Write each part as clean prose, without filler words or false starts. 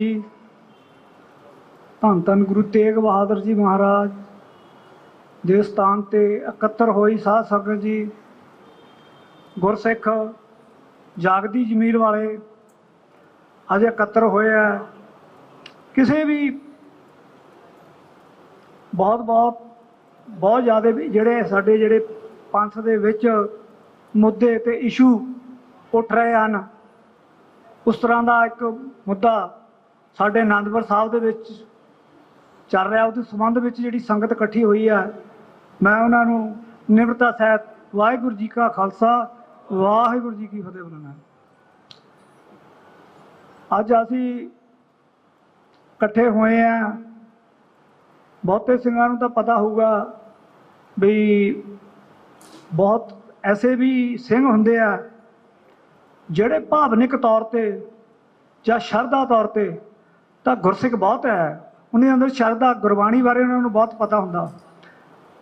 जी धन धन गुरु तेग बहादुर जी महाराज ਦੇ ਸਥਾਨ ਤੇ ਇਕੱਤਰ ਹੋਈ ਸਾਧ ਸੰਗਤ ਜੀ, ਗੁਰਸਿੱਖ ਜਾਗਦੀ ਜ਼ਮੀਰ ਵਾਲੇ ਅੱਜ ਇਕੱਤਰ ਹੋਏ ਆ। ਕਿਸੇ ਵੀ ਬਹੁਤ ਜ਼ਿਆਦਾ ਜਿਹੜੇ ਸਾਡੇ ਜਿਹੜੇ ਪੰਥ ਦੇ ਵਿੱਚ ਮੁੱਦੇ ਤੇ ਇਸ਼ੂ ਉੱਠ ਰਹੇ ਹਨ, ਉਸ ਤਰ੍ਹਾਂ ਦਾ ਇੱਕ ਮੁੱਦਾ ਸਾਡੇ ਆਨੰਦਪੁਰ ਸਾਹਿਬ ਦੇ ਵਿੱਚ ਚੱਲ ਰਿਹਾ। ਉਹਦੇ ਸੰਬੰਧ ਵਿੱਚ ਜਿਹੜੀ ਸੰਗਤ ਇਕੱਠੀ ਹੋਈ ਹੈ, मैं उन्होंने निम्रता सहित वाहिगुरू जी का खालसा वाहिगुरू जी की फतेह बुलाना। अज असी इकट्ठे हुए हैं, बहुते सिंघां नूं तां पता होगा भी बहुत ऐसे भी सिंह हुंदे आ जिहड़े भावनिक तौर पर जां शरधा तौर पर तां गुरसिख बहुत है, उन्हें अंदर शरधा गुरबाणी बारे उन्होंने बहुत पता हुंदा,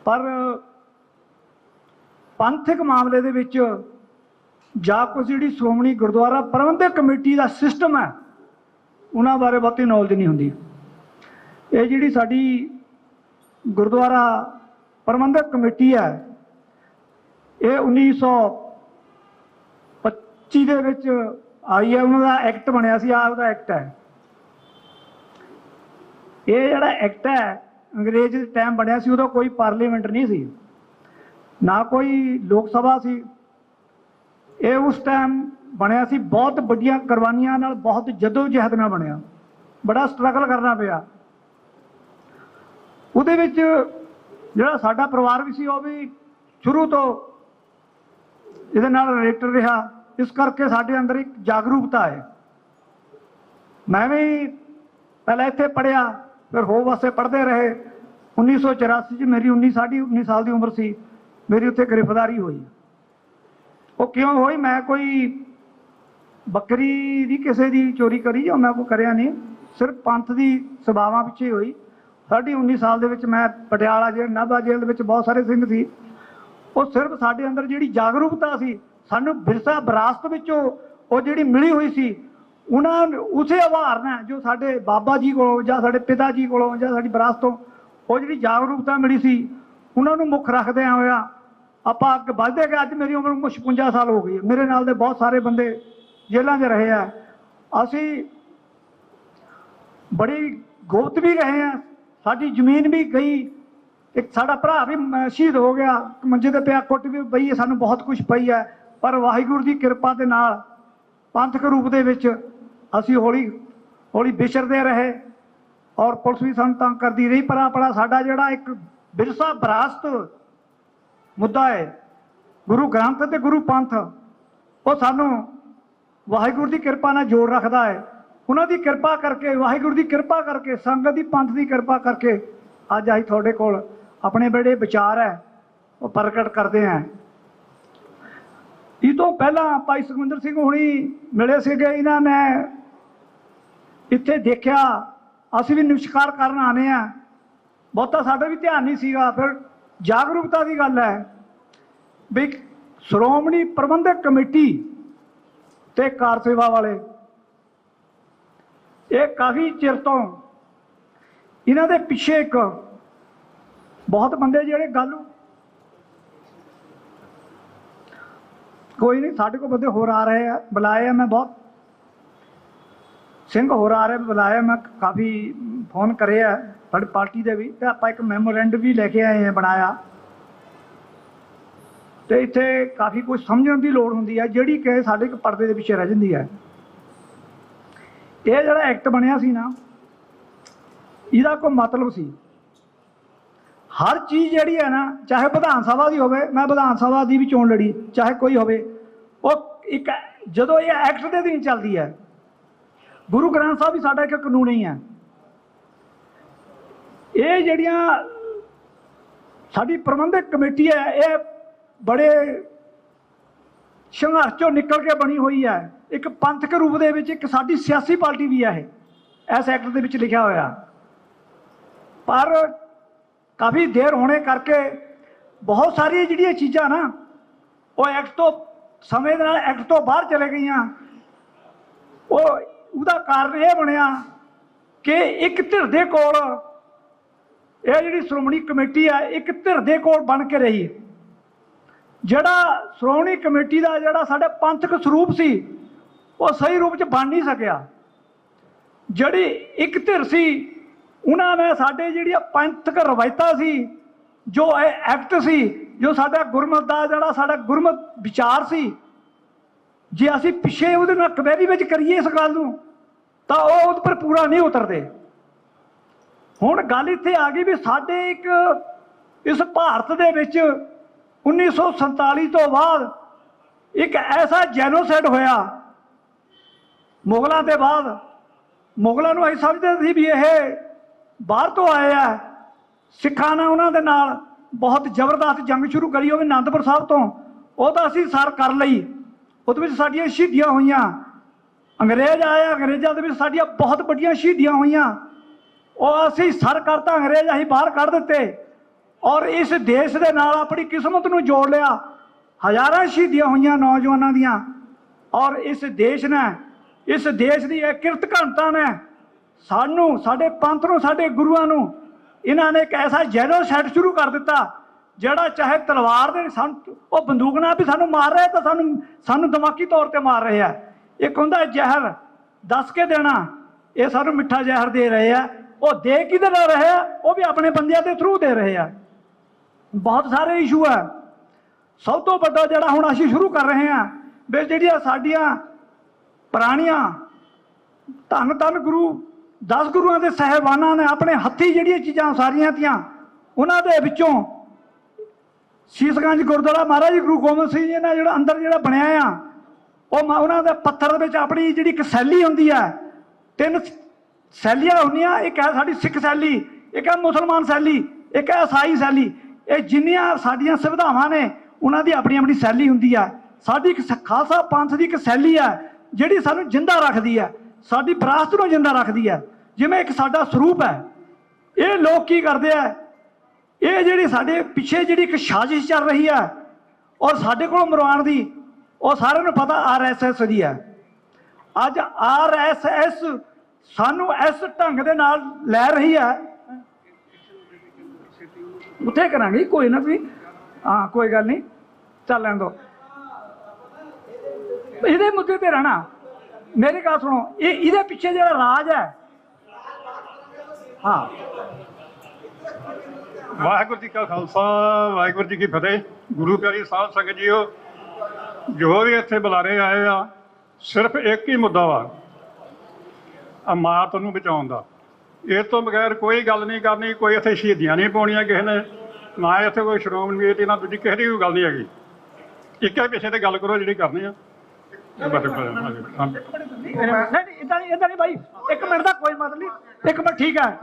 पर पंथिक मामले दे विच जां कुछ जिहड़ी श्रोमणी गुरुद्वारा प्रबंधक कमेटी का सिस्टम है उन्हां बारे बहुती नॉलेज नहीं हुंदी। ये जिहड़ी साडी गुरुद्वारा प्रबंधक कमेटी है, ये 1925 दे विच आई है, उन्हां दा एक्ट बनिया सी, आप दा एक्ट है। ये जिहड़ा एक्ट है अंग्रेज के टाइम बनया सी, उदों कोई पार्लीमेंट नहीं सी, ना कोई लोक सभा सी। ये उस टाइम बनया सी बहुत वड्डियां कुर्बानियां नाल, बहुत जदोजहद नाल बनया, बड़ा स्ट्रगल करना पिया। उहदे विच जिहड़ा साडा परिवार भी सी, वो भी शुरू तो इहदे नाल रिलेटेड रहा, इस करके साडे अंदर एक जागरूकता है। मैं भी पहले इत्थे पढ़िया, फिर हो वास्ते पढ़ते रहे। 1984 मेरी 19 साल की उम्र सी, मेरी उत्थे गिरफ्तारी हुई। वो क्यों हुई? मैं कोई बकरी दी किसी की चोरी करी जो मैं कोई करिया नहीं, सिर्फ पंथ की सभावां पिछे हुई। 19 साल दे विच मैं पटियाला जेल नाभा जेल दे विच बहुत सारे सिंह सी, वो सिर्फ साडे अंदर जिहड़ी जागरूकता सी, सानू विरसा विरासत विचों वो जिहड़ी मिली हुई सी, उन्होंने उसे आभार ने जो साडे बाबा जी को जां साडे पिता जी को जां साडी विरासतों वो जिहड़ी जागरूकता मिली सी, उन्होंने मुख रखदे होया आपां अगे वधदे गए। अज मेरी उम्र 56 साल हो गई है, मेरे नाल दे बहुत सारे बंदे जेलों में रहे हैं। असी बड़ी गुप्त भी रहे हैं, साडी जमीन भी गई, एक साडा भरा भी शहीद हो गया, मंजे ते पिया, कुट भी पई है, सानू बहुत कुछ पई है। पर वाहिगुरू की किरपा दे नाल पंथक रूप दे विच असी हौली हौली विचरते रहे और पुलिस भी सानू तंग करती रही। पर अपना साडा जिहड़ा एक विरसा विरासत मुद्दा है, गुरु ग्रंथ ते गुरु पंथ, वो सानू वाहिगुरू की किरपा नाल जोड़ रखता है। उन्होंने किरपा करके, वाहिगुरू की किरपा करके, संगत की पंथ की किरपा करके अज असीं तुहाडे कोल अपने बड़े विचार है वो प्रगट करते हैं। इस तो पहला भाई सुखविंदर सिंह हुणी मिले सीगे, इन्हां ने इत्थे देखिया, असीं भी नमस्कार करन आने हैं, बहुता साडा भी ध्यान नहीं सीगा। फिर जागरूकता की गल है भी श्रोमणी प्रबंधक कमेटी ते कार सेवा वाले ये काफ़ी चिर तो इन्हां दे पिछे एक बहुत बंदे जिहड़े गल कोई नहीं, साढ़े को बंदे होर आ रहे हैं, बुलाए हैं, मैं बहुत सिंह होर आ रहे बुलाए, मैं काफ़ी फोन करे है साड़ी पार्टी के भी, तो आप एक मैमोरेंडम भी लैके आए हैं बनाया। तो इत्थे काफ़ी कुछ समझने की लोड़ होंदी है जिहड़ी कि साडे पर्दे के पिछे रह जाती है। ये जिहड़ा एक्ट बनिया सी ना, इहदा कोई मतलब सी। हर चीज़ जिहड़ी है ना, चाहे विधान सभा की होवे, मैं विधान सभा की भी चोण लड़ी, चाहे कोई होवे, वो एक जदों ये एक्ट के अधीन चलती है। गुरु ग्रंथ साहब भी साडा एक कानून ही है। ये जिहड़ियां साडी प्रबंधक कमेटी है, ये बड़े संघर्ष चों निकल के बनी हुई है। एक पंथक रूप दे विच एक साडी सियासी पार्टी भी है, इस एक्ट दे विच लिखा होया। पर काफ़ी देर होने करके बहुत सारी जिहड़ियां चीज़ां ना वो एक्ट तो समय दे नाल एक्ट तो बाहर चले गई। वो ਉਹਦਾ ਕਾਰਨ ਇਹ ਬਣਿਆ कि एक धिर दे कोल ਇਹ ਜਿਹੜੀ ਸ਼੍ਰੋਮਣੀ ਕਮੇਟੀ ਹੈ ਇੱਕ धिर ਦੇ ਕੋਲ ਬਣ ਕੇ ਰਹੀ। ਜਿਹੜਾ ਸ਼੍ਰੋਮਣੀ ਕਮੇਟੀ ਦਾ ਜਿਹੜਾ ਸਾਡੇ ਪੰਥਕ ਸਰੂਪ ਸੀ ਉਹ ਸਹੀ ਰੂਪ 'ਚ ਬਣ ਨਹੀਂ ਸਕਿਆ। ਜਿਹੜੀ ਇੱਕ धिर ਸੀ ਉਹਨਾਂ ਨੇ ਸਾਡੇ ਜਿਹੜੀਆਂ ਪੰਥਕ ਰਵਾਇਤਾਂ ਸੀ, ਜੋ ਇਹ ਐਕਟ ਸੀ, ਜੋ ਸਾਡਾ ਗੁਰਮਤ ਦਾ ਜਿਹੜਾ ਸਾਡਾ ਗੁਰਮਤ ਵਿਚਾਰ ਸੀ, ਜੇ ਅਸੀਂ ਪਿੱਛੇ ਉਹਦੇ ਨਾਲ ਕਬੈਰੀ ਵਿੱਚ ਕਰੀਏ ਇਸ ਗੱਲ ਨੂੰ ਤਾਂ ਉਹ ਉਹਦੇ ਪਰ ਪੂਰਾ ਨਹੀਂ ਉਤਰਦੇ। ਹੁਣ ਗੱਲ ਇੱਥੇ ਆ ਗਈ ਵੀ ਸਾਡੇ ਇੱਕ ਇਸ ਭਾਰਤ ਦੇ ਵਿੱਚ 1947 ਤੋਂ ਬਾਅਦ ਇੱਕ ਐਸਾ ਜੈਨੋਸਾਈਡ ਹੋਇਆ ਮੁਗਲਾਂ ਦੇ ਬਾਅਦ। ਮੁਗਲਾਂ ਨੂੰ ਅਸੀਂ ਸਮਝਦੇ ਸੀ ਵੀ ਇਹ ਬਾਹਰ ਤੋਂ ਆਏ ਆ। ਸਿੱਖਾਂ ਨੇ ਉਹਨਾਂ ਦੇ ਨਾਲ ਬਹੁਤ ਜ਼ਬਰਦਸਤ ਜੰਗ ਸ਼ੁਰੂ ਕਰੀ, ਉਹ ਵੀ ਅਨੰਦਪੁਰ ਸਾਹਿਬ ਤੋਂ। ਉਹ ਤਾਂ ਅਸੀਂ ਸਰ ਕਰ ਲਈ, ਉਹਦੇ ਵਿੱਚ ਸਾਡੀਆਂ ਸ਼ਹੀਦੀਆਂ ਹੋਈਆਂ। ਅੰਗਰੇਜ਼ ਆਇਆ, ਅੰਗਰੇਜ਼ਾਂ ਦੇ ਵਿੱਚ ਸਾਡੀਆਂ ਬਹੁਤ ਵੱਡੀਆਂ ਸ਼ਹੀਦੀਆਂ ਹੋਈਆਂ। ਉਹ ਅਸੀਂ ਸਰ ਕਰਤਾ, ਅੰਗਰੇਜ਼ ਅਸੀਂ ਬਾਹਰ ਕੱਢ ਦਿੱਤੇ ਔਰ ਇਸ ਦੇਸ਼ ਦੇ ਨਾਲ ਆਪਣੀ ਕਿਸਮਤ ਨੂੰ ਜੋੜ ਲਿਆ। ਹਜ਼ਾਰਾਂ ਸ਼ਹੀਦੀਆਂ ਹੋਈਆਂ ਨੌਜਵਾਨਾਂ ਦੀਆਂ। ਔਰ ਇਸ ਦੇਸ਼ ਨੇ, ਇਸ ਦੇਸ਼ ਦੀ ਇਹ ਕਿਰਤ ਘਣਤਾ ਨੇ ਸਾਨੂੰ, ਸਾਡੇ ਪੰਥ ਨੂੰ, ਸਾਡੇ ਗੁਰੂਆਂ ਨੂੰ ਇਹਨਾਂ ਨੇ ਇੱਕ ਐਸਾ ਜੈਨੋਸਾਈਡ ਸ਼ੁਰੂ ਕਰ ਦਿੱਤਾ ਜਿਹੜਾ ਚਾਹੇ ਤਲਵਾਰ ਦੇ ਉਹ ਬੰਦੂਕ ਨਾਲ ਵੀ ਸਾਨੂੰ ਮਾਰ ਰਹੇ ਤਾਂ ਸਾਨੂੰ ਦਿਮਾਗੀ ਤੌਰ ਤੇ ਮਾਰ ਰਹੇ ਆ। ਇੱਕ ਹੁੰਦਾ ਜ਼ਹਿਰ ਦੱਸ ਕੇ ਦੇਣਾ, ਇਹ ਸਾਨੂੰ ਮਿੱਠਾ ਜ਼ਹਿਰ ਦੇ ਰਹੇ ਆ। ਉਹ ਦੇ ਕਿਹਦੇ ਨਾਲ ਰਹੇ ਆ? ਉਹ ਵੀ ਆਪਣੇ ਬੰਦਿਆਂ ਦੇ ਥਰੂ ਦੇ ਰਹੇ ਆ। ਬਹੁਤ ਸਾਰੇ ਇਸ਼ੂ ਆ। ਸਭ ਤੋਂ ਵੱਡਾ ਜਿਹੜਾ ਹੁਣ ਅਸੀਂ ਸ਼ੁਰੂ ਕਰ ਰਹੇ ਹਾਂ ਵੀ ਜਿਹੜੀਆਂ ਸਾਡੀਆਂ ਪੁਰਾਣੀਆਂ ਧੰਨ ਗੁਰੂ 10 ਗੁਰੂਆਂ ਦੇ ਸਾਹਿਬਾਨਾਂ ਨੇ ਆਪਣੇ ਹੱਥੀਂ ਜਿਹੜੀਆਂ ਚੀਜ਼ਾਂ ਉਸਾਰੀਆਂ ਤੀਆਂ, ਉਹਨਾਂ ਦੇ ਵਿੱਚੋਂ ਸੀਸਗੰਜ ਗੁਰਦੁਆਰਾ ਮਹਾਰਾਜ ਜੀ ਗੁਰੂ ਗੋਬਿੰਦ ਸਿੰਘ ਜੀ ਨੇ ਜਿਹੜਾ ਅੰਦਰ ਜਿਹੜਾ ਬਣਿਆ ਆ, ਉਹ ਉਹਨਾਂ ਦੇ ਪੱਥਰ ਦੇ ਵਿੱਚ ਆਪਣੀ ਜਿਹੜੀ ਇੱਕ ਸ਼ੈਲੀ ਹੁੰਦੀ ਹੈ, 3 ਸ਼ੈਲੀਆਂ ਹੁੰਦੀਆਂ। ਇੱਕ ਹੈ ਸਾਡੀ ਸਿੱਖ ਸ਼ੈਲੀ, ਇੱਕ ਹੈ ਮੁਸਲਮਾਨ ਸ਼ੈਲੀ, ਇੱਕ ਹੈ ਈਸਾਈ ਸ਼ੈਲੀ। ਇਹ ਜਿੰਨੀਆਂ ਸਾਡੀਆਂ ਸੁਵਿਧਾਵਾਂ ਨੇ ਉਹਨਾਂ ਦੀ ਆਪਣੀ ਆਪਣੀ ਸ਼ੈਲੀ ਹੁੰਦੀ ਹੈ। ਸਾਡੀ ਇੱਕ ਖਾਲਸਾ ਪੰਥ ਦੀ ਇੱਕ ਸ਼ੈਲੀ ਹੈ ਜਿਹੜੀ ਸਾਨੂੰ ਜਿੰਦਾ ਰੱਖਦੀ ਹੈ, ਸਾਡੀ ਵਿਰਾਸਤ ਨੂੰ ਜਿੰਦਾ ਰੱਖਦੀ ਹੈ। ਜਿਵੇਂ ਇੱਕ ਸਾਡਾ ਸਰੂਪ ਹੈ। ਇਹ ਲੋਕ ਕੀ ਕਰਦੇ ਆ, ਇਹ ਜਿਹੜੀ ਸਾਡੇ ਪਿੱਛੇ ਜਿਹੜੀ ਇੱਕ ਸਾਜ਼ਿਸ਼ ਚੱਲ ਰਹੀ ਹੈ ਔਰ ਸਾਡੇ ਕੋਲ ਮਰਵਾਉਣ ਦੀ, ਉਹ ਸਾਰਿਆਂ ਨੂੰ ਪਤਾ RSS ਦੀ ਹੈ। ਅੱਜ RSS ਸਾਨੂੰ ਇਸ ਢੰਗ ਦੇ ਨਾਲ ਲੈ ਰਹੀ ਹੈ। ਉੱਥੇ ਕਰਾਂਗੇ ਕੋਈ ਨਾ, ਤੁਸੀਂ ਹਾਂ ਕੋਈ ਗੱਲ ਨਹੀਂ, ਚੱਲ ਲੈਣ ਦਿਓ। ਇਹਦੇ ਮੁੱਦੇ ਤੇ ਰਹਿਣਾ। ਮੇਰੀ ਗੱਲ ਸੁਣੋ, ਇਹਦੇ ਪਿੱਛੇ ਜਿਹੜਾ ਰਾਜ ਹੈ, ਹਾਂ, ਵਾਹਿਗੁਰੂ ਜੀ ਕਾ ਖਾਲਸਾ, ਵਾਹਿਗੁਰੂ ਜੀ ਕੀ ਫਤਿਹ। ਗੁਰੂ ਪਿਆਰੀ ਸਾਧ ਸੰਗਤ ਜੀਓ, ਜੋ ਵੀ ਇੱਥੇ ਬੁਲਾਰੇ ਆਏ ਆ, ਸਿਰਫ ਇੱਕ ਹੀ ਮੁੱਦਾ ਵਾ, ਅਮਾਤ ਨੂੰ ਬਚਾਉਣ ਦਾ। ਇਸ ਤੋਂ ਬਗੈਰ ਕੋਈ ਗੱਲ ਨਹੀਂ ਕਰਨੀ। ਕੋਈ ਇੱਥੇ ਸ਼ਹੀਦੀਆਂ ਨਹੀਂ ਪਾਉਣੀਆਂ ਕਿਸੇ ਨੇ, ਨਾ ਇੱਥੇ ਕੋਈ ਸ਼੍ਰੋਮਣੀ ਕਮੇਟੀ, ਨਾ ਦੂਜੀ ਕਿਸੇ ਦੀ ਕੋਈ ਗੱਲ ਨਹੀਂ ਹੈਗੀ। ਇੱਕ ਹੀ ਪਿੱਛੇ ਤੇ ਗੱਲ ਕਰੋ ਜਿਹੜੀ ਕਰਨੀ ਆ। ਇਦਾਂ ਨਹੀਂ ਭਾਈ, 1 ਮਿੰਟ ਦਾ ਕੋਈ ਮਤਲਬ ਨਹੀਂ। 1 ਮਿੰਟ ਠੀਕ ਹੈ।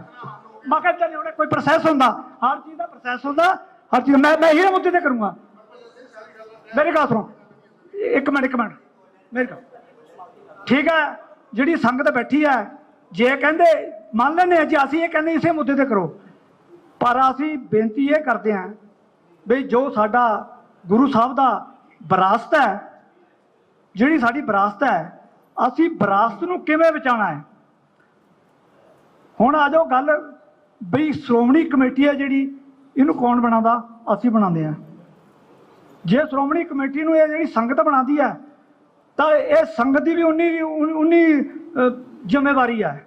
ਮੈਂ ਕਹਿੰਦਾ ਨਹੀਂ, ਉਹਨੇ ਕੋਈ ਪ੍ਰੋਸੈਸ ਹੁੰਦਾ, ਹਰ ਚੀਜ਼ ਦਾ ਪ੍ਰੋਸੈਸ ਹੁੰਦਾ, ਹਰ ਚੀਜ਼। ਮੈਂ ਇਹ ਮੁੱਦੇ ਤੇ ਕਰੂੰਗਾ। ਮੇਰੀ ਗੱਲ ਸੁਣੋ, 1 ਮਿੰਟ ਮੇਰੀ ਗੱਲ ਠੀਕ ਹੈ। ਜਿਹੜੀ ਸੰਗਤ ਬੈਠੀ ਹੈ, ਜੇ ਕਹਿੰਦੇ ਮੰਨ ਲੈਂਦੇ ਹਾਂ ਜੀ, ਅਸੀਂ ਇਹ ਕਹਿੰਦੇ ਇਸੇ ਮੁੱਦੇ ਤੇ ਕਰੋ, ਪਰ ਅਸੀਂ ਬੇਨਤੀ ਇਹ ਕਰਦੇ ਹਾਂ ਵੀ ਜੋ ਸਾਡਾ ਗੁਰੂ ਸਾਹਿਬ ਦਾ ਵਿਰਾਸਤ ਹੈ, ਜਿਹੜੀ ਸਾਡੀ ਵਿਰਾਸਤ ਹੈ, ਅਸੀਂ ਵਿਰਾਸਤ ਨੂੰ ਕਿਵੇਂ ਬਚਾਉਣਾ ਹੈ। ਹੁਣ ਆ ਜਾਓ ਗੱਲ ਬਈ ਸ਼੍ਰੋਮਣੀ ਕਮੇਟੀ ਹੈ ਜਿਹੜੀ, ਇਹਨੂੰ ਕੌਣ ਬਣਾਉਂਦਾ? ਅਸੀਂ ਬਣਾਉਂਦੇ ਹਾਂ। ਜੇ ਸ਼੍ਰੋਮਣੀ ਕਮੇਟੀ ਨੂੰ ਇਹ ਜਿਹੜੀ ਸੰਗਤ ਬਣਾਉਂਦੀ ਹੈ ਤਾਂ ਇਹ ਸੰਗਤ ਦੀ ਵੀ ਉਨੀ ਜ਼ਿੰਮੇਵਾਰੀ ਹੈ,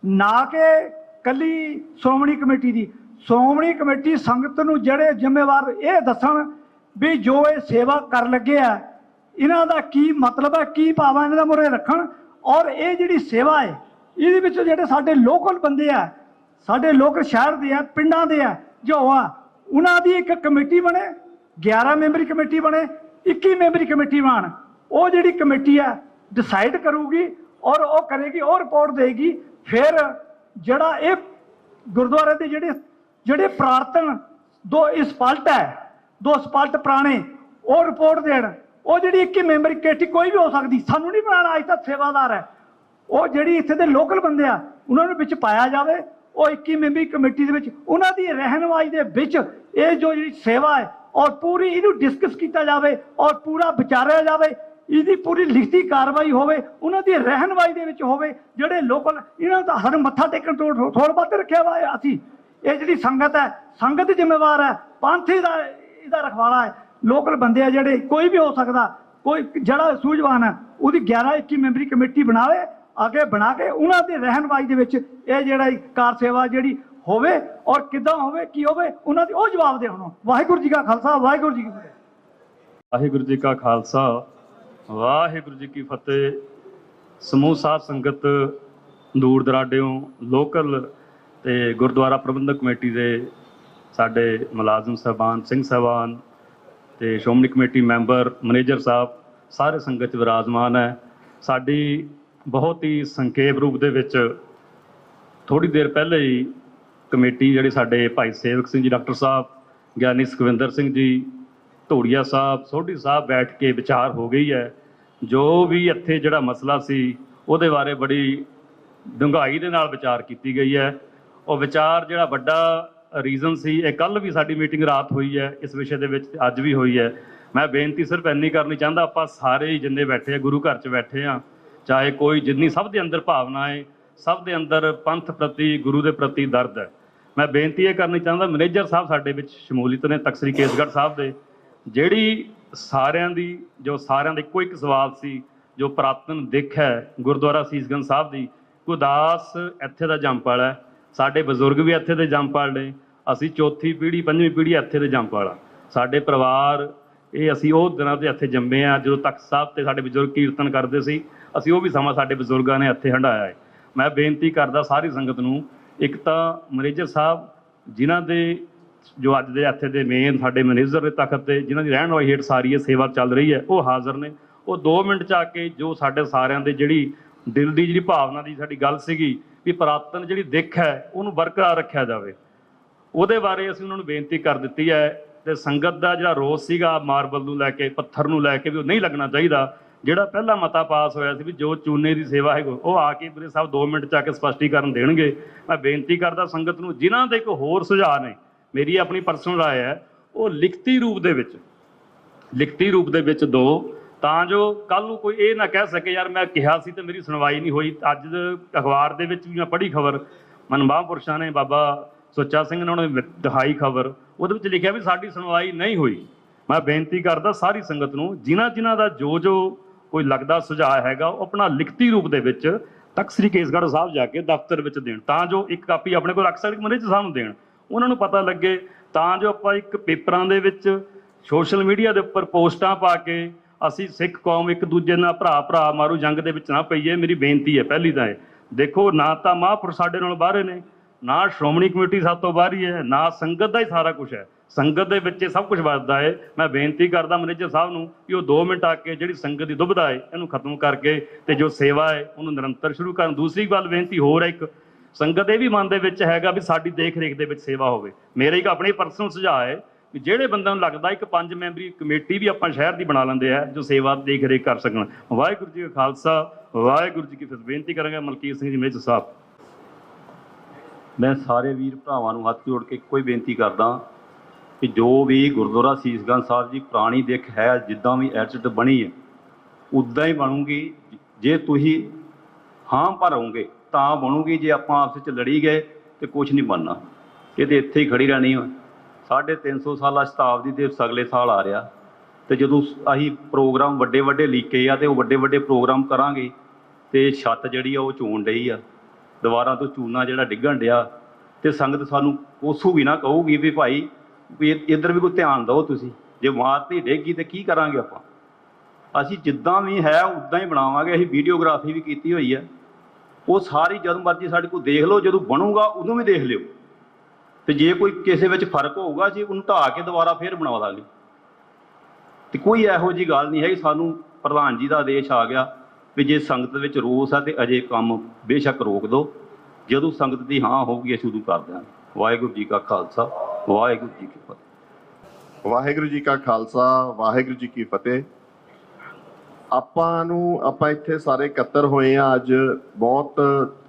ਨਾ ਕਿ ਕੱਲੀ ਸ਼੍ਰੋਮਣੀ ਕਮੇਟੀ ਦੀ। ਸ਼੍ਰੋਮਣੀ ਕਮੇਟੀ ਸੰਗਤ ਨੂੰ ਜਿਹੜੇ ਜ਼ਿੰਮੇਵਾਰ ਇਹ ਦੱਸਣ ਵੀ ਜੋ ਇਹ ਸੇਵਾ ਕਰਨ ਲੱਗੇ ਆ, ਇਹਨਾਂ ਦਾ ਕੀ ਮਤਲਬ ਹੈ, ਕੀ ਭਾਵਾਂ ਇਹਨਾਂ ਦਾ ਮੁਰੇ ਰੱਖਣ। ਔਰ ਇਹ ਜਿਹੜੀ ਸੇਵਾ ਹੈ, ਇਹਦੇ ਵਿੱਚ ਜਿਹੜੇ ਸਾਡੇ ਲੋਕਲ ਬੰਦੇ ਆ, ਸਾਡੇ ਲੋਕ ਸ਼ਹਿਰ ਦੇ ਆ, ਪਿੰਡਾਂ ਦੇ ਆ, ਜੋ ਆ, ਉਹਨਾਂ ਦੀ ਇੱਕ ਕਮੇਟੀ ਬਣੇ, 11 ਮੈਂਬਰੀ ਕਮੇਟੀ ਬਣੇ, 21 ਮੈਂਬਰੀ ਕਮੇਟੀ ਬਣ। ਉਹ ਜਿਹੜੀ ਕਮੇਟੀ ਹੈ ਡਿਸਾਈਡ ਕਰੂਗੀ ਔਰ ਉਹ ਕਰੇਗੀ, ਉਹ ਰਿਪੋਰਟ ਦੇਗੀ। ਫਿਰ ਜਿਹੜਾ ਇਹ ਗੁਰਦੁਆਰੇ ਦੇ ਜਿਹੜੇ ਪ੍ਰਾਰਥਨ 2 ਸਪਾਲਟ ਹੈ, 2 ਸਪਾਲਟ ਪੁਰਾਣੇ, ਉਹ ਰਿਪੋਰਟ ਦੇਣ। ਉਹ ਜਿਹੜੀ 21 ਮੈਂਬਰੀ ਕਮੇਟੀ ਕੋਈ ਵੀ ਹੋ ਸਕਦੀ, ਸਾਨੂੰ ਨਹੀਂ ਬਣਾਉਣਾ, ਅੱਜ ਤੱਕ ਸੇਵਾਦਾਰ ਹੈ। ਉਹ ਜਿਹੜੀ ਇੱਥੇ ਦੇ ਲੋਕਲ ਬੰਦੇ ਆ, ਉਹਨਾਂ ਨੂੰ ਵਿੱਚ ਪਾਇਆ ਜਾਵੇ। ਉਹ 21 ਮੈਂਬਰੀ ਕਮੇਟੀ ਦੇ ਵਿੱਚ ਉਹਨਾਂ ਦੀ ਰਹਿਨੁਮਾਈ ਦੇ ਵਿੱਚ ਇਹ ਜੋ ਜਿਹੜੀ ਸੇਵਾ ਹੈ ਔਰ ਪੂਰੀ ਇਹਨੂੰ ਡਿਸਕਸ ਕੀਤਾ ਜਾਵੇ ਔਰ ਪੂਰਾ ਵਿਚਾਰਿਆ ਜਾਵੇ ਇਹਦੀ ਪੂਰੀ ਲਿਖਤੀ ਕਾਰਵਾਈ ਹੋਵੇ, ਉਹਨਾਂ ਦੀ ਰਹਿਨਵਾਈ ਦੇ ਵਿੱਚ ਹੋਵੇ। ਜਿਹੜੇ ਲੋਕਲ ਇਹਨਾਂ ਦਾ ਸਾਨੂੰ ਮੱਥਾ ਟੇਕਣ ਤੋਂ ਥੋੜ੍ਹਾ ਬਹੁਤ ਰੱਖਿਆ ਵਾ ਅਸੀਂ। ਇਹ ਜਿਹੜੀ ਸੰਗਤ ਹੈ, ਸੰਗਤ ਜ਼ਿੰਮੇਵਾਰ ਹੈ, ਪੰਥ ਇਹਦਾ ਰਖਵਾਲਾ ਹੈ। ਲੋਕਲ ਬੰਦੇ ਆ ਜਿਹੜੇ, ਕੋਈ ਵੀ ਹੋ ਸਕਦਾ, ਕੋਈ ਜਿਹੜਾ ਸੂਝਵਾਨ ਹੈ ਉਹਦੀ 11-21 ਮੈਂਬਰੀ ਕਮੇਟੀ ਬਣਾਵੇ, ਅੱਗੇ ਬਣਾ ਕੇ ਉਹਨਾਂ ਦੀ ਰਹਿਨਵਾਈ ਦੇ ਵਿੱਚ ਇਹ ਜਿਹੜਾ ਕਾਰ ਸੇਵਾ ਜਿਹੜੀ ਹੋਵੇ ਔਰ ਕਿੱਦਾਂ ਹੋਵੇ, ਕੀ ਹੋਵੇ, ਉਹਨਾਂ ਦੀ ਉਹ ਜਵਾਬ ਦੇ ਹੋਣ। ਵਾਹਿਗੁਰੂ ਜੀ ਕਾ ਖਾਲਸਾ, ਵਾਹਿਗੁਰੂ ਜੀ ਕੀ ਫਤਿਹ। ਵਾਹਿਗੁਰੂ ਜੀ ਕਾ ਖਾਲਸਾ, ਵਾਹਿਗੁਰੂ ਜੀ ਕੀ ਫਤਿਹ। ਸਮੂਹ ਸਾਧ ਸੰਗਤ, ਦੂਰ ਦਰਾਡਿਓਂ, ਲੋਕਲ ਤੇ ਗੁਰਦੁਆਰਾ ਪ੍ਰਬੰਧਕ ਕਮੇਟੀ ਦੇ ਸਾਡੇ ਮੁਲਾਜ਼ਮ ਸਾਹਿਬਾਨ, ਸਿੰਘ ਸਾਹਿਬਾਨ ਤੇ ਸ਼੍ਰੋਮਣੀ ਕਮੇਟੀ ਮੈਂਬਰ, ਮੈਨੇਜਰ ਸਾਹਿਬ, ਸਾਰੇ ਸੰਗਤ 'ਚ ਵਿਰਾਜਮਾਨ ਹੈ। ਸਾਡੀ ਬਹੁਤ ਹੀ ਸੰਖੇਪ ਰੂਪ ਦੇ ਵਿੱਚ ਥੋੜ੍ਹੀ ਦੇਰ ਪਹਿਲੇ ਹੀ ਕਮੇਟੀ ਜਿਹੜੇ ਸਾਡੇ ਭਾਈ ਸੇਵਕ ਸਿੰਘ ਜੀ ਡਾਕਟਰ ਸਾਹਿਬ, ਗਿਆਨੀ ਸੁਖਵਿੰਦਰ ਸਿੰਘ ਜੀ, ਧੂੜੀਆ ਸਾਹਿਬ, ਸੋਢੀ ਸਾਹਿਬ ਬੈਠ ਕੇ ਵਿਚਾਰ ਹੋ ਗਈ ਹੈ। ਜੋ ਵੀ ਇੱਥੇ ਜਿਹੜਾ ਮਸਲਾ ਸੀ ਉਹਦੇ ਬਾਰੇ ਬੜੀ ਡੂੰਘਾਈ ਦੇ ਨਾਲ ਵਿਚਾਰ ਕੀਤੀ ਗਈ ਹੈ। ਉਹ ਵਿਚਾਰ ਜਿਹੜਾ ਵੱਡਾ ਰੀਜ਼ਨ ਸੀ, ਇਹ ਕੱਲ੍ਹ ਵੀ ਸਾਡੀ ਮੀਟਿੰਗ ਰਾਤ ਹੋਈ ਹੈ ਇਸ ਵਿਸ਼ੇ ਦੇ ਵਿੱਚ, ਅੱਜ ਵੀ ਹੋਈ ਹੈ। ਮੈਂ ਬੇਨਤੀ ਸਿਰਫ ਇੰਨੀ ਕਰਨੀ ਚਾਹੁੰਦਾ, ਆਪਾਂ ਸਾਰੇ ਹੀ ਜਿੰਨੇ ਬੈਠੇ ਆ, ਗੁਰੂ ਘਰ 'ਚ ਬੈਠੇ ਆ, ਚਾਹੇ ਕੋਈ ਜਿੰਨੀ, ਸਭ ਦੇ ਅੰਦਰ ਭਾਵਨਾ ਹੈ, ਸਭ ਦੇ ਅੰਦਰ ਪੰਥ ਪ੍ਰਤੀ, ਗੁਰੂ ਦੇ ਪ੍ਰਤੀ ਦਰਦ ਹੈ। ਮੈਂ ਬੇਨਤੀ ਇਹ ਕਰਨੀ ਚਾਹੁੰਦਾ, ਮੈਨੇਜਰ ਸਾਹਿਬ ਸਾਡੇ ਵਿੱਚ ਸ਼ਮੂਲੀਅਤ ਨੇ, ਤਖਤ ਸ੍ਰੀ ਕੇਸਗੜ੍ਹ ਸਾਹਿਬ ਦੇ, ਜਿਹੜੀ ਸਾਰਿਆਂ ਦਾ ਇੱਕੋ ਇੱਕ ਸਵਾਲ ਸੀ, ਜੋ ਪੁਰਾਤਨ ਦਿੱਖ ਹੈ ਗੁਰਦੁਆਰਾ ਸੀਸਗੰਜ ਸਾਹਿਬ ਦੀ। ਗੁਰਦਾਸ ਇੱਥੇ ਦਾ ਜੰਮਪਲ ਹੈ, ਸਾਡੇ ਬਜ਼ੁਰਗ ਵੀ ਇੱਥੇ ਦੇ ਜੰਮਪਲ ਨੇ, ਅਸੀਂ ਚੌਥੀ ਪੀੜ੍ਹੀ, ਪੰਜਵੀਂ ਪੀੜ੍ਹੀ ਇੱਥੇ ਦੇ ਜੰਮਪਲ ਆ। ਸਾਡੇ ਪਰਿਵਾਰ ਇਹ, ਅਸੀਂ ਉਹ ਦਿਨਾਂ 'ਤੇ ਇੱਥੇ ਜੰਮੇ ਆ ਜਦੋਂ ਤਖਤ ਸਾਹਿਬ 'ਤੇ ਸਾਡੇ ਬਜ਼ੁਰਗ ਕੀਰਤਨ ਕਰਦੇ ਸੀ। ਅਸੀਂ ਉਹ ਵੀ ਸਮਾਂ ਸਾਡੇ ਬਜ਼ੁਰਗਾਂ ਨੇ ਇੱਥੇ ਹੰਢਾਇਆ ਹੈ। ਮੈਂ ਬੇਨਤੀ ਕਰਦਾ ਸਾਰੀ ਸੰਗਤ ਨੂੰ, ਇੱਕ ਤਾਂ ਮੈਨੇਜਰ ਸਾਹਿਬ ਜਿਨ੍ਹਾਂ ਦੇ, ਜੋ ਅੱਜ ਦੇ ਇੱਥੇ ਦੇ ਮੇਨ ਸਾਡੇ ਮੈਨੇਜਰ ਦੇ ਤਖਤ 'ਤੇ, ਜਿਨ੍ਹਾਂ ਦੀ ਰਹਿਨੁਮਾਈ ਹੇਠ ਸਾਰੀ ਇਹ ਸੇਵਾ ਚੱਲ ਰਹੀ ਹੈ, ਉਹ ਹਾਜ਼ਰ ਨੇ। ਉਹ 2 ਮਿੰਟ 'ਚ ਆ ਕੇ ਜੋ ਸਾਡੇ ਸਾਰਿਆਂ ਦੇ ਜਿਹੜੀ ਦਿਲ ਦੀ ਜਿਹੜੀ ਭਾਵਨਾ ਦੀ ਸਾਡੀ ਗੱਲ ਸੀਗੀ ਵੀ ਪੁਰਾਤਨ ਜਿਹੜੀ ਦਿੱਖ ਹੈ ਉਹਨੂੰ ਬਰਕਰਾਰ ਰੱਖਿਆ ਜਾਵੇ, ਉਹਦੇ ਬਾਰੇ ਅਸੀਂ ਉਹਨਾਂ ਨੂੰ ਬੇਨਤੀ ਕਰ ਦਿੱਤੀ ਹੈ। ਅਤੇ ਸੰਗਤ ਦਾ ਜਿਹੜਾ ਰੋਸ ਸੀਗਾ ਮਾਰਬਲ ਨੂੰ ਲੈ ਕੇ, ਪੱਥਰ ਨੂੰ ਲੈ ਕੇ, ਵੀ ਉਹ ਨਹੀਂ ਲੱਗਣਾ ਚਾਹੀਦਾ। ਜਿਹੜਾ ਪਹਿਲਾ ਮਤਾ ਪਾਸ ਹੋਇਆ ਸੀ ਵੀ ਜੋ ਚੂਨੇ ਦੀ ਸੇਵਾ ਹੈ, ਉਹ ਆ ਕੇ ਮੇਰੇ ਸਾਹਿਬ 2 ਮਿੰਟ 'ਚ ਆ ਕੇ ਸਪਸ਼ਟੀਕਰਨ ਦੇਣਗੇ। ਮੈਂ ਬੇਨਤੀ ਕਰਦਾ ਸੰਗਤ ਨੂੰ, ਜਿਨ੍ਹਾਂ ਦੇ ਇੱਕ ਹੋਰ ਸੁਝਾਅ ਨੇ, ਮੇਰੀ ਆਪਣੀ ਪਰਸਨਲ ਰਾਏ ਹੈ, ਉਹ ਲਿਖਤੀ ਰੂਪ ਦੇ ਵਿੱਚ ਦਿਓ, ਤਾਂ ਜੋ ਕੱਲ੍ਹ ਨੂੰ ਕੋਈ ਇਹ ਨਾ ਕਹਿ ਸਕੇ ਯਾਰ ਮੈਂ ਕਿਹਾ ਸੀ ਤੇ ਮੇਰੀ ਸੁਣਵਾਈ ਨਹੀਂ ਹੋਈ। ਅੱਜ ਅਖਬਾਰ ਦੇ ਵਿੱਚ ਵੀ ਮੈਂ ਪੜ੍ਹੀ ਖਬਰ, ਮਹਾਂਪੁਰਸ਼ਾਂ ਨੇ, ਬਾਬਾ ਸੁੱਚਾ ਸਿੰਘ ਨੇ ਉਹਨਾਂ ਨੇ ਦਿਖਾਈ ਖਬਰ, ਉਹਦੇ ਵਿੱਚ ਲਿਖਿਆ ਵੀ ਸਾਡੀ ਸੁਣਵਾਈ ਨਹੀਂ ਹੋਈ। ਮੈਂ ਬੇਨਤੀ ਕਰਦਾ ਸਾਰੀ ਸੰਗਤ ਨੂੰ, ਜਿਨ੍ਹਾਂ ਦਾ ਜੋ ਕੋਈ ਲੱਗਦਾ ਸੁਝਾਅ ਹੈਗਾ, ਉਹ ਆਪਣਾ ਲਿਖਤੀ ਰੂਪ ਦੇ ਵਿੱਚ ਤਖਤ ਸ੍ਰੀ ਕੇਸਗੜ੍ਹ ਸਾਹਿਬ ਜਾ ਕੇ ਦਫ਼ਤਰ ਵਿੱਚ ਦੇਣ, ਤਾਂ ਜੋ ਇੱਕ ਕਾਪੀ ਆਪਣੇ ਕੋਲ ਰੱਖ ਸਕਦੇ, ਮੈਨੇਜਰ ਸਾਹਿਬ ਨੂੰ ਦੇਣ, ਉਹਨਾਂ ਨੂੰ ਪਤਾ ਲੱਗੇ, ਤਾਂ ਜੋ ਆਪਾਂ ਇੱਕ ਪੇਪਰਾਂ ਦੇ ਵਿੱਚ, ਸੋਸ਼ਲ ਮੀਡੀਆ ਦੇ ਉੱਪਰ ਪੋਸਟਾਂ ਪਾ ਕੇ ਅਸੀਂ ਸਿੱਖ ਕੌਮ ਇੱਕ ਦੂਜੇ ਨਾਲ ਭਰਾ ਮਾਰੂ ਜੰਗ ਦੇ ਵਿੱਚ ਨਾ ਪਈਏ। ਮੇਰੀ ਬੇਨਤੀ ਹੈ ਪਹਿਲੀ ਤਾਂ ਇਹ ਦੇਖੋ, ਨਾ ਤਾਂ ਮਹਾਂਪੁਰਸ਼ ਸਾਡੇ ਨਾਲ ਬਾਹਰੇ ਨੇ, ਨਾ ਸ਼੍ਰੋਮਣੀ ਕਮੇਟੀ ਸਾਡੇ ਤੋਂ ਬਾਹਰੀ ਹੈ, ਨਾ ਸੰਗਤ ਦਾ ਹੀ ਸਾਰਾ ਕੁਛ ਹੈ। ਸੰਗਤ ਦੇ ਵਿੱਚ ਇਹ ਸਭ ਕੁਝ ਵੱਜਦਾ ਹੈ। ਮੈਂ ਬੇਨਤੀ ਕਰਦਾ ਮੈਨੇਜਰ ਸਾਹਿਬ ਨੂੰ ਕਿ ਉਹ 2 ਮਿੰਟ ਆ ਕੇ ਜਿਹੜੀ ਸੰਗਤ ਦੀ ਦੁਬਿਧਾ ਹੈ ਇਹਨੂੰ ਖਤਮ ਕਰਕੇ ਤੇ ਜੋ ਸੇਵਾ ਹੈ ਉਹਨੂੰ ਨਿਰੰਤਰ ਸ਼ੁਰੂ ਕਰਨ। ਦੂਸਰੀ ਗੱਲ ਬੇਨਤੀ ਹੋਰ ਹੈ, ਇੱਕ ਸੰਗਤ ਇਹ ਵੀ ਮਨ ਦੇ ਵਿੱਚ ਹੈਗਾ ਵੀ ਸਾਡੀ ਦੇਖ ਰੇਖ ਦੇ ਵਿੱਚ ਸੇਵਾ ਹੋਵੇ। ਮੇਰਾ ਇੱਕ ਆਪਣੀ ਪਰਸਨਲ ਸੁਝਾਅ ਹੈ ਵੀ ਜਿਹੜੇ ਬੰਦਿਆਂ ਨੂੰ ਲੱਗਦਾ ਇੱਕ 5 ਮੈਂਬਰੀ ਕਮੇਟੀ ਵੀ ਆਪਾਂ ਸ਼ਹਿਰ ਦੀ ਬਣਾ ਲੈਂਦੇ ਆ ਜੋ ਸੇਵਾ ਦੇਖ ਰੇਖ ਕਰ ਸਕਣ। ਵਾਹਿਗੁਰੂ ਜੀ ਕਾ ਖਾਲਸਾ, ਵਾਹਿਗੁਰੂ ਜੀ ਕੀ ਫਤਿਹ। ਬੇਨਤੀ ਕਰਾਂਗਾ ਮਲਕੀਤ ਸਿੰਘ ਜੀ ਮੇਜਰ ਸਾਹਿਬ। ਮੈਂ ਸਾਰੇ ਵੀਰ ਭਰਾਵਾਂ ਨੂੰ ਹੱਥ ਜੋੜ ਕੇ ਇੱਕੋ ਹੀ ਬੇਨਤੀ ਕਰਦਾ ਕਿ ਜੋ ਵੀ ਗੁਰਦੁਆਰਾ ਸੀਸਗੰਜ ਸਾਹਿਬ ਦੀ ਪੁਰਾਣੀ ਦਿੱਖ ਹੈ, ਜਿੱਦਾਂ ਵੀ ਐਚਟ ਬਣੀ ਹੈ ਉੱਦਾਂ ਹੀ ਬਣੂਗੀ। ਜੇ ਤੁਸੀਂ ਹਾਂ ਭਰੋਗੇ ਤਾਂ ਬਣੂਗੀ, ਜੇ ਆਪਾਂ ਆਪਸ ਵਿੱਚ ਲੜੀ ਗਏ ਤੇ ਕੁਛ ਨਹੀਂ ਬਣਨਾ। ਇਹ ਤਾਂ ਇੱਥੇ ਹੀ ਖੜੀ ਰਹਿਣੀ ਹੈ। 350 ਸਾਲਾ ਸ਼ਤਾਬਦੀ ਦੇ ਅਗਲੇ ਸਾਲ ਆ ਰਿਹਾ, ਤੇ ਜਦੋਂ ਅਸੀਂ ਪ੍ਰੋਗਰਾਮ ਵੱਡੇ ਲੀਕੇ ਆ ਤੇ ਉਹ ਵੱਡੇ ਪ੍ਰੋਗਰਾਮ ਕਰਾਂਗੇ ਤੇ ਛੱਤ ਜਿਹੜੀ ਆ ਉਹ ਚੋਣ ਡਈ ਆ, ਦੀਵਾਰਾਂ ਤੋਂ ਚੂਨਾ ਜਿਹੜਾ ਡਿੱਗਣ ਡਿਆ, ਤੇ ਸੰਗਤ ਸਾਨੂੰ ਕੋਸੂ ਵੀ ਨਾ ਕਹੂਗੀ ਵੀ ਭਾਈ ਵੀ ਇੱਧਰ ਵੀ ਕੋਈ ਧਿਆਨ ਦਿਓ ਤੁਸੀਂ। ਜੇ ਮਾਰਤੀ ਡੇਗੀ ਤੇ ਕੀ ਕਰਾਂਗੇ ਆਪਾਂ? ਅਸੀਂ ਜਿੱਦਾਂ ਵੀ ਹੈ ਉੱਦਾਂ ਹੀ ਬਣਾਵਾਂਗੇ। ਅਸੀਂ ਵੀਡੀਓਗ੍ਰਾਫੀ ਵੀ ਕੀਤੀ ਹੋਈ ਹੈ, ਉਹ ਸਾਰੀ ਜਦ ਮਰਜ਼ੀ ਸਾਡੇ ਕੋਲ ਦੇਖ ਲਓ, ਜਦੋਂ ਬਣੂਗਾ ਉਦੋਂ ਵੀ ਦੇਖ ਲਿਓ। ਤੇ ਜੇ ਕੋਈ ਕਿਸੇ ਵਿੱਚ ਫਰਕ ਹੋਊਗਾ ਜੀ ਉਹਨੂੰ ਢਾਹ ਕੇ ਦੁਬਾਰਾ ਫੇਰ ਬਣਾ ਦਾਂਗੇ। ਤੇ ਕੋਈ ਇਹੋ ਜਿਹੀ ਗੱਲ ਨਹੀਂ ਹੈਗੀ। ਸਾਨੂੰ ਪ੍ਰਧਾਨ ਜੀ ਦਾ ਆਦੇਸ਼ ਆ ਗਿਆ ਵੀ ਜੇ ਸੰਗਤ ਵਿੱਚ ਰੋਸ ਆ ਤੇ ਅਜੇ ਕੰਮ ਬੇਸ਼ੱਕ ਰੋਕ ਦਿਓ, ਜਦੋਂ ਸੰਗਤ ਦੀ ਹਾਂ ਹੋਊਗੀ ਅਸੀਂ ਉਦੋਂ ਕਰ ਦਿਆਂਗੇ। ਵਾਹਿਗੁਰੂ ਜੀ ਕਾ ਖਾਲਸਾ, ਵਾਹਿਗੁਰੂ ਜੀ ਕੀ ਫਤਿਹ। ਵਾਹਿਗੁਰੂ ਜੀ ਕਾ ਖਾਲਸਾ, ਵਾਹਿਗੁਰੂ ਜੀ ਕੀ ਫਤਿਹ। ਆਪਾਂ ਇੱਥੇ ਸਾਰੇ ਇਕੱਤਰ ਹੋਏ ਆ ਅੱਜ। ਬਹੁਤ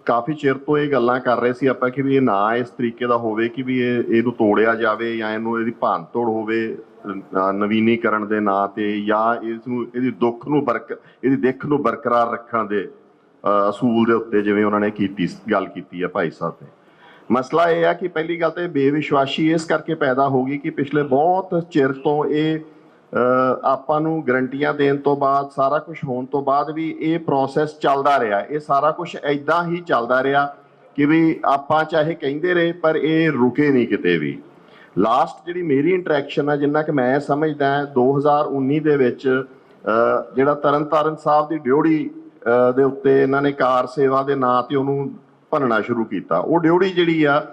ਕਾਫੀ ਚਿਰ ਤੋਂ ਇਹ ਗੱਲਾਂ ਕਰ ਰਹੇ ਸੀ ਆਪਾਂ ਕਿ ਵੀ ਇਹ ਨਾ ਇਸ ਤਰੀਕੇ ਦਾ ਹੋਵੇ ਕਿ ਵੀ ਇਹਨੂੰ ਤੋੜਿਆ ਜਾਵੇ ਜਾਂ ਇਹਦੀ ਭੰਨ ਤੋੜ ਹੋਵੇ ਨਵੀਨੀਕਰਨ ਦੇ ਨਾਂ ਤੇ, ਜਾਂ ਇਹਦੀ ਦਿੱਖ ਨੂੰ ਬਰਕਰਾਰ ਰੱਖਣ ਦੇ ਅਸੂਲ ਦੇ ਉੱਤੇ, ਜਿਵੇਂ ਉਹਨਾਂ ਨੇ ਗੱਲ ਕੀਤੀ ਹੈ ਭਾਈ ਸਾਹਿਬ ਨੇ। ਮਸਲਾ ਇਹ ਹੈ ਕਿ ਪਹਿਲੀ ਗੱਲ ਤਾਂ ਇਹ ਬੇਵਿਸ਼ਵਾਸੀ ਇਸ ਕਰਕੇ ਪੈਦਾ ਹੋ ਗਈ ਕਿ ਪਿਛਲੇ ਬਹੁਤ ਚਿਰ ਤੋਂ ਇਹ ਆਪਾਂ ਨੂੰ ਗਰੰਟੀਆਂ ਦੇਣ ਤੋਂ ਬਾਅਦ, ਸਾਰਾ ਕੁਝ ਹੋਣ ਤੋਂ ਬਾਅਦ ਵੀ ਇਹ ਪ੍ਰੋਸੈਸ ਚੱਲਦਾ ਰਿਹਾ। ਇਹ ਸਾਰਾ ਕੁਝ ਐਦਾਂ ਹੀ ਚੱਲਦਾ ਰਿਹਾ ਕਿ ਵੀ ਆਪਾਂ ਚਾਹੇ ਕਹਿੰਦੇ ਰਹੇ ਪਰ ਇਹ ਰੁਕੇ ਨਹੀਂ ਕਿਤੇ ਵੀ। ਲਾਸਟ ਜਿਹੜੀ ਮੇਰੀ ਇੰਟਰੈਕਸ਼ਨ ਆ, ਜਿੰਨਾ ਕਿ ਮੈਂ ਸਮਝਦਾ 2019 ਦੇ ਵਿੱਚ ਜਿਹੜਾ ਤਰਨਤਾਰਨ ਸਾਹਿਬ ਦੀ ਡਿਊੜੀ ਦੇ ਉੱਤੇ ਇਹਨਾਂ ਨੇ ਕਾਰ ਸੇਵਾ ਦੇ ਨਾਂ ਤੇ ਉਹਨੂੰ ਭੰਨਣਾ ਸ਼ੁਰੂ ਕੀਤਾ। ਉਹ ਡਿਊੜੀ ਜਿਹੜੀ ਆ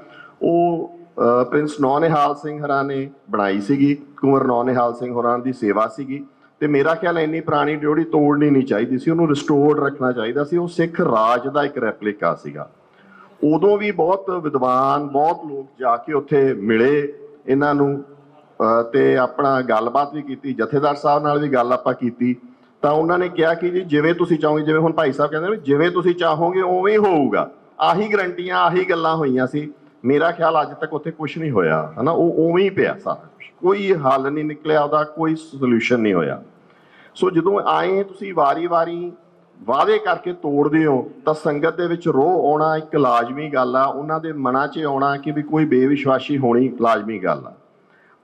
ਉਹ ਪ੍ਰਿੰਸ ਨੌਨਿਹਾਲ ਸਿੰਘ ਹੋਰਾਂ ਨੇ ਬਣਾਈ ਸੀਗੀ, ਕੁੰਵਰ ਨੌਨਿਹਾਲ ਸਿੰਘ ਹੋਰਾਂ ਦੀ ਸੇਵਾ ਸੀਗੀ, ਤੇ ਮੇਰਾ ਖਿਆਲ ਇੰਨੀ ਪੁਰਾਣੀ ਡਿਊੜੀ ਤੋੜਨੀ ਨਹੀਂ ਚਾਹੀਦੀ ਸੀ, ਉਹਨੂੰ ਰਿਸਟੋਰਡ ਰੱਖਣਾ ਚਾਹੀਦਾ ਸੀ। ਉਹ ਸਿੱਖ ਰਾਜ ਦਾ ਇੱਕ ਰੈਪਲੀਕਾ ਸੀਗਾ। ਉਦੋਂ ਵੀ ਬਹੁਤ ਵਿਦਵਾਨ, ਬਹੁਤ ਲੋਕ ਜਾ ਕੇ ਉੱਥੇ ਮਿਲੇ ਇਹਨਾਂ ਨੂੰ ਤੇ ਆਪਣਾ ਗੱਲਬਾਤ ਵੀ ਕੀਤੀ, ਜਥੇਦਾਰ ਸਾਹਿਬ ਨਾਲ ਵੀ ਗੱਲ ਆਪਾਂ ਕੀਤੀ। ਤਾਂ ਉਹਨਾਂ ਨੇ ਕਿਹਾ ਕਿ ਜੀ ਜਿਵੇਂ ਤੁਸੀਂ ਚਾਹੋਗੇ, ਜਿਵੇਂ ਹੁਣ ਭਾਈ ਸਾਹਿਬ ਕਹਿੰਦੇ ਨੇ ਜਿਵੇਂ ਤੁਸੀਂ ਚਾਹੋਗੇ ਉਵੇਂ ਹੀ ਹੋਊਗਾ। ਆਹੀ ਗਰੰਟੀਆਂ, ਆਹੀ ਗੱਲਾਂ ਹੋਈਆਂ ਸੀ। ਮੇਰਾ ਖਿਆਲ ਅੱਜ ਤੱਕ ਉੱਥੇ ਕੁਝ ਨਹੀਂ ਹੋਇਆ, ਹੈ ਨਾ। ਉਹ ਉਵੇਂ ਹੀ ਪਿਆ ਸਾਰਾ ਕੁਛ, ਕੋਈ ਹੱਲ ਨਹੀਂ ਨਿਕਲਿਆ ਉਹਦਾ, ਕੋਈ ਸੋਲੂਸ਼ਨ ਨਹੀਂ ਹੋਇਆ। ਸੋ ਜਦੋਂ ਆਏ ਤੁਸੀਂ ਵਾਰੀ-ਵਾਰੀ ਵਾਅਦੇ ਕਰਕੇ ਤੋੜਦੇ ਹੋ ਤਾਂ ਸੰਗਤ ਦੇ ਵਿੱਚ ਰੋਹ ਆਉਣਾ ਇੱਕ ਲਾਜ਼ਮੀ ਗੱਲ ਆ। ਉਹਨਾਂ ਦੇ ਮਨਾਂ 'ਚ ਆਉਣਾ ਕਿ ਵੀ ਕੋਈ ਬੇਵਿਸ਼ਵਾਸੀ ਹੋਣੀ ਲਾਜ਼ਮੀ ਗੱਲ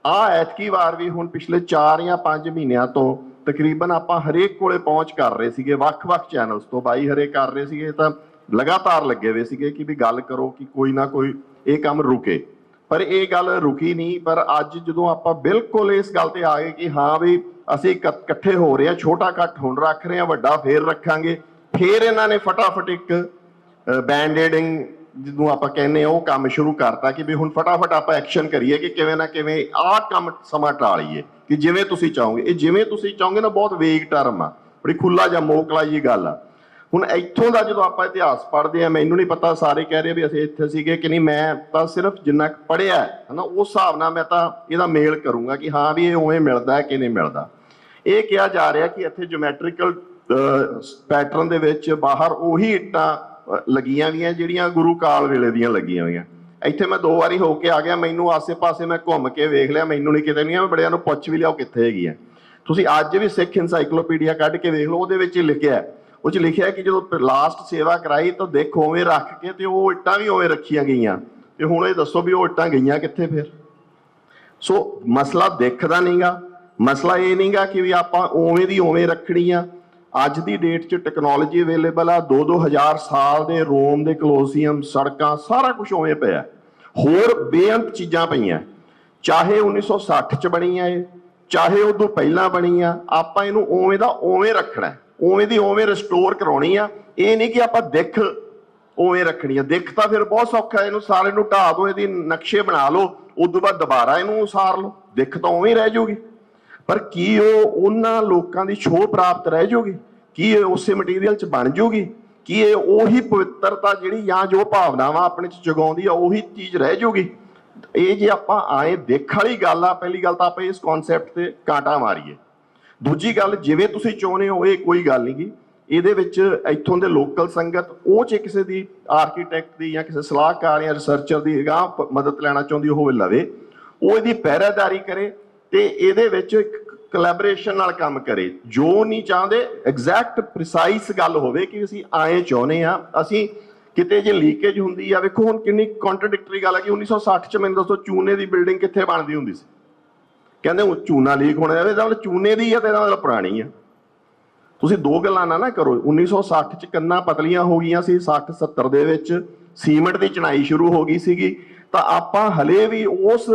ਆ। ਐਤਕੀ ਵਾਰ ਵੀ ਹੁਣ ਪਿਛਲੇ 4 ਜਾਂ 5 ਮਹੀਨਿਆਂ ਤੋਂ ਤਕਰੀਬਨ ਆਪਾਂ ਹਰੇਕ ਕੋਲੇ ਪਹੁੰਚ ਕਰ ਰਹੇ ਸੀਗੇ, ਵੱਖ-ਵੱਖ ਚੈਨਲਸ ਤੋਂ ਬਾਈ ਹਰੇ ਕਰ ਰਹੇ ਸੀਗੇ, ਤਾਂ ਲਗਾਤਾਰ ਲੱਗੇ ਹੋਏ ਸੀਗੇ ਕਿ ਵੀ ਗੱਲ ਕਰੋ ਕਿ ਕੋਈ ਨਾ ਕੋਈ ਇਹ ਕੰਮ ਰੁਕੇ। ਪਰ ਇਹ ਗੱਲ ਰੁਕੀ ਨਹੀਂ। ਪਰ ਅੱਜ ਜਦੋਂ ਆਪਾਂ ਬਿਲਕੁਲ ਇਸ ਗੱਲ ਤੇ ਆ ਗਏ ਕਿ ਹਾਂ ਵੀ ਅਸੀਂ ਇਕੱਠੇ ਹੋ ਰਹੇ ਹਾਂ, ਛੋਟਾ ਇਕੱਠ ਹੁਣ ਰੱਖ ਰਹੇ ਹਾਂ, ਵੱਡਾ ਫੇਰ ਰੱਖਾਂਗੇ, ਫੇਰ ਇਹਨਾਂ ਨੇ ਫਟਾਫਟ ਇੱਕ ਬੈਂਡੇਡਿੰਗ ਜਿਹਨੂੰ ਆਪਾਂ ਕਹਿੰਦੇ ਉਹ ਕੰਮ ਸ਼ੁਰੂ ਕਰਤਾ ਕਿ ਵੀ ਹੁਣ ਫਟਾਫਟ ਆਪਾਂ ਐਕਸ਼ਨ ਕਰੀਏ ਕਿ ਕਿਵੇਂ ਨਾ ਕਿਵੇਂ ਆਹ ਕੰਮ ਸਮਾਂ ਟਾਲੀਏ ਕਿ ਜਿਵੇਂ ਤੁਸੀਂ ਚਾਹੋਗੇ। ਇਹ ਜਿਵੇਂ ਤੁਸੀਂ ਚਾਹੋਗੇ ਨਾ ਬਹੁਤ ਵੇਗ ਟਰਮ ਆ, ਬੜੀ ਖੁੱਲਾ ਜਾਂ ਮੋਕਲਾ ਜੀ ਗੱਲ ਆ। ਹੁਣ ਇੱਥੋਂ ਦਾ ਜਦੋਂ ਆਪਾਂ ਇਤਿਹਾਸ ਪੜ੍ਹਦੇ ਆ, ਮੈਨੂੰ ਨਹੀਂ ਪਤਾ ਸਾਰੇ ਕਹਿ ਰਹੇ ਵੀ ਅਸੀਂ ਇੱਥੇ ਸੀਗੇ ਕਿ ਨਹੀਂ, ਮੈਂ ਤਾਂ ਸਿਰਫ ਜਿੰਨਾ ਕੁ ਪੜ੍ਹਿਆ ਹੈ ਨਾ ਉਸ ਹਿਸਾਬ ਨਾਲ ਮੈਂ ਤਾਂ ਇਹਦਾ ਮੇਲ ਕਰੂੰਗਾ ਕਿ ਹਾਂ ਵੀ ਇਹ ਉਵੇਂ ਮਿਲਦਾ ਹੈ ਕਿ ਨਹੀਂ ਮਿਲਦਾ। ਇਹ ਕਿਹਾ ਜਾ ਰਿਹਾ ਕਿ ਇੱਥੇ ਜਿਓਮੈਟ੍ਰੀਕਲ ਪੈਟਰਨ ਦੇ ਵਿੱਚ ਬਾਹਰ ਉਹੀ ਇੱਟਾਂ ਲੱਗੀਆਂ ਹੋਈਆਂ ਜਿਹੜੀਆਂ ਗੁਰੂ ਕਾਲ ਵੇਲੇ ਦੀਆਂ ਲੱਗੀਆਂ ਹੋਈਆਂ। ਇੱਥੇ ਮੈਂ 2 ਵਾਰੀ ਹੋ ਕੇ ਆ ਗਿਆ, ਮੈਨੂੰ ਆਸੇ-ਪਾਸੇ ਮੈਂ ਘੁੰਮ ਕੇ ਵੇਖ ਲਿਆ, ਮੈਨੂੰ ਨਹੀਂ ਕਿਤੇ ਨਹੀਂ ਆ। ਮੈਂ ਬੜਿਆਂ ਨੂੰ ਪੁੱਛ ਵੀ ਲਿਆ ਉਹ ਕਿੱਥੇ ਹੈਗੀਆਂ। ਤੁਸੀਂ ਅੱਜ ਵੀ ਸਿੱਖ ਇਨਸਾਈਕਲੋਪੀਡੀਆ ਕੱਢ ਕੇ ਵੇਖ ਲਓ, ਉਹਦੇ ਵਿੱਚ ਹੀ ਲਿਖਿਆ, ਉਹ 'ਚ ਲਿਖਿਆ ਕਿ ਜਦੋਂ ਲਾਸਟ ਸੇਵਾ ਕਰਾਈ ਤਾਂ ਦੇਖ ਉਵੇਂ ਰੱਖ ਕੇ ਤੇ ਉਹ ਇੱਟਾਂ ਵੀ ਉਵੇਂ ਰੱਖੀਆਂ ਗਈਆਂ। ਤੇ ਹੁਣ ਇਹ ਦੱਸੋ ਵੀ ਉਹ ਇੱਟਾਂ ਗਈਆਂ ਕਿੱਥੇ ਫਿਰ? ਸੋ ਮਸਲਾ ਦੇਖਦਾ ਨਹੀਂਗਾ, ਮਸਲਾ ਇਹ ਨਹੀਂਗਾ ਕਿ ਵੀ ਆਪਾਂ ਉਵੇਂ ਦੀ ਉਵੇਂ ਰੱਖਣੀ ਆ। ਅੱਜ ਦੀ ਡੇਟ 'ਚ ਟੈਕਨੋਲੋਜੀ ਅਵੇਲੇਬਲ ਆ, 2-2000 ਸਾਲ ਦੇ ਰੋਮ ਦੇ ਕਲੋਸੀਅਮ, ਸੜਕਾਂ, ਸਾਰਾ ਕੁਝ ਉਵੇਂ ਪਿਆ। ਹੋਰ ਬੇਅੰਤ ਚੀਜ਼ਾਂ ਪਈਆਂ, ਚਾਹੇ 1960 'ਚ ਬਣੀ ਆ ਇਹ, ਚਾਹੇ ਉਦੋਂ ਪਹਿਲਾਂ ਬਣੀ ਆ। ਆਪਾਂ ਇਹਨੂੰ ਉਵੇਂ ਦਾ ਉਵੇਂ ਰੱਖਣਾ, ਉਵੇਂ ਦੀ ਉਵੇਂ ਰਿਸਟੋਰ ਕਰਾਉਣੀ ਆ। ਇਹ ਨਹੀਂ ਕਿ ਆਪਾਂ ਦਿੱਖ ਉਵੇਂ ਰੱਖਣੀ ਆ। ਦਿੱਖ ਤਾਂ ਫਿਰ ਬਹੁਤ ਸੌਖਾ, ਇਹਨੂੰ ਸਾਰੇ ਨੂੰ ਢਾਹ ਦਿਓ, ਇਹਦੀ ਨਕਸ਼ੇ ਬਣਾ ਲਓ, ਉਦੋਂ ਬਾਅਦ ਦੁਬਾਰਾ ਇਹਨੂੰ ਉਸਾਰ ਲਓ, ਦਿੱਖ ਤਾਂ ਉਵੇਂ ਰਹਿ ਜਾਊਗੀ। ਪਰ ਕੀ ਉਹ ਉਹਨਾਂ ਲੋਕਾਂ ਦੀ ਛੋਹ ਪ੍ਰਾਪਤ ਰਹਿ ਜਾਊਗੀ? ਕੀ ਇਹ ਉਸੇ ਮਟੀਰੀਅਲ 'ਚ ਬਣ ਜਾਊਗੀ? ਕੀ ਇਹ ਉਹੀ ਪਵਿੱਤਰਤਾ ਜਿਹੜੀ ਜਾਂ ਜੋ ਭਾਵਨਾਵਾਂ ਆਪਣੇ 'ਚ ਜਗਾਉਂਦੀ ਆ ਉਹੀ ਚੀਜ਼ ਰਹਿ ਜਾਊਗੀ? ਇਹ ਜੇ ਆਪਾਂ ਆਏ ਦਿੱਖ ਵਾਲੀ ਗੱਲ ਆ, ਪਹਿਲੀ ਗੱਲ ਤਾਂ ਆਪਾਂ ਇਸ ਕਨਸੈਪਟ ਤੇ ਕਾਂਟਾ ਮਾਰੀਏ। ਦੂਜੀ ਗੱਲ, ਜਿਵੇਂ ਤੁਸੀਂ ਚਾਹੁੰਦੇ ਹੋ ਇਹ ਕੋਈ ਗੱਲ ਨਹੀਂ ਗੀ। ਇਹਦੇ ਵਿੱਚ ਇੱਥੋਂ ਦੇ ਲੋਕਲ ਸੰਗਤ ਉਹ 'ਚ ਕਿਸੇ ਦੀ ਆਰਕੀਟੈਕਟ ਦੀ ਜਾਂ ਕਿਸੇ ਸਲਾਹਕਾਰ ਜਾਂ ਰਿਸਰਚਰ ਦੀ ਅਗਾਂਹ ਮਦਦ ਲੈਣਾ ਚਾਹੁੰਦੀ ਉਹ ਲਵੇ, ਉਹ ਇਹਦੀ ਪਹਿਰੇਦਾਰੀ ਕਰੇ ਤੇ ਇਹਦੇ ਵਿੱਚ ਕੋਲੈਬੋਰੇਸ਼ਨ ਨਾਲ ਕੰਮ ਕਰੇ। ਜੋ ਨਹੀਂ ਚਾਹੁੰਦੇ ਐਗਜ਼ੈਕਟ ਪ੍ਰੀਸਾਈਜ਼ ਗੱਲ ਹੋਵੇ ਕਿ ਅਸੀਂ ਆਏ ਚਾਹੁੰਦੇ ਆ, ਅਸੀਂ ਕਿਤੇ ਜੇ ਲੀਕੇਜ ਹੁੰਦੀ ਆ। ਵੇਖੋ ਹੁਣ ਕਿੰਨੀ ਕੰਟਰਡਿਕਟਰੀ ਗੱਲ ਹੈ ਕਿ 1960 'ਚ ਮੈਨੂੰ ਦੱਸੋ ਚੂਨੇ ਦੀ ਬਿਲਡਿੰਗ ਕਿੱਥੇ ਬਣਦੀ ਹੁੰਦੀ ਸੀ? ਕਹਿੰਦੇ ਚੂਨਾ ਲੀਕ ਹੋਣਾ ਜਾਵੇ, ਇਹਦਾ ਮਤਲਬ ਚੂਨੇ ਦੀ ਆ ਤੇ ਇਹਦਾ ਮਤਲਬ ਪੁਰਾਣੀ ਆ। ਤੁਸੀਂ ਦੋ ਗੱਲਾਂ ਨਾ ਕਰੋ। 1960 'ਚ ਕੰਨਾਂ ਪਤਲੀਆਂ ਹੋ ਗਈਆਂ ਸੀ, 60-70 ਦੇ ਵਿੱਚ ਸੀਮੈਂਟ ਦੀ ਚਣਾਈ ਸ਼ੁਰੂ ਹੋ ਗਈ ਸੀਗੀ। ਤਾਂ ਆਪਾਂ ਹਲੇ ਵੀ ਉਸ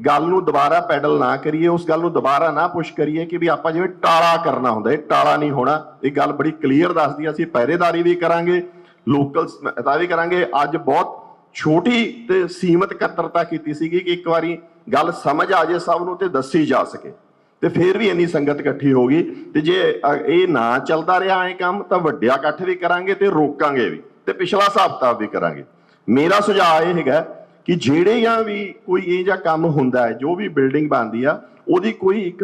ਗੱਲ ਨੂੰ ਦੁਬਾਰਾ ਪੈਡਲ ਨਾ ਕਰੀਏ, ਉਸ ਗੱਲ ਨੂੰ ਦੁਬਾਰਾ ਨਾ ਪੁਸ਼ ਕਰੀਏ ਕਿ ਵੀ ਆਪਾਂ ਜਿਵੇਂ ਟਾਲਾ ਕਰਨਾ ਹੁੰਦਾ। ਇਹ ਟਾਲਾ ਨਹੀਂ ਹੋਣਾ। ਇਹ ਗੱਲ ਬੜੀ ਕਲੀਅਰ ਦੱਸਦੀ ਆ। ਅਸੀਂ ਪਹਿਰੇਦਾਰੀ ਵੀ ਕਰਾਂਗੇ, ਲੋਕਲ ਦਾ ਵੀ ਕਰਾਂਗੇ। ਅੱਜ ਬਹੁਤ ਛੋਟੀ ਤੇ ਸੀਮਤ ਇਕੱਤਰਤਾ ਕੀਤੀ ਸੀਗੀ ਕਿ ਇੱਕ ਵਾਰੀ ਗੱਲ ਸਮਝ ਆ ਜੇ ਸਭ ਨੂੰ ਤੇ ਦੱਸੀ ਜਾ ਸਕੇ, ਤੇ ਫਿਰ ਵੀ ਇੰਨੀ ਸੰਗਤ ਇਕੱਠੀ ਹੋ ਗਈ। ਤੇ ਜੇ ਇਹ ਨਾ ਚੱਲਦਾ ਰਿਹਾ ਐ ਕੰਮ ਤਾਂ ਵੱਡਿਆ ਇਕੱਠ ਵੀ ਕਰਾਂਗੇ ਤੇ ਰੋਕਾਂਗੇ ਵੀ, ਤੇ ਪਿਛਲਾ ਹਿਸਾਬ ਕਿਤਾਬ ਵੀ ਕਰਾਂਗੇ। ਮੇਰਾ ਸੁਝਾਅ ਇਹ ਹੈਗਾ ਕਿ ਜਿਹੜੇ ਜਾਂ ਵੀ ਕੋਈ ਇਹ ਜਿਹਾ ਕੰਮ ਹੁੰਦਾ ਹੈ, ਜੋ ਵੀ ਬਿਲਡਿੰਗ ਬਣਦੀ ਆ, ਉਹਦੀ ਕੋਈ ਇੱਕ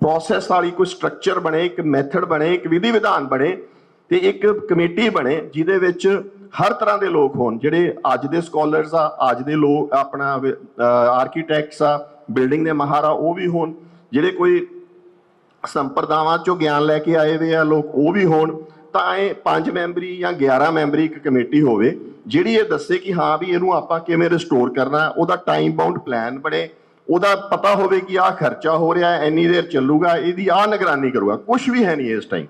ਪ੍ਰੋਸੈਸ ਵਾਲੀ ਕੋਈ ਸਟਰਕਚਰ ਬਣੇ, ਇੱਕ ਮੈਥਡ ਬਣੇ, ਇੱਕ ਵਿਧੀ ਵਿਧਾਨ ਬਣੇ ਤੇ ਇੱਕ ਕਮੇਟੀ ਬਣੇ ਜਿਹਦੇ ਵਿੱਚ ਹਰ ਤਰ੍ਹਾਂ ਦੇ ਲੋਕ ਹੋਣ, ਜਿਹੜੇ ਅੱਜ ਦੇ ਸਕਾਲਰਸ ਆ, ਅੱਜ ਦੇ ਲੋਕ ਆਪਣਾ ਆਰਕੀਟੈਕਟਸ ਆ, ਬਿਲਡਿੰਗ ਦੇ ਮਾਹਰ ਆ ਉਹ ਵੀ ਹੋਣ, ਜਿਹੜੇ ਕੋਈ ਸੰਪਰਦਾਵਾਂ ਚੋਂ ਗਿਆਨ ਲੈ ਕੇ ਆਏ ਹੋਏ ਆ ਲੋਕ ਉਹ ਵੀ ਹੋਣ। ਤਾਂ ਇਹ 5 ਮੈਂਬਰੀ ਜਾਂ 11 ਮੈਂਬਰੀ ਇੱਕ ਕਮੇਟੀ ਹੋਵੇ ਜਿਹੜੀ ਇਹ ਦੱਸੇ ਕਿ ਹਾਂ ਵੀ ਇਹਨੂੰ ਆਪਾਂ ਕਿਵੇਂ ਰਿਸਟੋਰ ਕਰਨਾ, ਉਹਦਾ ਟਾਈਮ ਬਾਉਂਡ ਪਲਾਨ ਬਣੇ, ਉਹਦਾ ਪਤਾ ਹੋਵੇ ਕਿ ਆਹ ਖਰਚਾ ਹੋ ਰਿਹਾ, ਇੰਨੀ ਦੇਰ ਚੱਲੂਗਾ, ਇਹਦੀ ਆਹ ਨਿਗਰਾਨੀ ਕਰੂਗਾ। ਕੁਝ ਵੀ ਹੈ ਨਹੀਂ ਇਸ ਟਾਈਮ।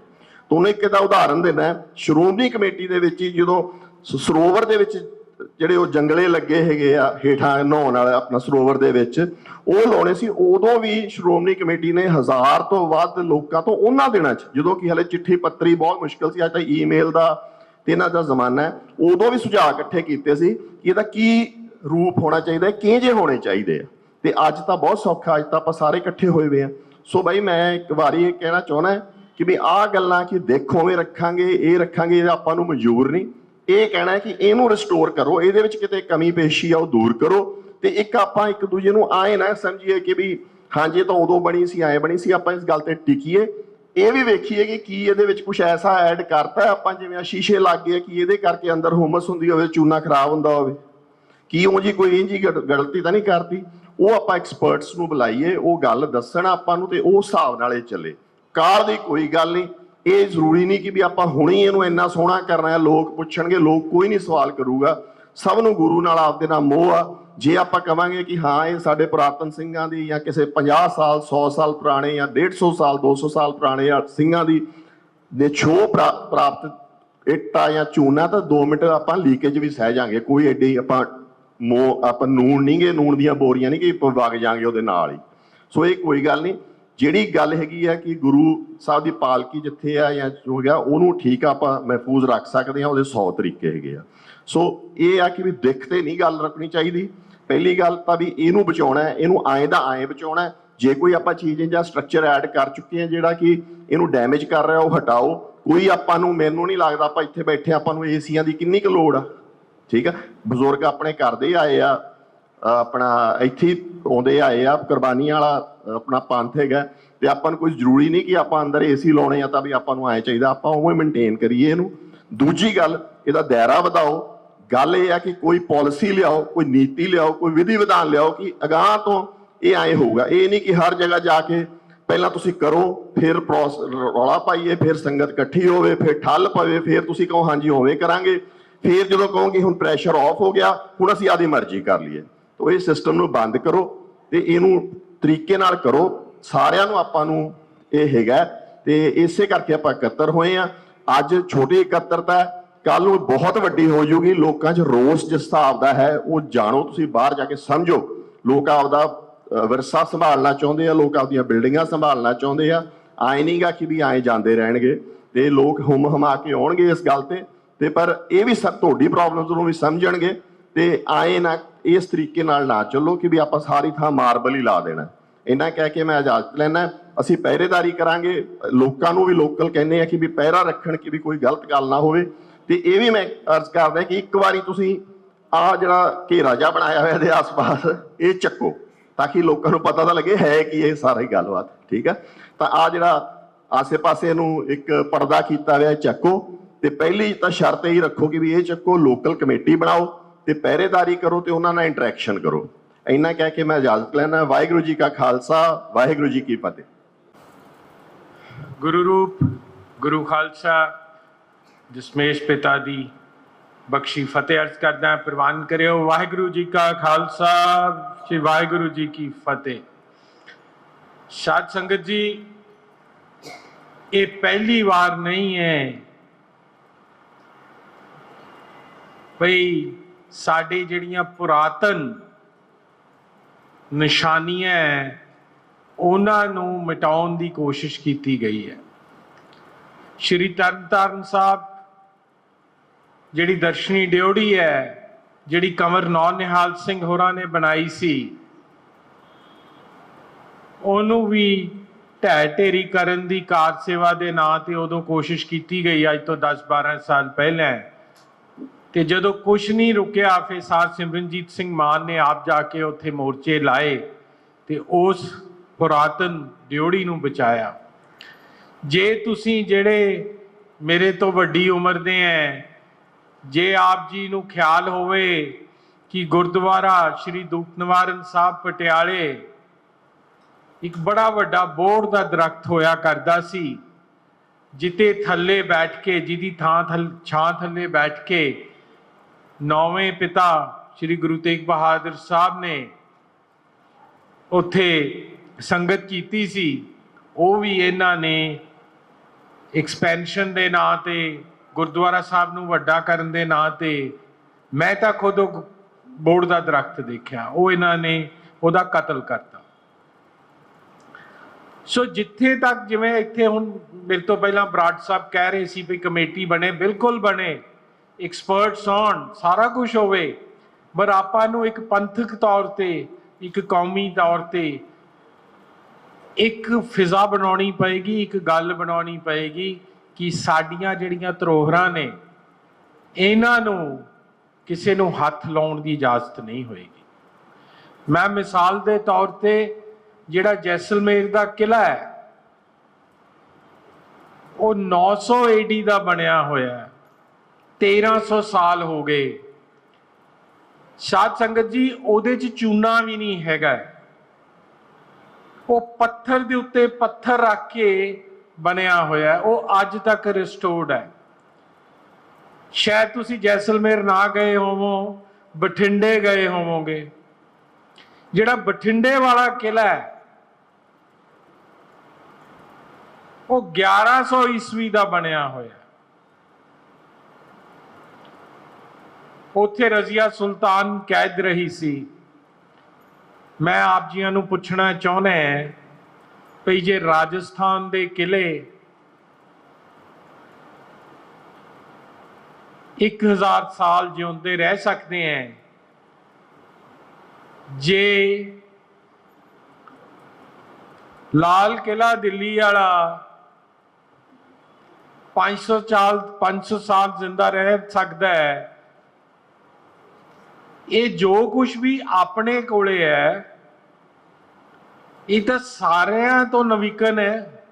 ਤੁਹਾਨੂੰ ਇੱਕ ਇਹਦਾ ਉਦਾਹਰਨ ਦੇਣਾ, ਸ਼੍ਰੋਮਣੀ ਕਮੇਟੀ ਦੇ ਵਿੱਚ ਹੀ ਜਦੋਂ ਸਰੋਵਰ ਦੇ ਵਿੱਚ ਜਿਹੜੇ ਉਹ ਜੰਗਲੇ ਲੱਗੇ ਹੈਗੇ ਆ ਹੇਠਾਂ ਨਹਾਉਣ ਵਾਲੇ ਆਪਣਾ ਸਰੋਵਰ ਦੇ ਵਿੱਚ ਉਹ ਲਾਉਣੇ ਸੀ, ਉਦੋਂ ਵੀ ਸ਼੍ਰੋਮਣੀ ਕਮੇਟੀ ਨੇ 1000 ਤੋਂ ਵੱਧ ਲੋਕਾਂ ਤੋਂ ਉਹਨਾਂ ਦਿਨਾਂ 'ਚ, ਜਦੋਂ ਕਿ ਹਲੇ ਚਿੱਠੀ ਪੱਤਰੀ ਬਹੁਤ ਮੁਸ਼ਕਿਲ ਸੀ, ਅੱਜ ਤਾਂ ਈਮੇਲ ਦਾ ਤੇ ਇਹਨਾਂ ਦਾ ਜ਼ਮਾਨਾ ਹੈ, ਉਦੋਂ ਵੀ ਸੁਝਾਅ ਇਕੱਠੇ ਕੀਤੇ ਸੀ ਕਿ ਇਹਦਾ ਕੀ ਰੂਪ ਹੋਣਾ ਚਾਹੀਦਾ, ਕਿਹੋ ਹੋਣੇ ਚਾਹੀਦੇ ਆ। ਤੇ ਅੱਜ ਤਾਂ ਬਹੁਤ ਸੌਖਾ, ਅੱਜ ਤਾਂ ਆਪਾਂ ਸਾਰੇ ਇਕੱਠੇ ਹੋਏ ਹੋਏ ਆ। ਸੋ ਬਾਈ ਮੈਂ ਇੱਕ ਵਾਰੀ ਇਹ ਕਹਿਣਾ ਚਾਹੁੰਦਾ ਕਿ ਵੀ ਆਹ ਗੱਲਾਂ ਕਿ ਦੇਖੋਵੇਂ ਰੱਖਾਂਗੇ, ਇਹ ਰੱਖਾਂਗੇ, ਇਹ ਆਪਾਂ ਨੂੰ ਮਨਜ਼ੂਰ ਨਹੀਂ। ਇਹ ਕਹਿਣਾ ਕਿ ਇਹਨੂੰ ਰਿਸਟੋਰ ਕਰੋ, ਇਹਦੇ ਵਿੱਚ ਕਿਤੇ ਕਮੀ ਪੇਸ਼ੀ ਆ ਉਹ ਦੂਰ ਕਰੋ। ਤੇ ਇੱਕ ਆਪਾਂ ਇੱਕ ਦੂਜੇ ਨੂੰ ਆਏ ਨਾ ਸਮਝੀਏ ਕਿ ਵੀ ਹਾਂਜੀ ਇਹ ਤਾਂ ਉਦੋਂ ਬਣੀ ਸੀ, ਐਂ ਬਣੀ ਸੀ, ਆਪਾਂ ਇਸ ਗੱਲ ਤੇ ਟਿਕੀਏ। ਇਹ ਵੀ ਵੇਖੀਏ ਕਿ ਕੀ ਇਹਦੇ ਵਿੱਚ ਕੁਝ ਐਸਾ ਐਡ ਕਰਤਾ ਆਪਾਂ, ਜਿਵੇਂ ਸ਼ੀਸ਼ੇ ਲੱਗ ਗਏ ਕਿ ਇਹਦੇ ਕਰਕੇ ਅੰਦਰ ਹੁਮਸ ਹੁੰਦੀ ਹੋਵੇ, ਚੂਨਾ ਖਰਾਬ ਹੁੰਦਾ ਹੋਵੇ, ਕੀ ਉਹ ਜੀ ਕੋਈ ਇੰਜੀ ਗਲਤੀ ਤਾਂ ਨਹੀਂ ਕਰਤੀ। ਉਹ ਆਪਾਂ ਐਕਸਪਰਟਸ ਨੂੰ ਬੁਲਾਈਏ, ਉਹ ਗੱਲ ਦੱਸਣ ਆਪਾਂ ਨੂੰ ਤੇ ਉਹ ਹਿਸਾਬ ਨਾਲ ਇਹ ਚੱਲੇ। ਕਾਰ ਦੀ ਕੋਈ ਗੱਲ ਨਹੀਂ, ਇਹ ਜ਼ਰੂਰੀ ਨਹੀਂ ਕਿ ਵੀ ਆਪਾਂ ਹੁਣੇ ਇਹਨੂੰ ਇੰਨਾ ਸੋਹਣਾ ਕਰਨਾ ਹੈ, ਲੋਕ ਪੁੱਛਣਗੇ, ਲੋਕ ਕੋਈ ਨਹੀਂ ਸਵਾਲ ਕਰੂਗਾ। ਸਭ ਨੂੰ ਗੁਰੂ ਨਾਲ ਆਪਦੇ ਨਾਲ ਮੋਹ ਆ। ਜੇ ਆਪਾਂ ਕਵਾਂਗੇ ਕਿ ਹਾਂ ਇਹ ਸਾਡੇ ਪੁਰਾਤਨ ਸਿੰਘਾਂ ਦੀ ਜਾਂ ਕਿਸੇ 50 ਸਾਲ 100 ਸਾਲ ਪੁਰਾਣੇ ਜਾਂ 150 ਸਾਲ 200 ਸਾਲ ਪੁਰਾਣੇ ਸਿੰਘਾਂ ਦੀ ਦੇ ਛੋਹ ਪ੍ਰਾਪਤ ਇੱਟਾਂ ਜਾਂ ਚੂਨਾ, ਤਾਂ 2 ਮਿੰਟ ਆਪਾਂ ਲੀਕੇਜ ਵੀ ਸਹਿ ਜਾਾਂਗੇ। ਕੋਈ ਐਡੀ ਆਪਾਂ ਆਪਾਂ ਨੂਣ ਨਹੀਂ ਗੇ, ਨੂਣ ਦੀਆਂ ਬੋਰੀਆਂ ਨਹੀਂ ਕਿ ਵਗ ਜਾਾਂਗੇ ਉਹਦੇ ਨਾਲ ਹੀ। ਸੋ ਇਹ ਕੋਈ ਗੱਲ ਨਹੀਂ। ਜਿਹੜੀ ਗੱਲ ਹੈਗੀ ਆ ਕਿ ਗੁਰੂ ਸਾਹਿਬ ਦੀ ਪਾਲਕੀ ਜਿੱਥੇ ਆ ਜਾਂ ਹੋ ਗਿਆ ਉਹਨੂੰ ਠੀਕ ਆ ਆਪਾਂ ਮਹਿਫੂਜ਼ ਰੱਖ ਸਕਦੇ ਹਾਂ, ਉਹਦੇ 100 ਤਰੀਕੇ ਹੈਗੇ ਆ। ਸੋ ਇਹ ਆ ਕਿ ਵੀ ਦਿੱਖ ਤੇ ਨਹੀਂ ਗੱਲ ਰੱਖਣੀ ਚਾਹੀਦੀ। ਪਹਿਲੀ ਗੱਲ ਤਾਂ ਵੀ ਇਹਨੂੰ ਬਚਾਉਣਾ, ਇਹਨੂੰ ਆਏ ਦਾ ਆਏ ਬਚਾਉਣਾ। ਜੇ ਕੋਈ ਆਪਾਂ ਚੀਜ਼ ਜਾਂ ਸਟਰਕਚਰ ਐਡ ਕਰ ਚੁੱਕੇ ਹਾਂ ਜਿਹੜਾ ਕਿ ਇਹਨੂੰ ਡੈਮੇਜ ਕਰ ਰਿਹਾ, ਉਹ ਹਟਾਓ। ਕੋਈ ਆਪਾਂ ਨੂੰ, ਮੈਨੂੰ ਨਹੀਂ ਲੱਗਦਾ ਆਪਾਂ ਇੱਥੇ ਬੈਠੇ ਆਪਾਂ ਨੂੰ ਏਸੀਆਂ ਦੀ ਕਿੰਨੀ ਕੁ ਲੋੜ ਆ। ਠੀਕ ਆ, ਬਜ਼ੁਰਗ ਆਪਣੇ ਕਰਦੇ ਆਏ ਆ, ਆਪਣਾ ਇੱਥੇ ਆਉਂਦੇ ਆਏ ਆ, ਕੁਰਬਾਨੀਆਂ ਵਾਲਾ ਆਪਣਾ ਪੰਥ ਹੈਗਾ, ਤੇ ਆਪਾਂ ਨੂੰ ਕੋਈ ਜ਼ਰੂਰੀ ਨਹੀਂ ਕਿ ਆਪਾਂ ਅੰਦਰ ਏਸੀ ਲਾਉਣੇ ਆ ਤਾਂ ਵੀ ਆਪਾਂ ਨੂੰ ਆਏ ਚਾਹੀਦਾ, ਆਪਾਂ ਉਵੇਂ ਮੇਨਟੇਨ ਕਰੀਏ ਇਹਨੂੰ। ਦੂਜੀ ਗੱਲ, ਇਹਦਾ ਦਾਇਰਾ ਵਧਾਓ। ਗੱਲ ਇਹ ਆ ਕਿ ਕੋਈ ਪਾਲਿਸੀ ਲਿਆਓ, ਕੋਈ ਨੀਤੀ ਲਿਆਓ, ਕੋਈ ਵਿਧੀ ਵਿਧਾਨ ਲਿਆਓ ਕਿ ਅਗਾਂਹ ਤੋਂ ਇਹ ਐਂ ਹੋਊਗਾ। ਇਹ ਨਹੀਂ ਕਿ ਹਰ ਜਗ੍ਹਾ ਜਾ ਕੇ ਪਹਿਲਾਂ ਤੁਸੀਂ ਕਰੋ, ਫਿਰ ਰੌਲਾ ਪਾਈਏ, ਫਿਰ ਸੰਗਤ ਇਕੱਠੀ ਹੋਵੇ, ਫਿਰ ਠੱਲ ਪਵੇ, ਫਿਰ ਤੁਸੀਂ ਕਹੋ ਹਾਂਜੀ ਹੋਵੇ ਕਰਾਂਗੇ, ਫਿਰ ਜਦੋਂ ਕਹੋਗੇ ਹੁਣ ਪ੍ਰੈਸ਼ਰ ਆਫ ਹੋ ਗਿਆ, ਹੁਣ ਅਸੀਂ ਆਦੀ ਮਰਜ਼ੀ ਕਰ ਲਈਏ। ਤਾਂ ਇਹ ਸਿਸਟਮ ਨੂੰ ਬੰਦ ਕਰੋ ਤੇ ਇਹਨੂੰ ਤਰੀਕੇ ਨਾਲ ਕਰੋ। ਸਾਰਿਆਂ ਨੂੰ ਆਪਾਂ ਨੂੰ ਇਹ ਹੈਗਾ ਤੇ ਇਸੇ ਕਰਕੇ ਆਪਾਂ ਇਕੱਤਰ ਹੋਏ ਆ। ਅੱਜ ਛੋਟੀ ਇਕੱਤਰਤਾ, ਕੱਲ ਨੂੰ ਬਹੁਤ ਵੱਡੀ ਹੋ ਜੂਗੀ। ਲੋਕਾਂ 'ਚ ਰੋਸ ਜਿਸ ਹਿਸਾਬ ਦਾ ਹੈ ਉਹ ਜਾਣੋ, ਤੁਸੀਂ ਬਾਹਰ ਜਾ ਕੇ ਸਮਝੋ। ਲੋਕ ਆਪਦਾ ਵਿਰਸਾ ਸੰਭਾਲਣਾ ਚਾਹੁੰਦੇ ਆ, ਲੋਕ ਆਪਦੀਆਂ ਬਿਲਡਿੰਗਾਂ ਸੰਭਾਲਣਾ ਚਾਹੁੰਦੇ ਆ। ਆਏ ਨਹੀਂਗਾ ਕਿ ਵੀ ਆਏ ਜਾਂਦੇ ਰਹਿਣਗੇ ਤੇ ਲੋਕ ਹੁਮ ਹਮਾ ਕੇ ਆਉਣਗੇ ਇਸ ਗੱਲ ਤੇ ਪਰ ਇਹ ਵੀ ਤੁਹਾਡੀ ਪ੍ਰੋਬਲਮਸ ਨੂੰ ਵੀ ਸਮਝਣਗੇ ਤੇ ਆਏ ਨਾ ਇਸ ਤਰੀਕੇ ਨਾਲ ਨਾ ਚੱਲੋ ਕਿ ਵੀ ਆਪਾਂ ਸਾਰੀ ਥਾਂ ਮਾਰਬਲ ਹੀ ਲਾ ਦੇਣਾ। ਇਹਨਾਂ ਕਹਿ ਕੇ ਮੈਂ ਇਜਾਜ਼ਤ ਲੈਣਾ। ਅਸੀਂ ਪਹਿਰੇਦਾਰੀ ਕਰਾਂਗੇ, ਲੋਕਾਂ ਨੂੰ ਵੀ ਲੋਕਲ ਕਹਿੰਦੇ ਆ ਕਿ ਵੀ ਪਹਿਰਾ ਰੱਖਣ ਕਿ ਵੀ ਕੋਈ ਗਲਤ ਗੱਲ ਨਾ ਹੋਵੇ। ਤੇ ਇਹ ਵੀ ਮੈਂ ਅਰਜ਼ ਕਰਦਾ ਕਿ ਇੱਕ ਵਾਰੀ ਤੁਸੀਂ ਆਹ ਜਿਹੜਾ ਘੇਰਾ ਜਿਹਾ ਬਣਾਇਆ ਹੋਇਆ ਇਹਦੇ ਆਸ-ਪਾਸ ਇਹ ਚੱਕੋ ਤਾਂ ਕਿ ਲੋਕਾਂ ਨੂੰ ਪਤਾ ਤਾਂ ਲੱਗੇ ਹੈ ਕਿ ਇਹ ਸਾਰੀ ਗੱਲਬਾਤ। ਠੀਕ ਆ, ਤਾਂ ਆਹ ਜਿਹੜਾ ਆਸੇ-ਪਾਸੇ ਨੂੰ ਇੱਕ ਪਰਦਾ ਕੀਤਾ ਹੋਇਆ ਚੱਕੋ। ਤੇ ਪਹਿਲੀ ਤਾਂ ਸ਼ਰਤ ਇਹ ਰੱਖੋ ਕਿ ਵੀ ਇਹ ਚੱਕੋ, ਲੋਕਲ ਕਮੇਟੀ ਬਣਾਓ ਤੇ ਪਹਿਰੇਦਾਰੀ ਕਰੋ ਤੇ ਉਹਨਾਂ ਨਾਲ ਇੰਟਰੈਕਸ਼ਨ ਕਰੋ। ਇੰਨਾ ਕਹਿ ਕੇ ਮੈਂ ਇਜਾਜ਼ਤ ਲੈਣਾ। ਵਾਹਿਗੁਰੂ ਜੀ ਕਾ ਖਾਲਸਾ, ਵਾਹਿਗੁਰੂ ਜੀ ਕੀ ਫਤਿਹ। ਗੁਰੂ ਰੂਪ ਗੁਰੂ ਖਾਲਸਾ ਦਸ਼ਮੇਸ਼ ਪਿਤਾ ਦੀ ਬਖਸ਼ੀ ਫਤਿਹ ਅਰਜ਼ ਕਰਦਾ। ਪ੍ਰਵਾਨ ਕਰਿਓ। ਵਾਹਿਗੁਰੂ ਜੀ ਕਾ ਖਾਲਸਾ, ਸ਼੍ਰੀ ਵਾਹਿਗੁਰੂ ਜੀ ਕੀ ਫਤਿਹ। ਸਾਧ ਸੰਗਤ ਜੀ, ਇਹ ਪਹਿਲੀ ਵਾਰ ਨਹੀਂ ਹੈ ਭਈ ਸਾਡੀ ਜਿਹੜੀਆਂ ਪੁਰਾਤਨ ਨਿਸ਼ਾਨੀਆਂ ਉਹਨਾਂ ਨੂੰ ਮਿਟਾਉਣ ਦੀ ਕੋਸ਼ਿਸ਼ ਕੀਤੀ ਗਈ ਹੈ। ਸ਼੍ਰੀ ਤਰਨਤਾਰਨ ਸਾਹਿਬ ਜਿਹੜੀ ਦਰਸ਼ਨੀ ਡਿਓੜੀ ਹੈ, ਜਿਹੜੀ ਕੰਵਰ ਨੌ ਨਿਹਾਲ ਸਿੰਘ ਹੋਰਾਂ ਨੇ ਬਣਾਈ ਸੀ, ਉਹਨੂੰ ਵੀ ਢਹਿ ਢੇਰੀ ਕਰਨ ਦੀ ਕਾਰ ਸੇਵਾ ਦੇ ਨਾਂ ਤੇ ਉਦੋਂ ਕੋਸ਼ਿਸ਼ ਕੀਤੀ ਗਈ, ਅੱਜ ਤੋਂ 10-12 ਸਾਲ ਪਹਿਲਾਂ। ਤੇ ਜਦੋਂ ਕੁਛ ਨਹੀਂ ਰੁਕਿਆ, ਫਿਰ ਸਾਧ ਸਿਮਰਨਜੀਤ ਸਿੰਘ ਮਾਨ ਨੇ ਆਪ ਜਾ ਕੇ ਉੱਥੇ ਮੋਰਚੇ ਲਾਏ ਤੇ ਉਸ ਪੁਰਾਤਨ ਡਿਓੜੀ ਨੂੰ ਬਚਾਇਆ। ਜੇ ਤੁਸੀਂ ਜਿਹੜੇ ਮੇਰੇ ਤੋਂ ਵੱਡੀ ਉਮਰ ਦੇ ਹੈ, ਜੇ ਆਪ ਜੀ ਨੂੰ ਖਿਆਲ ਹੋਵੇ ਕਿ ਗੁਰਦੁਆਰਾ ਸ਼੍ਰੀ ਦੂਖ ਨਿਵਾਰਨ ਸਾਹਿਬ ਪਟਿਆਲੇ ਇੱਕ ਬੜਾ ਵੱਡਾ ਬੋਹੜ ਦਾ ਦਰਖਤ ਹੋਇਆ ਕਰਦਾ ਸੀ, ਜਿੱਤੇ ਥੱਲੇ ਬੈਠ ਕੇ, ਜਿਹਦੀ ਛਾਂ ਥੱਲੇ ਬੈਠ ਕੇ ਨੌਵੇਂ ਪਿਤਾ ਸ਼੍ਰੀ ਗੁਰੂ ਤੇਗ ਬਹਾਦਰ ਸਾਹਿਬ ਨੇ ਉੱਥੇ ਸੰਗਤ ਕੀਤੀ ਸੀ। ਉਹ ਵੀ ਇਹਨਾਂ ਨੇ ਐਕਸਪੈਂਸ਼ਨ ਦੇ ਨਾਂ ਤੇ, ਗੁਰਦੁਆਰਾ ਸਾਹਿਬ ਨੂੰ ਵੱਡਾ ਕਰਨ ਦੇ ਨਾਂ ਤੇ, ਮੈਂ ਤਾਂ ਖੁਦ ਉਹ ਬੋਹੜ ਦਾ ਦਰਖਤ ਦੇਖਿਆ, ਉਹ ਇਹਨਾਂ ਨੇ ਉਹਦਾ ਕਤਲ ਕਰਤਾ। ਸੋ ਜਿੱਥੇ ਤੱਕ, ਜਿਵੇਂ ਇੱਥੇ ਹੁਣ ਮੇਰੇ ਤੋਂ ਪਹਿਲਾਂ ਬਰਾੜ ਸਾਹਿਬ ਕਹਿ ਰਹੇ ਸੀ ਵੀ ਕਮੇਟੀ ਬਣੇ, ਬਿਲਕੁਲ ਬਣੇ, ਐਕਸਪਰਟਸ ਆਉਣ, ਸਾਰਾ ਕੁਝ ਹੋਵੇ, ਪਰ ਆਪਾਂ ਨੂੰ ਇੱਕ ਪੰਥਕ ਤੌਰ ਤੇ, ਇੱਕ ਕੌਮੀ ਤੌਰ ਤੇ ਇੱਕ ਫਿਜ਼ਾ ਬਣਾਉਣੀ ਪਏਗੀ, ਇੱਕ ਗੱਲ ਬਣਾਉਣੀ ਪਏਗੀ ਕਿ ਸਾਡੀਆਂ ਜਿਹੜੀਆਂ ਧਰੋਹਰਾਂ ਨੇ, ਇਹਨਾਂ ਨੂੰ ਕਿਸੇ ਨੂੰ ਹੱਥ ਲਾਉਣ ਦੀ ਇਜਾਜ਼ਤ ਨਹੀਂ ਹੋਏਗੀ। ਮੈਂ ਮਿਸਾਲ ਦੇ ਤੌਰ ਤੇ ਜਿਹੜਾ ਜੈਸਲਮੇਰ ਦਾ ਕਿਲਾ ਹੈ, ਉਹ 900 AD ਦਾ ਬਣਿਆ ਹੋਇਆ ਹੈ, 1300 ਸਾਲ ਹੋ ਗਏ। ਸਾਧ ਸੰਗਤ ਜੀ, ਉਹਦੇ 'ਚ ਚੂਨਾ ਵੀ ਨਹੀਂ ਹੈਗਾ, ਉਹ ਪੱਥਰ ਦੇ ਉੱਤੇ ਪੱਥਰ ਰੱਖ ਕੇ ਬਣਿਆ ਹੋਇਆ, ਉਹ ਅੱਜ ਤੱਕ ਰਿਸਟੋਰਡ ਹੈ। ਸ਼ਾਇਦ ਤੁਸੀਂ ਜੈਸਲਮੇਰ ਨਾ ਗਏ ਹੋਵੋ, ਬਠਿੰਡੇ ਗਏ ਹੋਵੋਗੇ। ਜਿਹੜਾ ਬਠਿੰਡੇ ਵਾਲਾ ਕਿਲਾ ਹੈ, ਉਹ 1100 ਈਸਵੀ ਦਾ ਬਣਿਆ ਹੋਇਆ। ਉੱਥੇ ਰਜ਼ੀਆ ਸੁਲਤਾਨ ਕੈਦ ਰਹੀ ਸੀ। ਮੈਂ ਆਪ ਜੀਆਂ ਨੂੰ ਪੁੱਛਣਾ ਚਾਹੁੰਦਾ ਹਾਂ ਵੀ ਜੇ ਰਾਜਸਥਾਨ ਦੇ ਕਿਲੇ 1000 ਸਾਲ ਜਿਉਂਦੇ ਰਹਿ ਸਕਦੇ ਹੈ, ਜੇ ਲਾਲ ਕਿਲਾ ਦਿੱਲੀ ਵਾਲਾ 500 ਸਾਲ ਜ਼ਿੰਦਾ ਰਹਿ ਸਕਦਾ ਹੈ, ਇਹ ਜੋ ਕੁਝ ਵੀ ਆਪਣੇ ਕੋਲੇ ਹੈ, ਇਹ ਤਾਂ ਸਾਰਿਆਂ ਤੋਂ ਨਵੀਕਨ ਹੈ।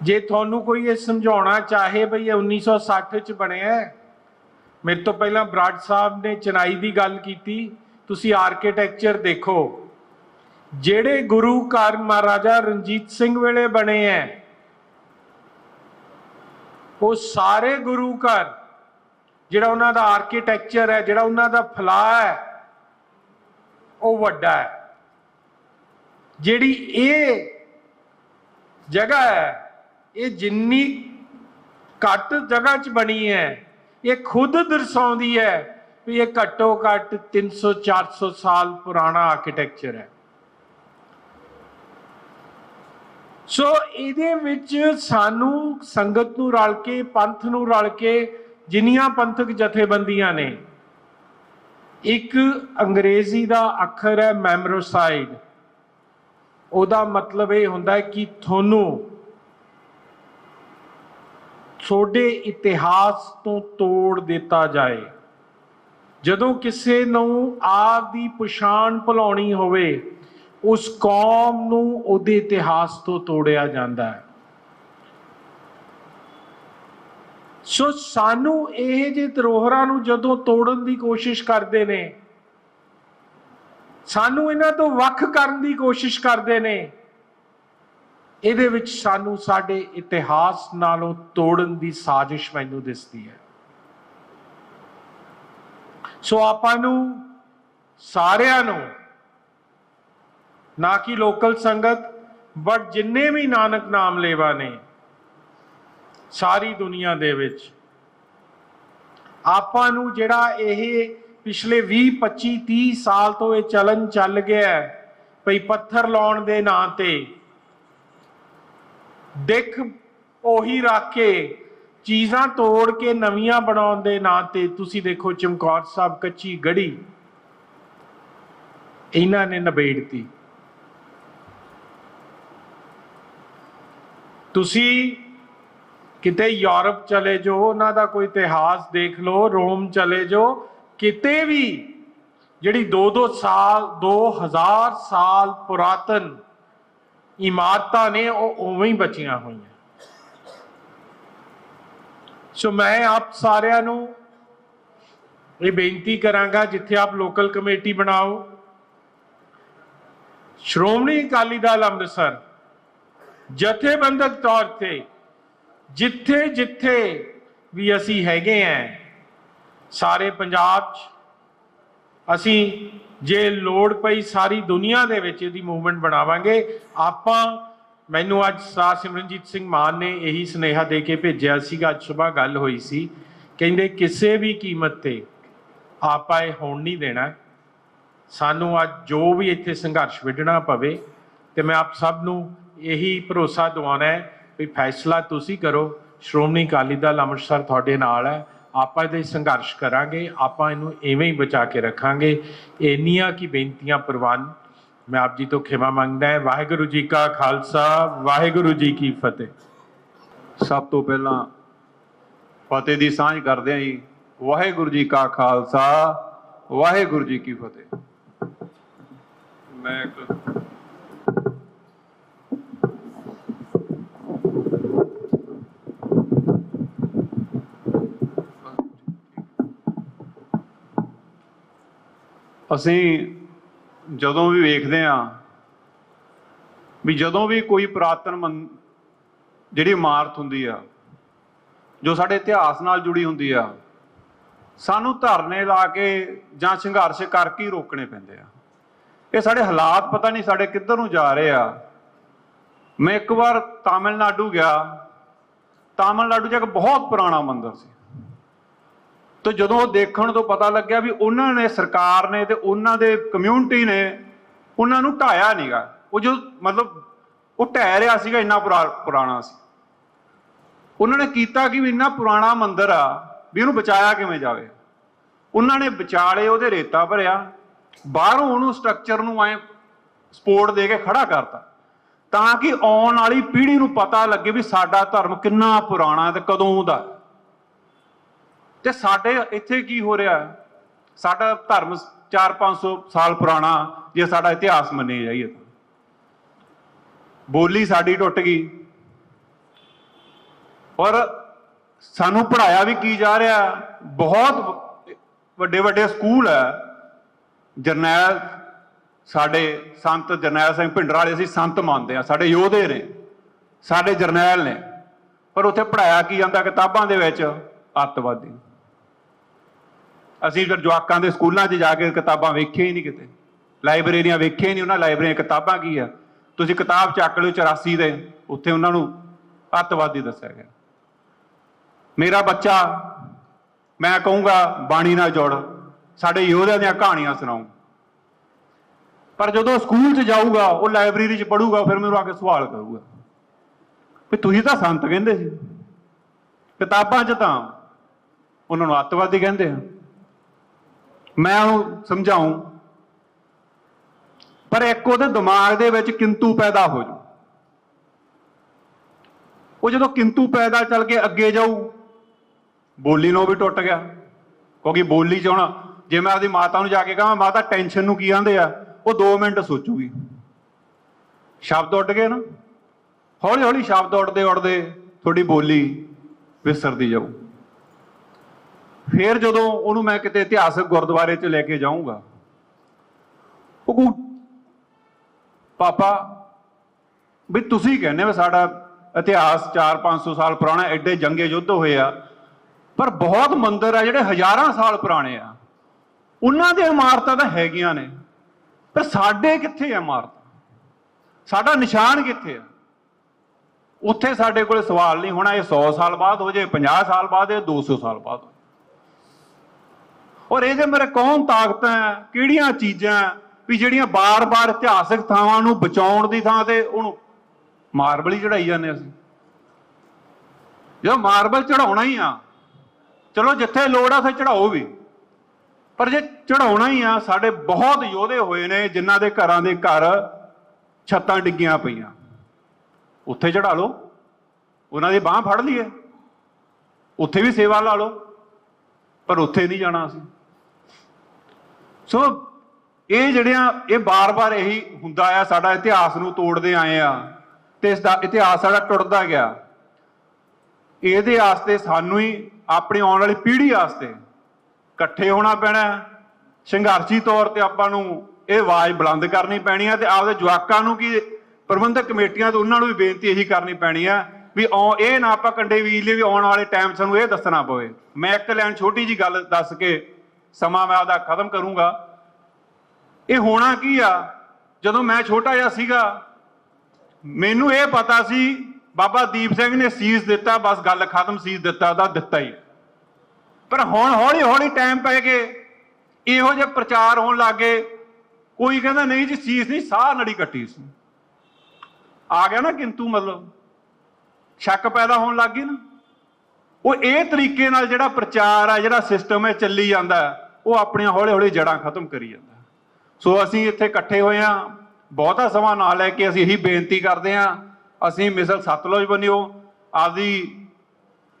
ਜੇ ਤੁਹਾਨੂੰ ਕੋਈ ਇਹ ਸਮਝਾਉਣਾ ਚਾਹੇ ਬਈ ਇਹ 1960 ਚ ਬਣਿਆ, ਮੇਰੇ ਤੋਂ ਪਹਿਲਾਂ ਬਰਾੜ ਸਾਹਿਬ ਨੇ ਚੇਨਈ ਦੀ ਗੱਲ ਕੀਤੀ, ਤੁਸੀਂ ਆਰਕੀਟੈਕਚਰ ਦੇਖੋ, ਜਿਹੜੇ ਗੁਰੂ ਘਰ ਮਹਾਰਾਜਾ ਰਣਜੀਤ ਸਿੰਘ ਵੇਲੇ ਬਣੇ ਹੈ, ਉਹ ਸਾਰੇ ਗੁਰੂ ਘਰ, ਜਿਹੜਾ ਉਹਨਾਂ ਦਾ ਆਰਕੀਟੈਕਚਰ ਹੈ, ਜਿਹੜਾ ਉਹਨਾਂ ਦਾ ਫਲਾਅ ਹੈ, ਉਹ ਵੱਡਾ ਹੈ। ਜਿਹੜੀ ਇਹ ਜਗ੍ਹਾ ਹੈ, ਇਹ ਜਿੰਨੀ ਘੱਟ ਜਗ੍ਹਾ 'ਚ ਬਣੀ ਹੈ, ਇਹ ਖੁਦ ਦਰਸਾਉਂਦੀ ਹੈ ਵੀ ਇਹ ਘੱਟੋ ਘੱਟ 300-400 ਸਾਲ ਪੁਰਾਣਾ ਆਰਕੀਟੈਕਚਰ ਹੈ। ਸੋ ਇਹਦੇ ਵਿੱਚ ਸਾਨੂੰ ਸੰਗਤ ਨੂੰ ਰਲ ਕੇ, ਪੰਥ ਨੂੰ ਰਲ ਕੇ, ਜਿੰਨੀਆਂ ਪੰਥਕ ਜਥੇਬੰਦੀਆਂ ਨੇ, ਇੱਕ ਅੰਗਰੇਜ਼ੀ ਦਾ ਅੱਖਰ ਹੈ ਮੈਮਰੋਸਾਈਡ, ਉਹਦਾ ਮਤਲਬ ਇਹ ਹੁੰਦਾ ਹੈ ਕਿ ਤੁਹਾਨੂੰ ਤੁਹਾਡੇ ਇਤਿਹਾਸ ਤੋਂ ਤੋੜ ਦਿੱਤਾ ਜਾਏ। ਜਦੋਂ ਕਿਸੇ ਨੂੰ ਆਪ ਦੀ ਪਛਾਣ ਭੁਲਾਉਣੀ ਹੋਵੇ, ਉਸ ਕੌਮ ਨੂੰ ਉਹਦੇ ਇਤਿਹਾਸ ਤੋਂ ਤੋੜਿਆ ਜਾਂਦਾ ਹੈ। ਸੋ ਸਾਨੂੰ ਇਹ ਜਿਹੇ ਧਰੋਹਰਾਂ ਨੂੰ ਜਦੋਂ ਤੋੜਨ ਦੀ ਕੋਸ਼ਿਸ਼ ਕਰਦੇ ਨੇ, ਸਾਨੂੰ ਇਹਨਾਂ ਤੋਂ ਵੱਖ ਕਰਨ ਦੀ ਕੋਸ਼ਿਸ਼ ਕਰਦੇ ਨੇ, ਇਹਦੇ ਵਿੱਚ ਸਾਨੂੰ ਸਾਡੇ ਇਤਿਹਾਸ ਨਾਲੋਂ ਤੋੜਨ ਦੀ ਸਾਜ਼ਿਸ਼ ਮੈਨੂੰ ਦਿਸਦੀ ਹੈ। ਸੋ ਆਪਾਂ ਨੂੰ ਸਾਰਿਆਂ ਨੂੰ, ਨਾ ਕਿ ਲੋਕਲ ਸੰਗਤ, ਬਟ ਜਿੰਨੇ ਵੀ ਨਾਨਕ ਨਾਮ ਲੇਵਾ ਨੇ ਸਾਰੀ ਦੁਨੀਆ ਦੇ ਵਿੱਚ, ਆਪਾਂ ਨੂੰ ਜਿਹੜਾ ਇਹ ਪਿਛਲੇ 20-25-30 ਸਾਲ ਤੋਂ ਇਹ ਚਲਨ ਚੱਲ ਗਿਆ ਭਈ ਪੱਥਰ ਲਾਉਣ ਦੇ ਨਾਂ ਤੇ, ਦਿੱਖ ਉਹੀ ਰੱਖ ਕੇ, ਚੀਜ਼ਾਂ ਤੋੜ ਕੇ ਨਵੀਆਂ ਬਣਾਉਣ ਦੇ ਨਾਂ ਤੇ, ਤੁਸੀਂ ਦੇਖੋ ਚਮਕੌਰ ਸਾਹਿਬ ਕੱਚੀ ਗੜੀ ਇਹਨਾਂ ਨੇ ਨਿਬੇੜਤੀ। ਤੁਸੀਂ ਕਿਤੇ ਯੂਰਪ ਚਲੇ ਜਾਓ, ਉਹਨਾਂ ਦਾ ਕੋਈ ਇਤਿਹਾਸ ਦੇਖ ਲਓ, ਰੋਮ ਚਲੇ ਜਾਓ, ਕਿਤੇ ਵੀ ਜਿਹੜੀ 2-2 ਸਾਲ 2000 ਸਾਲ ਪੁਰਾਤਨ ਇਮਾਰਤਾਂ ਨੇ ਉਹ ਉਵੇਂ ਹੀ ਬਚੀਆਂ ਹੋਈਆਂ। ਸੋ ਮੈਂ ਆਪ ਸਾਰਿਆਂ ਨੂੰ ਇਹ ਬੇਨਤੀ ਕਰਾਂਗਾ, ਜਿੱਥੇ ਆਪ ਲੋਕਲ ਕਮੇਟੀ ਬਣਾਓ, ਸ਼੍ਰੋਮਣੀ ਅਕਾਲੀ ਦਲ ਅੰਮ੍ਰਿਤਸਰ ਜਥੇਬੰਦਕ ਤੌਰ ਤੇ ਜਿੱਥੇ ਜਿੱਥੇ ਵੀ ਅਸੀਂ ਹੈਗੇ ਆਂ ਸਾਰੇ ਪੰਜਾਬ 'ਚ, ਅਸੀਂ ਜੇ ਲੋੜ ਪਈ ਸਾਰੀ ਦੁਨੀਆ ਦੇ ਵਿੱਚ ਇਹਦੀ ਮੂਵਮੈਂਟ ਬਣਾਵਾਂਗੇ। ਮੈਨੂੰ ਅੱਜ ਸਰਦਾਰ ਸਿਮਰਨਜੀਤ ਸਿੰਘ ਮਾਨ ਨੇ ਇਹੀ ਸੁਨੇਹਾ ਦੇ ਕੇ ਭੇਜਿਆ ਸੀਗਾ, ਅੱਜ ਸੁਬਾਹ ਗੱਲ ਹੋਈ ਸੀ, ਕਹਿੰਦੇ ਕਿਸੇ ਵੀ ਕੀਮਤ ਤੇ ਆਪਾਂ ਇਹ ਹੋਣ ਨਹੀਂ ਦੇਣਾ, ਸਾਨੂੰ ਅੱਜ ਜੋ ਵੀ ਇੱਥੇ ਸੰਘਰਸ਼ ਵਿੱਢਣਾ ਪਵੇ। ਤੇ ਮੈਂ ਆਪ ਸਭ ਨੂੰ ਇਹੀ ਭਰੋਸਾ ਦਿਵਾਉਣਾ ਹੈ ਵੀ ਫੈਸਲਾ ਤੁਸੀਂ ਕਰੋ, ਸ਼੍ਰੋਮਣੀ ਅਕਾਲੀ ਦਲ ਅੰਮ੍ਰਿਤਸਰ ਤੁਹਾਡੇ ਨਾਲ ਹੈ, ਆਪਾਂ ਇਹਦੇ ਸੰਘਰਸ਼ ਕਰਾਂਗੇ, ਆਪਾਂ ਇਹਨੂੰ ਇਵੇਂ ਹੀ ਬਚਾ ਕੇ ਰੱਖਾਂਗੇ। ਇੰਨੀਆਂ ਕੀ ਬੇਨਤੀਆਂ ਪ੍ਰਵਾਨ ਮੈਂ ਆਪ ਜੀ ਤੋਂ ਖਿਮਾ ਮੰਗਦਾ ਹੈ। ਵਾਹਿਗੁਰੂ ਜੀ ਕਾ ਖਾਲਸਾ, ਵਾਹਿਗੁਰੂ ਜੀ ਕੀ ਫਤਿਹ। ਸਭ ਤੋਂ ਪਹਿਲਾਂ ਫਤਿਹ ਦੀ ਸਾਂਝ ਕਰਦੇ ਹਾਂ ਜੀ। ਵਾਹਿਗੁਰੂ ਜੀ ਕਾ ਖਾਲਸਾ, ਵਾਹਿਗੁਰੂ ਜੀ ਕੀ ਫਤਿਹ। ਮੈਂ ਅਸੀਂ ਜਦੋਂ ਵੀ ਵੇਖਦੇ ਹਾਂ ਵੀ ਜਦੋਂ ਵੀ ਕੋਈ ਪੁਰਾਤਨ ਜਿਹੜੀ ਇਮਾਰਤ ਹੁੰਦੀ ਆ ਜੋ ਸਾਡੇ ਇਤਿਹਾਸ ਨਾਲ ਜੁੜੀ ਹੁੰਦੀ ਆ, ਸਾਨੂੰ ਧਰਨੇ ਲਾ ਕੇ ਜਾਂ ਸੰਘਰਸ਼ ਕਰਕੇ ਹੀ ਰੋਕਣੇ ਪੈਂਦੇ ਆ। ਇਹ ਸਾਡੇ ਹਾਲਾਤ ਪਤਾ ਨਹੀਂ ਸਾਡੇ ਕਿੱਧਰ ਨੂੰ ਜਾ ਰਹੇ ਆ। ਮੈਂ ਇੱਕ ਵਾਰ ਤਾਮਿਲਨਾਡੂ ਗਿਆ, ਤਾਮਿਲਨਾਡੂ 'ਚ ਇੱਕ ਬਹੁਤ ਪੁਰਾਣਾ ਮੰਦਿਰ ਸੀ, ਤੇ ਜਦੋਂ ਉਹ ਦੇਖਣ ਤੋਂ ਪਤਾ ਲੱਗਿਆ ਵੀ ਉਹਨਾਂ ਨੇ, ਸਰਕਾਰ ਨੇ ਤੇ ਉਹਨਾਂ ਦੇ ਕਮਿਊਨਿਟੀ ਨੇ ਉਹਨਾਂ ਨੂੰ ਢਾਇਆ ਨਹੀਂਗਾ। ਉਹ ਜੋ ਮਤਲਬ ਉਹ ਢਹਿ ਰਿਹਾ ਸੀਗਾ, ਇੰਨਾ ਪੁਰਾਣਾ ਸੀ। ਉਹਨਾਂ ਨੇ ਕੀਤਾ ਕਿ ਵੀ ਇੰਨਾ ਪੁਰਾਣਾ ਮੰਦਿਰ ਆ ਵੀ ਇਹਨੂੰ ਬਚਾਇਆ ਕਿਵੇਂ ਜਾਵੇ। ਉਹਨਾਂ ਨੇ ਵਿਚਾਲੇ ਉਹਦੇ ਰੇਤਾ ਭਰਿਆ, ਬਾਹਰੋਂ ਉਹਨੂੰ ਸਟਰਕਚਰ ਨੂੰ ਐ ਸਪੋਰਟ ਦੇ ਕੇ ਖੜਾ ਕਰਤਾ, ਤਾਂ ਕਿ ਆਉਣ ਵਾਲੀ ਪੀੜ੍ਹੀ ਨੂੰ ਪਤਾ ਲੱਗੇ ਵੀ ਸਾਡਾ ਧਰਮ ਕਿੰਨਾ ਪੁਰਾਣਾ ਤੇ ਕਦੋਂ ਦਾ। ਤੇ ਸਾਡੇ ਇੱਥੇ ਕੀ ਹੋ ਰਿਹਾ, ਸਾਡਾ ਧਰਮ 400-500 ਸਾਲ ਪੁਰਾਣਾ ਜੇ ਸਾਡਾ ਇਤਿਹਾਸ ਮੰਨੇ ਜਾਈਏ ਤਾਂ। ਬੋਲੀ ਸਾਡੀ ਟੁੱਟ ਗਈ, ਔਰ ਸਾਨੂੰ ਪੜ੍ਹਾਇਆ ਵੀ ਕੀ ਜਾ ਰਿਹਾ। ਬਹੁਤ ਵੱਡੇ ਵੱਡੇ ਸਕੂਲ ਹੈ। ਜਰਨੈਲ ਸਾਡੇ ਸੰਤ ਜਰਨੈਲ ਸਿੰਘ ਭਿੰਡਰਾਂ ਵਾਲੇ ਅਸੀਂ ਸੰਤ ਮੰਨਦੇ ਹਾਂ, ਸਾਡੇ ਯੋਧੇ ਨੇ, ਸਾਡੇ ਜਰਨੈਲ ਨੇ, ਪਰ ਉੱਥੇ ਪੜ੍ਹਾਇਆ ਕੀ ਜਾਂਦਾ ਕਿਤਾਬਾਂ ਦੇ ਵਿੱਚ, ਅੱਤਵਾਦੀ। ਅਸੀਂ ਫਿਰ ਜਵਾਕਾਂ ਦੇ ਸਕੂਲਾਂ 'ਚ ਜਾ ਕੇ ਕਿਤਾਬਾਂ ਵੇਖੀਆਂ ਹੀ ਨਹੀਂ, ਕਿਤੇ ਲਾਇਬ੍ਰੇਰੀਆਂ ਵੇਖੀਆਂ ਹੀ ਨਹੀਂ। ਉਹਨਾਂ ਲਾਇਬ੍ਰੇਰੀਆਂ ਕਿਤਾਬਾਂ ਕੀ ਆ, ਤੁਸੀਂ ਕਿਤਾਬ ਚੱਕ ਲਿਓ 84 ਦੇ, ਉੱਥੇ ਉਹਨਾਂ ਨੂੰ ਅੱਤਵਾਦੀ ਦੱਸਿਆ ਗਿਆ। ਮੇਰਾ ਬੱਚਾ, ਮੈਂ ਕਹੂੰਗਾ ਬਾਣੀ ਨਾਲ ਜੁੜ, ਸਾਡੇ ਯੋਧਿਆਂ ਦੀਆਂ ਕਹਾਣੀਆਂ ਸੁਣਾਉ, ਪਰ ਜਦੋਂ ਸਕੂਲ 'ਚ ਜਾਊਗਾ, ਉਹ ਲਾਇਬ੍ਰੇਰੀ 'ਚ ਪੜ੍ਹੂਗਾ, ਫਿਰ ਮੈਨੂੰ ਆ ਕੇ ਸਵਾਲ ਕਰੂਗਾ ਵੀ ਤੁਸੀਂ ਤਾਂ ਸੰਤ ਕਹਿੰਦੇ ਸੀ, ਕਿਤਾਬਾਂ 'ਚ ਤਾਂ ਉਹਨਾਂ ਨੂੰ ਅੱਤਵਾਦੀ ਕਹਿੰਦੇ ਆ। ਮੈਂ ਉਹਨੂੰ ਸਮਝਾਉਂ, ਪਰ ਇੱਕ ਉਹਦੇ ਦਿਮਾਗ ਦੇ ਵਿੱਚ ਕਿੰਤੂ ਪੈਦਾ ਹੋ ਜਾਊ। ਉਹ ਜਦੋਂ ਕਿੰਤੂ ਪੈਦਾ ਚੱਲ ਕੇ ਅੱਗੇ ਜਾਊ, ਬੋਲੀ ਨੂੰ ਵੀ ਟੁੱਟ ਗਿਆ, ਕਿਉਂਕਿ ਬੋਲੀ 'ਚ ਹੁਣ ਜੇ ਮੈਂ ਆਪਦੀ ਮਾਤਾ ਨੂੰ ਜਾ ਕੇ ਕਹਾਂ ਮਾਤਾ ਟੈਨਸ਼ਨ ਨੂੰ ਕੀ ਆਂਦੇ ਆ, ਉਹ 2 ਮਿੰਟ ਸੋਚੂਗੀ। ਸ਼ਬਦ ਉੱਡ ਗਏ ਨਾ, ਹੌਲੀ ਹੌਲੀ ਸ਼ਬਦ ਉੱਡਦੇ ਉੱਡਦੇ ਤੁਹਾਡੀ ਬੋਲੀ ਵਿਸਰਦੀ ਜਾਊ। ਫਿਰ ਜਦੋਂ ਉਹਨੂੰ ਮੈਂ ਕਿਤੇ ਇਤਿਹਾਸਕ ਗੁਰਦੁਆਰੇ 'ਚ ਲੈ ਕੇ ਜਾਊਂਗਾ, ਉਹ ਕਹੂ ਪਾਪਾ ਵੀ ਤੁਸੀਂ ਕਹਿੰਦੇ ਵੀ ਸਾਡਾ ਇਤਿਹਾਸ 400-500 ਸਾਲ ਪੁਰਾਣਾ, ਐਡੇ ਜੰਗੇ ਯੁੱਧ ਹੋਏ ਆ, ਪਰ ਬਹੁਤ ਮੰਦਿਰ ਆ ਜਿਹੜੇ ਹਜ਼ਾਰਾਂ ਸਾਲ ਪੁਰਾਣੇ ਆ, ਉਹਨਾਂ ਦੀਆਂ ਇਮਾਰਤਾਂ ਤਾਂ ਹੈਗੀਆਂ ਨੇ, ਪਰ ਸਾਡੇ ਕਿੱਥੇ ਆ ਇਮਾਰਤ, ਸਾਡਾ ਨਿਸ਼ਾਨ ਕਿੱਥੇ ਆ। ਉੱਥੇ ਸਾਡੇ ਕੋਲ ਸਵਾਲ ਨਹੀਂ ਹੋਣਾ ਇਹ 100 ਸਾਲ ਬਾਅਦ ਹੋ ਜਾਏ, 50 ਸਾਲ ਬਾਅਦ, ਇਹ 200 ਸਾਲ ਬਾਅਦ ਹੋ। ਔਰ ਇਹਦੇ ਮੇਰੇ ਕੌਣ ਤਾਕਤਾਂ, ਕਿਹੜੀਆਂ ਚੀਜ਼ਾਂ ਵੀ ਜਿਹੜੀਆਂ ਬਾਰ-ਬਾਰ ਇਤਿਹਾਸਕ ਥਾਵਾਂ ਨੂੰ ਬਚਾਉਣ ਦੀ ਥਾਂ ਤੇ ਉਹਨੂੰ ਮਾਰਬਲ ਹੀ ਚੜਾਈ ਜਾਂਦੇ। ਅਸੀਂ ਜਦੋਂ ਮਾਰਬਲ ਚੜਾਉਣਾ ਹੀ ਆ, ਚਲੋ ਜਿੱਥੇ ਲੋੜ ਆ ਉੱਥੇ ਚੜਾਓ ਵੀ, ਪਰ ਜੇ ਚੜਾਉਣਾ ਹੀ ਆ, ਸਾਡੇ ਬਹੁਤ ਯੋਧੇ ਹੋਏ ਨੇ ਜਿਨ੍ਹਾਂ ਦੇ ਘਰਾਂ ਦੇ ਘਰ ਛੱਤਾਂ ਡਿੱਗੀਆਂ ਪਈਆਂ, ਉੱਥੇ ਚੜਾ ਲਓ, ਉਹਨਾਂ ਦੀ ਬਾਂਹ ਫੜ ਲਈਏ, ਉੱਥੇ ਵੀ ਸੇਵਾ ਲਾ ਲਓ, ਪਰ ਉੱਥੇ ਨਹੀਂ ਜਾਣਾ ਅਸੀਂ। ਸੋ ਇਹ ਜਿਹੜੀਆਂ ਇਹ ਬਾਰ-ਬਾਰ ਇਹੀ ਹੁੰਦਾ ਆ, ਸਾਡਾ ਇਤਿਹਾਸ ਨੂੰ ਤੋੜਦੇ ਆਏ ਆ ਤੇ ਇਸ ਦਾ ਇਤਿਹਾਸ ਸਾਡਾ ਟੁੱਟਦਾ ਗਿਆ। ਇਹਦੇ ਵਾਸਤੇ ਸਾਨੂੰ ਹੀ ਆਪਣੀ ਆਉਣ ਵਾਲੀ ਪੀੜ੍ਹੀ ਵਾਸਤੇ ਇਕੱਠੇ ਹੋਣਾ ਪੈਣਾ, ਸੰਘਰਸ਼ੀ ਤੌਰ ਤੇ ਆਪਾਂ ਨੂੰ ਇਹ ਆਵਾਜ਼ ਬੁਲੰਦ ਕਰਨੀ ਪੈਣੀ ਹੈ ਤੇ ਆਪਦੇ ਜਵਾਕਾਂ ਨੂੰ ਕੀ ਪ੍ਰਬੰਧਕ ਕਮੇਟੀਆਂ ਤੋਂ ਉਹਨਾਂ ਨੂੰ ਵੀ ਬੇਨਤੀ ਇਹੀ ਕਰਨੀ ਪੈਣੀ ਆ ਵੀ ਇਹ ਨਾ ਆਪਾਂ ਕੰਡੇ ਵੀਰ ਲਈ ਵੀ ਆਉਣ ਵਾਲੇ ਟਾਈਮ ਸਾਨੂੰ ਇਹ ਦੱਸਣਾ ਪਵੇ। ਮੈਂ ਇੱਕ ਲਾਈਨ ਛੋਟੀ ਜੀ ਗੱਲ ਦੱਸ ਕੇ ਸਮਾਂ ਮੈਂ ਆਪਦਾ ਖਤਮ ਕਰੂੰਗਾ। ਇਹ ਹੋਣਾ ਕੀ ਆ, ਜਦੋਂ ਮੈਂ ਛੋਟਾ ਜਿਹਾ ਸੀਗਾ ਮੈਨੂੰ ਇਹ ਪਤਾ ਸੀ ਬਾਬਾ ਦੀਪ ਸਿੰਘ ਨੇ ਸੀਸ ਦਿੱਤਾ, ਬਸ ਗੱਲ ਖਤਮ, ਸੀਸ ਦਿੱਤਾ ਉਹਦਾ ਦਿੱਤਾ ਹੀ। ਪਰ ਹੁਣ ਹੌਲੀ ਹੌਲੀ ਟਾਈਮ ਪੈ ਗਏ, ਇਹੋ ਜਿਹੇ ਪ੍ਰਚਾਰ ਹੋਣ ਲੱਗ ਗਏ, ਕੋਈ ਕਹਿੰਦਾ ਨਹੀਂ ਜੀ ਸੀਸ ਨਹੀਂ, ਸਾਹ ਨੜੀ ਕੱਟੀ ਸੀ, ਆ ਗਿਆ ਨਾ ਕਿੰਤੂ, ਮਤਲਬ ਸ਼ੱਕ ਪੈਦਾ ਹੋਣ ਲੱਗ ਗਈ ਨਾ। ਉਹ ਇਹ ਤਰੀਕੇ ਨਾਲ ਜਿਹੜਾ ਪ੍ਰਚਾਰ ਆ, ਜਿਹੜਾ ਸਿਸਟਮ ਹੈ ਚੱਲੀ ਜਾਂਦਾ, ਉਹ ਆਪਣੀਆਂ ਹੌਲੀ ਹੌਲੀ ਜੜ੍ਹਾਂ ਖਤਮ ਕਰੀ ਜਾਂਦਾ। ਸੋ ਅਸੀਂ ਇੱਥੇ ਇਕੱਠੇ ਹੋਏ ਹਾਂ, ਬਹੁਤਾ ਸਮਾਂ ਨਾ ਲੈ ਕੇ ਅਸੀਂ ਇਹੀ ਬੇਨਤੀ ਕਰਦੇ ਹਾਂ, ਅਸੀਂ ਮਿਸਲ ਸਤਲੁਜ ਬਣਿਓ, ਆਪਦੀ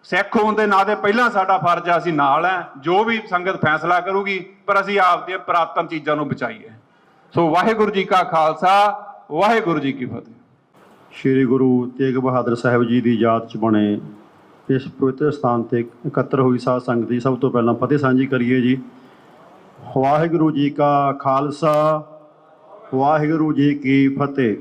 ਸਿੱਖ ਹੋਣ ਦੇ ਨਾਂ ਤੇ ਪਹਿਲਾਂ ਸਾਡਾ ਫਰਜ਼ ਆ, ਅਸੀਂ ਨਾਲ ਹੈ, ਜੋ ਵੀ ਸੰਗਤ ਫੈਸਲਾ ਕਰੂਗੀ, ਪਰ ਅਸੀਂ ਆਪਦੀਆਂ ਪੁਰਾਤਨ ਚੀਜ਼ਾਂ ਨੂੰ ਬਚਾਈਏ। ਸੋ ਵਾਹਿਗੁਰੂ ਜੀ ਕਾ ਖਾਲਸਾ, ਵਾਹਿਗੁਰੂ ਜੀ ਕੀ ਫਤਿਹ। ਸ਼੍ਰੀ ਗੁਰੂ ਤੇਗ ਬਹਾਦਰ ਸਾਹਿਬ ਜੀ ਦੀ ਯਾਦ 'ਚ ਬਣੇ ਇਸ ਪਵਿੱਤਰ ਸਥਾਨ ਤੇ ਇਕੱਤਰ ਹੋਈ ਸਾਧ ਸੰਗਤ ਦੀ ਸਭ ਤੋਂ ਪਹਿਲਾਂ ਫਤਿਹ ਸਾਂਝੀ ਕਰੀਏ ਜੀ। ਵਾਹਿਗੁਰੂ ਜੀ ਕਾ ਖਾਲਸਾ, ਵਾਹਿਗੁਰੂ ਜੀ ਕੀ ਫਤਿਹ।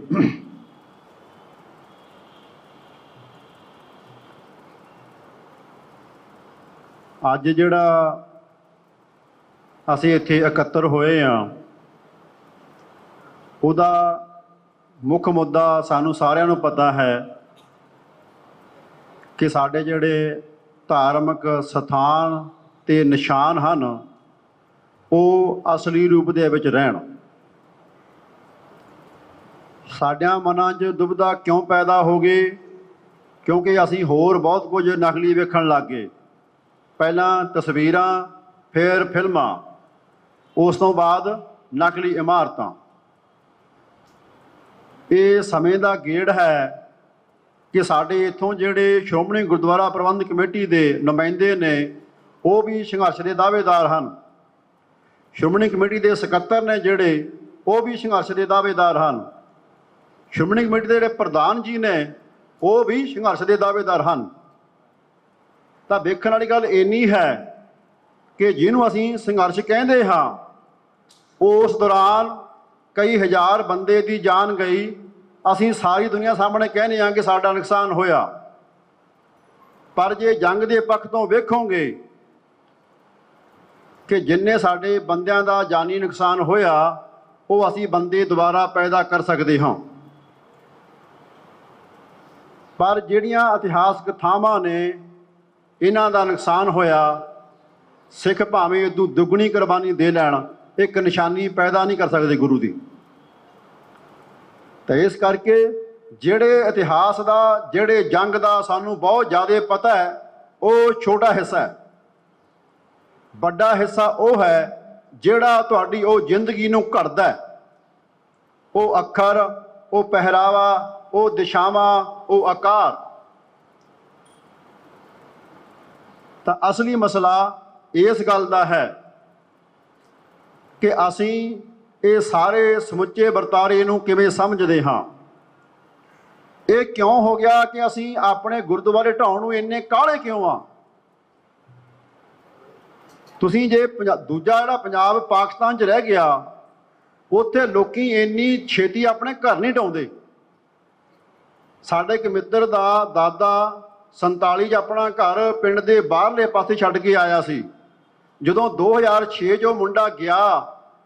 ਅੱਜ ਜਿਹੜਾ ਅਸੀਂ ਇੱਥੇ ਇਕੱਤਰ ਹੋਏ ਹਾਂ, ਉਹਦਾ ਮੁੱਖ ਮੁੱਦਾ ਸਾਨੂੰ ਸਾਰਿਆਂ ਨੂੰ ਪਤਾ ਹੈ ਕਿ ਸਾਡੇ ਜਿਹੜੇ ਧਾਰਮਿਕ ਸਥਾਨ ਤੇ ਨਿਸ਼ਾਨ ਹਨ ਉਹ ਅਸਲੀ ਰੂਪ ਦੇ ਵਿੱਚ ਰਹਿਣ। ਸਾਡਿਆਂ ਮਨਾਂ 'ਚ ਦੁਬਿਧਾ ਕਿਉਂ ਪੈਦਾ ਹੋ ਗਈ? ਕਿਉਂਕਿ ਅਸੀਂ ਹੋਰ ਬਹੁਤ ਕੁਝ ਨਕਲੀ ਵੇਖਣ ਲੱਗ ਗਏ। ਪਹਿਲਾਂ ਤਸਵੀਰਾਂ, ਫਿਰ ਫਿਲਮਾਂ, ਉਸ ਤੋਂ ਬਾਅਦ ਨਕਲੀ ਇਮਾਰਤਾਂ। ਇਹ ਸਮੇਂ ਦਾ ਗੇੜ ਹੈ ਕਿ ਸਾਡੇ ਇੱਥੋਂ ਜਿਹੜੇ ਸ਼੍ਰੋਮਣੀ ਗੁਰਦੁਆਰਾ ਪ੍ਰਬੰਧਕ ਕਮੇਟੀ ਦੇ ਨੁਮਾਇੰਦੇ ਨੇ ਉਹ ਵੀ ਸੰਘਰਸ਼ ਦੇ ਦਾਅਵੇਦਾਰ ਹਨ। ਸ਼੍ਰੋਮਣੀ ਕਮੇਟੀ ਦੇ ਸਕੱਤਰ ਨੇ ਜਿਹੜੇ ਉਹ ਵੀ ਸੰਘਰਸ਼ ਦੇ ਦਾਅਵੇਦਾਰ ਹਨ। ਸ਼੍ਰੋਮਣੀ ਕਮੇਟੀ ਦੇ ਜਿਹੜੇ ਪ੍ਰਧਾਨ ਜੀ ਨੇ ਉਹ ਵੀ ਸੰਘਰਸ਼ ਦੇ ਦਾਅਵੇਦਾਰ ਹਨ। ਤਾਂ ਵੇਖਣ ਵਾਲੀ ਗੱਲ ਇੰਨੀ ਹੈ ਕਿ ਜਿਹਨੂੰ ਅਸੀਂ ਸੰਘਰਸ਼ ਕਹਿੰਦੇ ਹਾਂ, ਉਸ ਦੌਰਾਨ ਕਈ ਹਜ਼ਾਰ ਬੰਦੇ ਦੀ ਜਾਨ ਗਈ। ਅਸੀਂ ਸਾਰੀ ਦੁਨੀਆ ਸਾਹਮਣੇ ਕਹਿੰਦੇ ਹਾਂ ਕਿ ਸਾਡਾ ਨੁਕਸਾਨ ਹੋਇਆ, ਪਰ ਜੇ ਜੰਗ ਦੇ ਪੱਖ ਤੋਂ ਵੇਖੋਗੇ ਕਿ ਜਿੰਨੇ ਸਾਡੇ ਬੰਦਿਆਂ ਦਾ ਜਾਨੀ ਨੁਕਸਾਨ ਹੋਇਆ ਉਹ ਅਸੀਂ ਬੰਦੇ ਦੁਬਾਰਾ ਪੈਦਾ ਕਰ ਸਕਦੇ ਹਾਂ। ਪਰ ਜਿਹੜੀਆਂ ਇਤਿਹਾਸਕ ਥਾਵਾਂ ਨੇ ਇਹਨਾਂ ਦਾ ਨੁਕਸਾਨ ਹੋਇਆ, ਸਿੱਖ ਭਾਵੇਂ ਇਦੋਂ ਦੁੱਗਣੀ ਕੁਰਬਾਨੀ ਦੇ ਲੈਣ, ਇੱਕ ਨਿਸ਼ਾਨੀ ਪੈਦਾ ਨਹੀਂ ਕਰ ਸਕਦੇ ਗੁਰੂ ਦੀ। ਤਾਂ ਇਸ ਕਰਕੇ ਜਿਹੜੇ ਇਤਿਹਾਸ ਦਾ, ਜਿਹੜੇ ਜੰਗ ਦਾ ਸਾਨੂੰ ਬਹੁਤ ਜ਼ਿਆਦਾ ਪਤਾ ਹੈ, ਉਹ ਛੋਟਾ ਹਿੱਸਾ ਹੈ। ਵੱਡਾ ਹਿੱਸਾ ਉਹ ਹੈ ਜਿਹੜਾ ਤੁਹਾਡੀ ਉਹ ਜ਼ਿੰਦਗੀ ਨੂੰ ਘੜਦਾ ਹੈ। ਉਹ ਅੱਖਰ, ਉਹ ਪਹਿਰਾਵਾ, ਉਹ ਦਿਸ਼ਾਵਾਂ, ਉਹ ਆਕਾਰ। ਤਾਂ ਅਸਲੀ ਮਸਲਾ ਇਸ ਗੱਲ ਦਾ ਹੈ ਕਿ ਅਸੀਂ ਇਹ ਸਾਰੇ ਸਮੁੱਚੇ ਵਰਤਾਰੇ ਨੂੰ ਕਿਵੇਂ ਸਮਝਦੇ ਹਾਂ। ਇਹ ਕਿਉਂ ਹੋ ਗਿਆ ਕਿ ਅਸੀਂ ਆਪਣੇ ਗੁਰਦੁਆਰੇ ਢਾਉਣ ਨੂੰ ਇੰਨੇ ਕਾਹਲੇ ਕਿਉਂ ਆ? ਤੁਸੀਂ ਜੇ ਦੂਜਾ ਜਿਹੜਾ ਪੰਜਾਬ ਪਾਕਿਸਤਾਨ 'ਚ ਰਹਿ ਗਿਆ, ਉੱਥੇ ਲੋਕੀ ਇੰਨੀ ਛੇਤੀ ਆਪਣੇ ਘਰ ਨਹੀਂ ਢਾਉਂਦੇ। ਸਾਡੇ ਇੱਕ ਮਿੱਤਰ ਦਾ ਦਾਦਾ 47 'ਚ ਆਪਣਾ ਘਰ ਪਿੰਡ ਦੇ ਬਾਹਰਲੇ ਪਾਸੇ ਛੱਡ ਕੇ ਆਇਆ ਸੀ। ਜਦੋਂ 2006 'ਚ ਉਹ ਮੁੰਡਾ ਗਿਆ,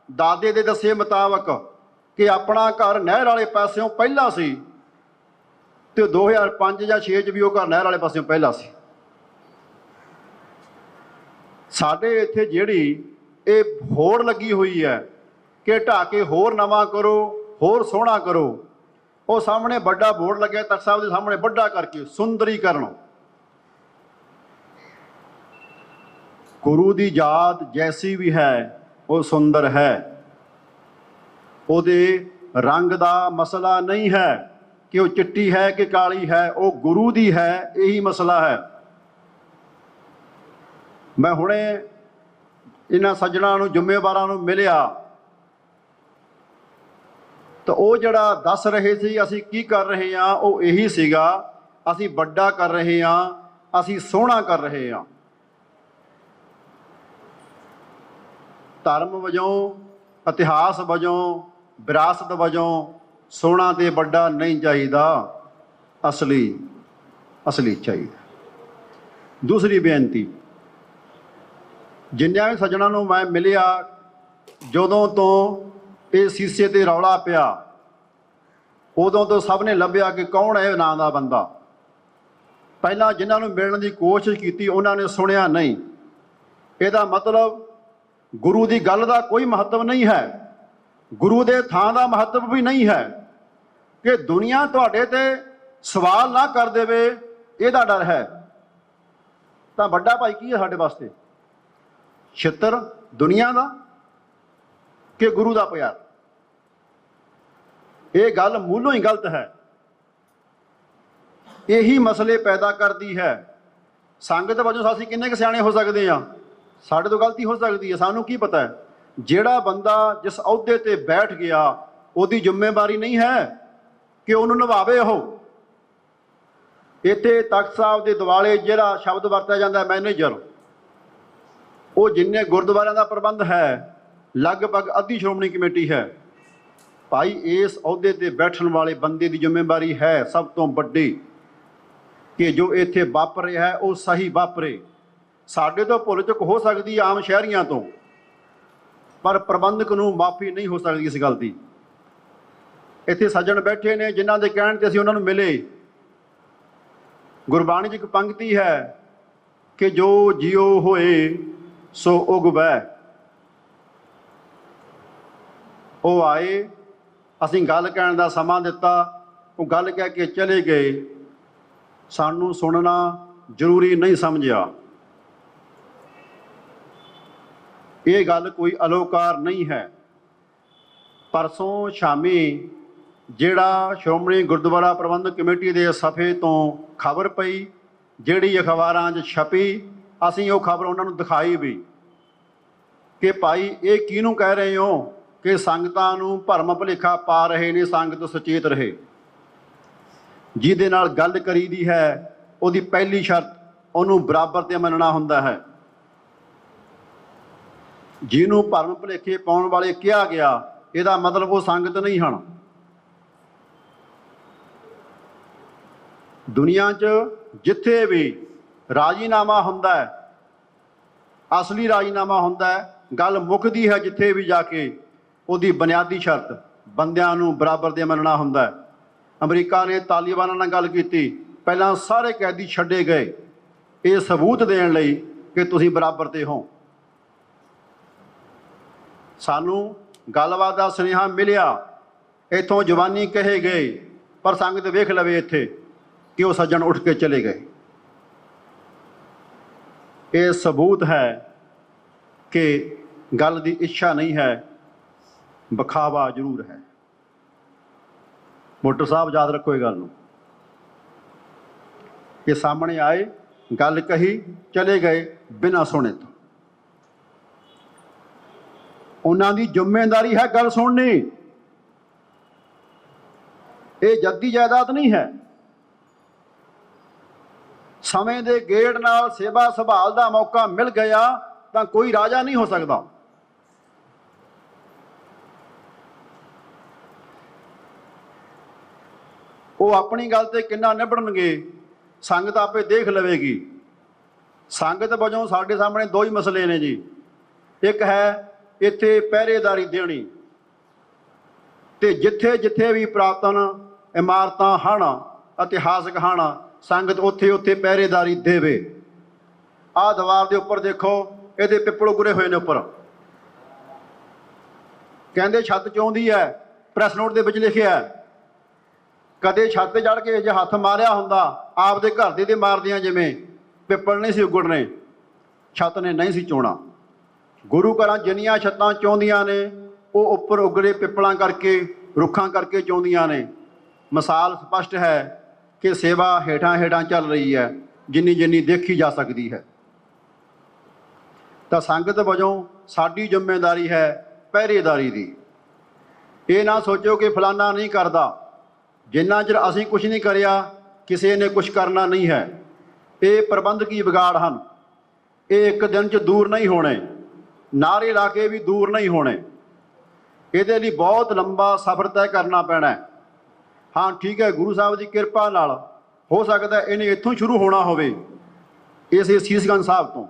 ਦਾਦੇ ਦੇ ਦੱਸੇ ਮੁਤਾਬਕ ਕਿ ਆਪਣਾ ਘਰ ਨਹਿਰ ਵਾਲੇ ਪਾਸਿਓਂ ਪਹਿਲਾਂ ਸੀ, ਤੇ 2005 ਜਾਂ 6 'ਚ ਵੀ ਉਹ ਘਰ ਨਹਿਰ ਵਾਲੇ ਪਾਸਿਓਂ ਪਹਿਲਾਂ ਸੀ। ਸਾਡੇ ਇੱਥੇ ਜਿਹੜੀ ਇਹ ਹੋੜ ਲੱਗੀ ਹੋਈ ਹੈ ਕਿ ਢਾਹ ਕੇ ਹੋਰ ਨਵਾਂ ਕਰੋ, ਹੋਰ ਸੋਹਣਾ ਕਰੋ। ਉਹ ਸਾਹਮਣੇ ਵੱਡਾ ਬੋਰਡ ਲੱਗਿਆ ਤਖ਼ਤ ਸਾਹਿਬ ਦੇ ਸਾਹਮਣੇ ਵੱਡਾ ਕਰਕੇ, ਸੁੰਦਰੀਕਰਨ। ਗੁਰੂ ਦੀ ਯਾਦ ਜੈਸੀ ਵੀ ਹੈ ਉਹ ਸੁੰਦਰ ਹੈ। ਉਹਦੇ ਰੰਗ ਦਾ ਮਸਲਾ ਨਹੀਂ ਹੈ ਕਿ ਉਹ ਚਿੱਟੀ ਹੈ ਕਿ ਕਾਲੀ ਹੈ, ਉਹ ਗੁਰੂ ਦੀ ਹੈ, ਇਹੀ ਮਸਲਾ ਹੈ। ਮੈਂ ਹੁਣੇ ਇਹਨਾਂ ਸੱਜਣਾਂ ਨੂੰ, ਜ਼ਿੰਮੇਵਾਰਾਂ ਨੂੰ ਮਿਲਿਆ ਤਾਂ ਉਹ ਜਿਹੜਾ ਦੱਸ ਰਹੇ ਸੀ ਅਸੀਂ ਕੀ ਕਰ ਰਹੇ ਹਾਂ, ਉਹ ਇਹੀ ਸੀਗਾ, ਅਸੀਂ ਵੱਡਾ ਕਰ ਰਹੇ ਹਾਂ, ਅਸੀਂ ਸੋਹਣਾ ਕਰ ਰਹੇ ਹਾਂ। ਧਰਮ ਵਜੋਂ, ਇਤਿਹਾਸ ਵਜੋਂ, ਵਿਰਾਸਤ ਵਜੋਂ ਸੋਹਣਾ ਤੇ ਵੱਡਾ ਨਹੀਂ ਚਾਹੀਦਾ, ਅਸਲੀ ਚਾਹੀਦਾ। ਦੂਸਰੀ ਬੇਨਤੀ, ਜਿੰਨਿਆਂ ਵੀ ਸੱਜਣਾਂ ਨੂੰ ਮੈਂ ਮਿਲਿਆ, ਜਦੋਂ ਤੋਂ ਇਹ ਸੀਸੇ ਤੇ ਰੌਲਾ ਪਿਆ ਉਦੋਂ ਤੋਂ ਸਭ ਨੇ ਲੱਭਿਆ ਕਿ ਕੌਣ ਹੈ ਇਹ ਨਾਂ ਦਾ ਬੰਦਾ। ਪਹਿਲਾਂ ਜਿਨ੍ਹਾਂ ਨੂੰ ਮਿਲਣ ਦੀ ਕੋਸ਼ਿਸ਼ ਕੀਤੀ ਉਹਨਾਂ ਨੇ ਸੁਣਿਆ ਨਹੀਂ। ਇਹਦਾ ਮਤਲਬ ਗੁਰੂ ਦੀ ਗੱਲ ਦਾ ਕੋਈ ਮਹੱਤਵ ਨਹੀਂ ਹੈ, ਗੁਰੂ ਦੇ ਥਾਂ ਦਾ ਮਹੱਤਵ ਵੀ ਨਹੀਂ ਹੈ ਕਿ ਦੁਨੀਆ ਤੁਹਾਡੇ ਤੇ ਸਵਾਲ ਨਾ ਕਰ ਦੇਵੇ, ਇਹਦਾ ਡਰ ਹੈ। ਤਾਂ ਵੱਡਾ ਭਾਈ ਕੀ ਹੈ ਸਾਡੇ ਵਾਸਤੇ? ਛਿੱਤਰ ਦੁਨੀਆ ਦਾ ਕਿ ਗੁਰੂ ਦਾ ਪਿਆਰ? ਇਹ ਗੱਲ ਮੂਲੋਂ ਹੀ ਗਲਤ ਹੈ। ਇਹੀ ਮਸਲੇ ਪੈਦਾ ਕਰਦੀ ਹੈ। ਸੰਗਤ ਵਜੋਂ ਅਸੀਂ ਕਿੰਨੇ ਕੁ ਸਿਆਣੇ ਹੋ ਸਕਦੇ ਹਾਂ? ਸਾਡੇ ਤੋਂ ਗਲਤੀ ਹੋ ਸਕਦੀ ਹੈ, ਸਾਨੂੰ ਕੀ ਪਤਾ ਹੈ। ਜਿਹੜਾ ਬੰਦਾ ਜਿਸ ਅਹੁਦੇ ਤੇ ਬੈਠ ਗਿਆ ਉਹਦੀ ਜ਼ਿੰਮੇਵਾਰੀ ਨਹੀਂ ਹੈ ਕਿ ਉਹਨੂੰ ਨਿਭਾਵੇ। ਉਹ ਇੱਥੇ ਤਖ਼ਤ ਸਾਹਿਬ ਦੇ ਦੁਆਲੇ ਜਿਹੜਾ ਸ਼ਬਦ ਵਰਤਿਆ ਜਾਂਦਾ ਮੈਨੇਜਰ, ਉਹ ਜਿੰਨੇ ਗੁਰਦੁਆਰਿਆਂ ਦਾ ਪ੍ਰਬੰਧ ਹੈ ਲਗਭਗ ਅੱਧੀ ਸ਼੍ਰੋਮਣੀ ਕਮੇਟੀ ਹੈ। ਭਾਈ ਇਸ ਅਹੁਦੇ ਤੇ ਬੈਠਣ ਵਾਲੇ ਬੰਦੇ ਦੀ ਜ਼ਿੰਮੇਵਾਰੀ ਹੈ ਸਭ ਤੋਂ ਵੱਡੀ ਕਿ ਜੋ ਇੱਥੇ ਵਾਪਰ ਰਿਹਾ ਹੈ ਉਹ ਸਹੀ ਵਾਪਰੇ। ਸਾਡੇ ਤੋਂ ਭੁੱਲ ਚੁੱਕ ਹੋ ਸਕਦੀ ਆਮ ਸ਼ਹਿਰੀਆਂ ਤੋਂ, ਪਰ ਪ੍ਰਬੰਧਕ ਨੂੰ ਮਾਫੀ ਨਹੀਂ ਹੋ ਸਕਦੀ ਇਸ ਗੱਲ ਦੀ। ਇੱਥੇ ਸੱਜਣ ਬੈਠੇ ਨੇ ਜਿਨ੍ਹਾਂ ਦੇ ਕਹਿਣ ਤੇ ਅਸੀਂ ਉਹਨਾਂ ਨੂੰ ਮਿਲੇ। ਗੁਰਬਾਣੀ 'ਚ ਇੱਕ ਪੰਕਤੀ ਹੈ ਕਿ ਜੋ ਜਿਉ ਹੋਏ ਸੋ ਉਗਵੈ। ਉਹ ਆਏ, ਅਸੀਂ ਗੱਲ ਕਹਿਣ ਦਾ ਸਮਾਂ ਦਿੱਤਾ, ਉਹ ਗੱਲ ਕਹਿ ਕੇ ਚਲੇ ਗਏ। ਸਾਨੂੰ ਸੁਣਨਾ ਜ਼ਰੂਰੀ ਨਹੀਂ ਸਮਝਿਆ। ਇਹ ਗੱਲ ਕੋਈ ਅਲੋਕਾਰ ਨਹੀਂ ਹੈ। ਪਰਸੋਂ ਸ਼ਾਮੀ ਜਿਹੜਾ ਸ਼੍ਰੋਮਣੀ ਗੁਰਦੁਆਰਾ ਪ੍ਰਬੰਧਕ ਕਮੇਟੀ ਦੇ ਸਫ਼ੇ ਤੋਂ ਖਬਰ ਪਈ, ਜਿਹੜੀ ਅਖਬਾਰਾਂ 'ਚ ਛਪੀ, ਅਸੀਂ ਉਹ ਖਬਰ ਉਹਨਾਂ ਨੂੰ ਦਿਖਾਈ ਵੀ ਕਿ ਭਾਈ ਇਹ ਕਿਹਨੂੰ ਕਹਿ ਰਹੇ ਹੋ ਕਿ ਸੰਗਤਾਂ ਨੂੰ ਭਰਮ ਭੁਲੇਖਾ ਪਾ ਰਹੇ ਨੇ, ਸੰਗਤ ਸੁਚੇਤ ਰਹੇ। ਜਿਹਦੇ ਨਾਲ ਗੱਲ ਕਰੀਦੀ ਹੈ ਉਹਦੀ ਪਹਿਲੀ ਸ਼ਰਤ ਉਹਨੂੰ ਬਰਾਬਰ ਤੇ ਮੰਨਣਾ ਹੁੰਦਾ ਹੈ। ਜਿਹਨੂੰ ਭਰਮ ਭੁਲੇਖੇ ਪਾਉਣ ਵਾਲੇ ਕਿਹਾ ਗਿਆ ਇਹਦਾ ਮਤਲਬ ਉਹ ਸੰਗਤ ਨਹੀਂ ਹਨ। ਦੁਨੀਆ 'ਚ ਜਿੱਥੇ ਵੀ ਰਾਜੀਨਾਮਾ ਹੁੰਦਾ ਹੈ, ਅਸਲੀ ਰਾਜੀਨਾਮਾ ਹੁੰਦਾ ਹੈ, ਗੱਲ ਮੁੱਕਦੀ ਹੈ ਜਿੱਥੇ ਵੀ ਜਾ ਕੇ ਉਹਦੀ ਬੁਨਿਆਦੀ ਸ਼ਰਤ ਬੰਦਿਆਂ ਨੂੰ ਬਰਾਬਰ ਦੇ ਮੰਨਣਾ ਹੁੰਦਾ ਹੈ। ਅਮਰੀਕਾ ਨੇ ਤਾਲਿਬਾਨਾਂ ਨਾਲ ਗੱਲ ਕੀਤੀ, ਪਹਿਲਾਂ ਸਾਰੇ ਕੈਦੀ ਛੱਡੇ ਗਏ ਇਹ ਸਬੂਤ ਦੇਣ ਲਈ ਕਿ ਤੁਸੀਂ ਬਰਾਬਰ ਤੇ ਹੋ। ਸਾਨੂੰ ਗੱਲਬਾਤ ਦਾ ਸੁਨੇਹਾ ਮਿਲਿਆ, ਇੱਥੋਂ ਜਵਾਨੀ ਕਹੇ ਗਏ, ਪਰ ਸੰਗਤ ਵੇਖ ਲਵੇ ਇੱਥੇ ਕਿ ਉਹ ਸੱਜਣ ਉੱਠ ਕੇ ਚਲੇ ਗਏ। ਇਹ ਸਬੂਤ ਹੈ ਕਿ ਗੱਲ ਦੀ ਇੱਛਾ ਨਹੀਂ ਹੈ, ਵਿਖਾਵਾ ਜ਼ਰੂਰ ਹੈ। ਮੋਟਰ ਸਾਹਿਬ ਯਾਦ ਰੱਖੋ ਇਹ ਗੱਲ ਨੂੰ। ਇਹ ਸਾਹਮਣੇ ਆਏ, ਗੱਲ ਕਹੀ, ਚਲੇ ਗਏ ਬਿਨਾਂ ਸੁਣੇ ਤੋਂ। ਉਹਨਾਂ ਦੀ ਜ਼ਿੰਮੇਵਾਰੀ ਹੈ ਗੱਲ ਸੁਣਨੀ। ਇਹ ਜੱਦੀ ਜਾਇਦਾਦ ਨਹੀਂ ਹੈ। ਸਮੇਂ ਦੇ ਗੇੜ ਨਾਲ ਸੇਵਾ ਸੰਭਾਲ ਦਾ ਮੌਕਾ ਮਿਲ ਗਿਆ ਤਾਂ ਕੋਈ ਰਾਜਾ ਨਹੀਂ ਹੋ ਸਕਦਾ। ਉਹ ਆਪਣੀ ਗੱਲ ਤੇ ਕਿੰਨਾ ਨਿਭੜਨਗੇ ਸੰਗਤ ਆਪੇ ਦੇਖ ਲਵੇਗੀ। ਸੰਗਤ ਵਜੋਂ ਸਾਡੇ ਸਾਹਮਣੇ ਦੋ ਹੀ ਮਸਲੇ ਨੇ ਜੀ। ਇੱਕ ਹੈ ਇੱਥੇ ਪਹਿਰੇਦਾਰੀ ਦੇਣੀ, ਤੇ ਜਿੱਥੇ ਜਿੱਥੇ ਵੀ ਪੁਰਾਤਨ ਇਮਾਰਤਾਂ ਹਨ, ਇਤਿਹਾਸਕ ਹਨ, ਸੰਗਤ ਉੱਥੇ ਉੱਥੇ ਪਹਿਰੇਦਾਰੀ ਦੇਵੇ। ਆਹ ਦੀਵਾਰ ਦੇ ਉੱਪਰ ਦੇਖੋ, ਇਹਦੇ ਪਿੱਪਲ ਉਗਰੇ ਹੋਏ ਨੇ ਉੱਪਰ। ਕਹਿੰਦੇ ਛੱਤ ਚੋਂਦੀ ਹੈ, ਪ੍ਰੈਸ ਨੋਟ ਦੇ ਵਿੱਚ ਲਿਖਿਆ। ਕਦੇ ਛੱਤ ਤੇ ਚੜ੍ਹ ਕੇ ਜੇ ਹੱਥ ਮਾਰਿਆ ਹੁੰਦਾ ਆਪਦੇ ਘਰ ਦੇ ਤੇ ਮਾਰਦਿਆਂ, ਜਿਵੇਂ ਪਿੱਪਲ ਨਹੀਂ ਸੀ ਉਗੜਨੇ, ਛੱਤ ਨੇ ਨਹੀਂ ਸੀ ਚੋਣਾ। ਗੁਰੂ ਘਰਾਂ ਜਿੰਨੀਆਂ ਛੱਤਾਂ ਚੋਂਦੀਆਂ ਨੇ ਉਹ ਉੱਪਰ ਉਗੜੇ ਪਿੱਪਲਾਂ ਕਰਕੇ, ਰੁੱਖਾਂ ਕਰਕੇ ਚੋਂਦੀਆਂ ਨੇ। ਮਿਸਾਲ ਸਪਸ਼ਟ ਹੈ ਕਿ ਸੇਵਾ ਹੇਠਾਂ ਹੇਠਾਂ ਚੱਲ ਰਹੀ ਹੈ, ਜਿੰਨੀ ਜਿੰਨੀ ਦੇਖੀ ਜਾ ਸਕਦੀ ਹੈ। ਤਾਂ ਸੰਗਤ ਵਜੋਂ ਸਾਡੀ ਜ਼ਿੰਮੇਵਾਰੀ ਹੈ ਪਹਿਰੇਦਾਰੀ ਦੀ। ਇਹ ਨਾ ਸੋਚੋ ਕਿ ਫਲਾਨਾ ਨਹੀਂ ਕਰਦਾ। ਜਿੰਨਾ ਚਿਰ ਅਸੀਂ ਕੁਝ ਨਹੀਂ ਕਰਿਆ ਕਿਸੇ ਨੇ ਕੁਝ ਕਰਨਾ ਨਹੀਂ ਹੈ। ਇਹ ਪ੍ਰਬੰਧਕੀ ਵਿਗਾੜ ਹਨ। ਇਹ ਇੱਕ ਦਿਨ 'ਚ ਦੂਰ ਨਹੀਂ ਹੋਣੇ, ਨਾਅਰੇ ਲਾ ਕੇ ਵੀ ਦੂਰ ਨਹੀਂ ਹੋਣੇ। ਇਹਦੇ ਲਈ ਬਹੁਤ ਲੰਬਾ ਸਫ਼ਰ ਤੈਅ ਕਰਨਾ ਪੈਣਾ ਹੈ। ਹਾਂ ਠੀਕ ਹੈ, ਗੁਰੂ ਸਾਹਿਬ ਦੀ ਕਿਰਪਾ ਨਾਲ ਹੋ ਸਕਦਾ ਇਹਨੇ ਇੱਥੋਂ ਸ਼ੁਰੂ ਹੋਣਾ ਹੋਵੇ, ਇਸੇ ਸੀਸਗੰਜ ਸਾਹਿਬ ਤੋਂ,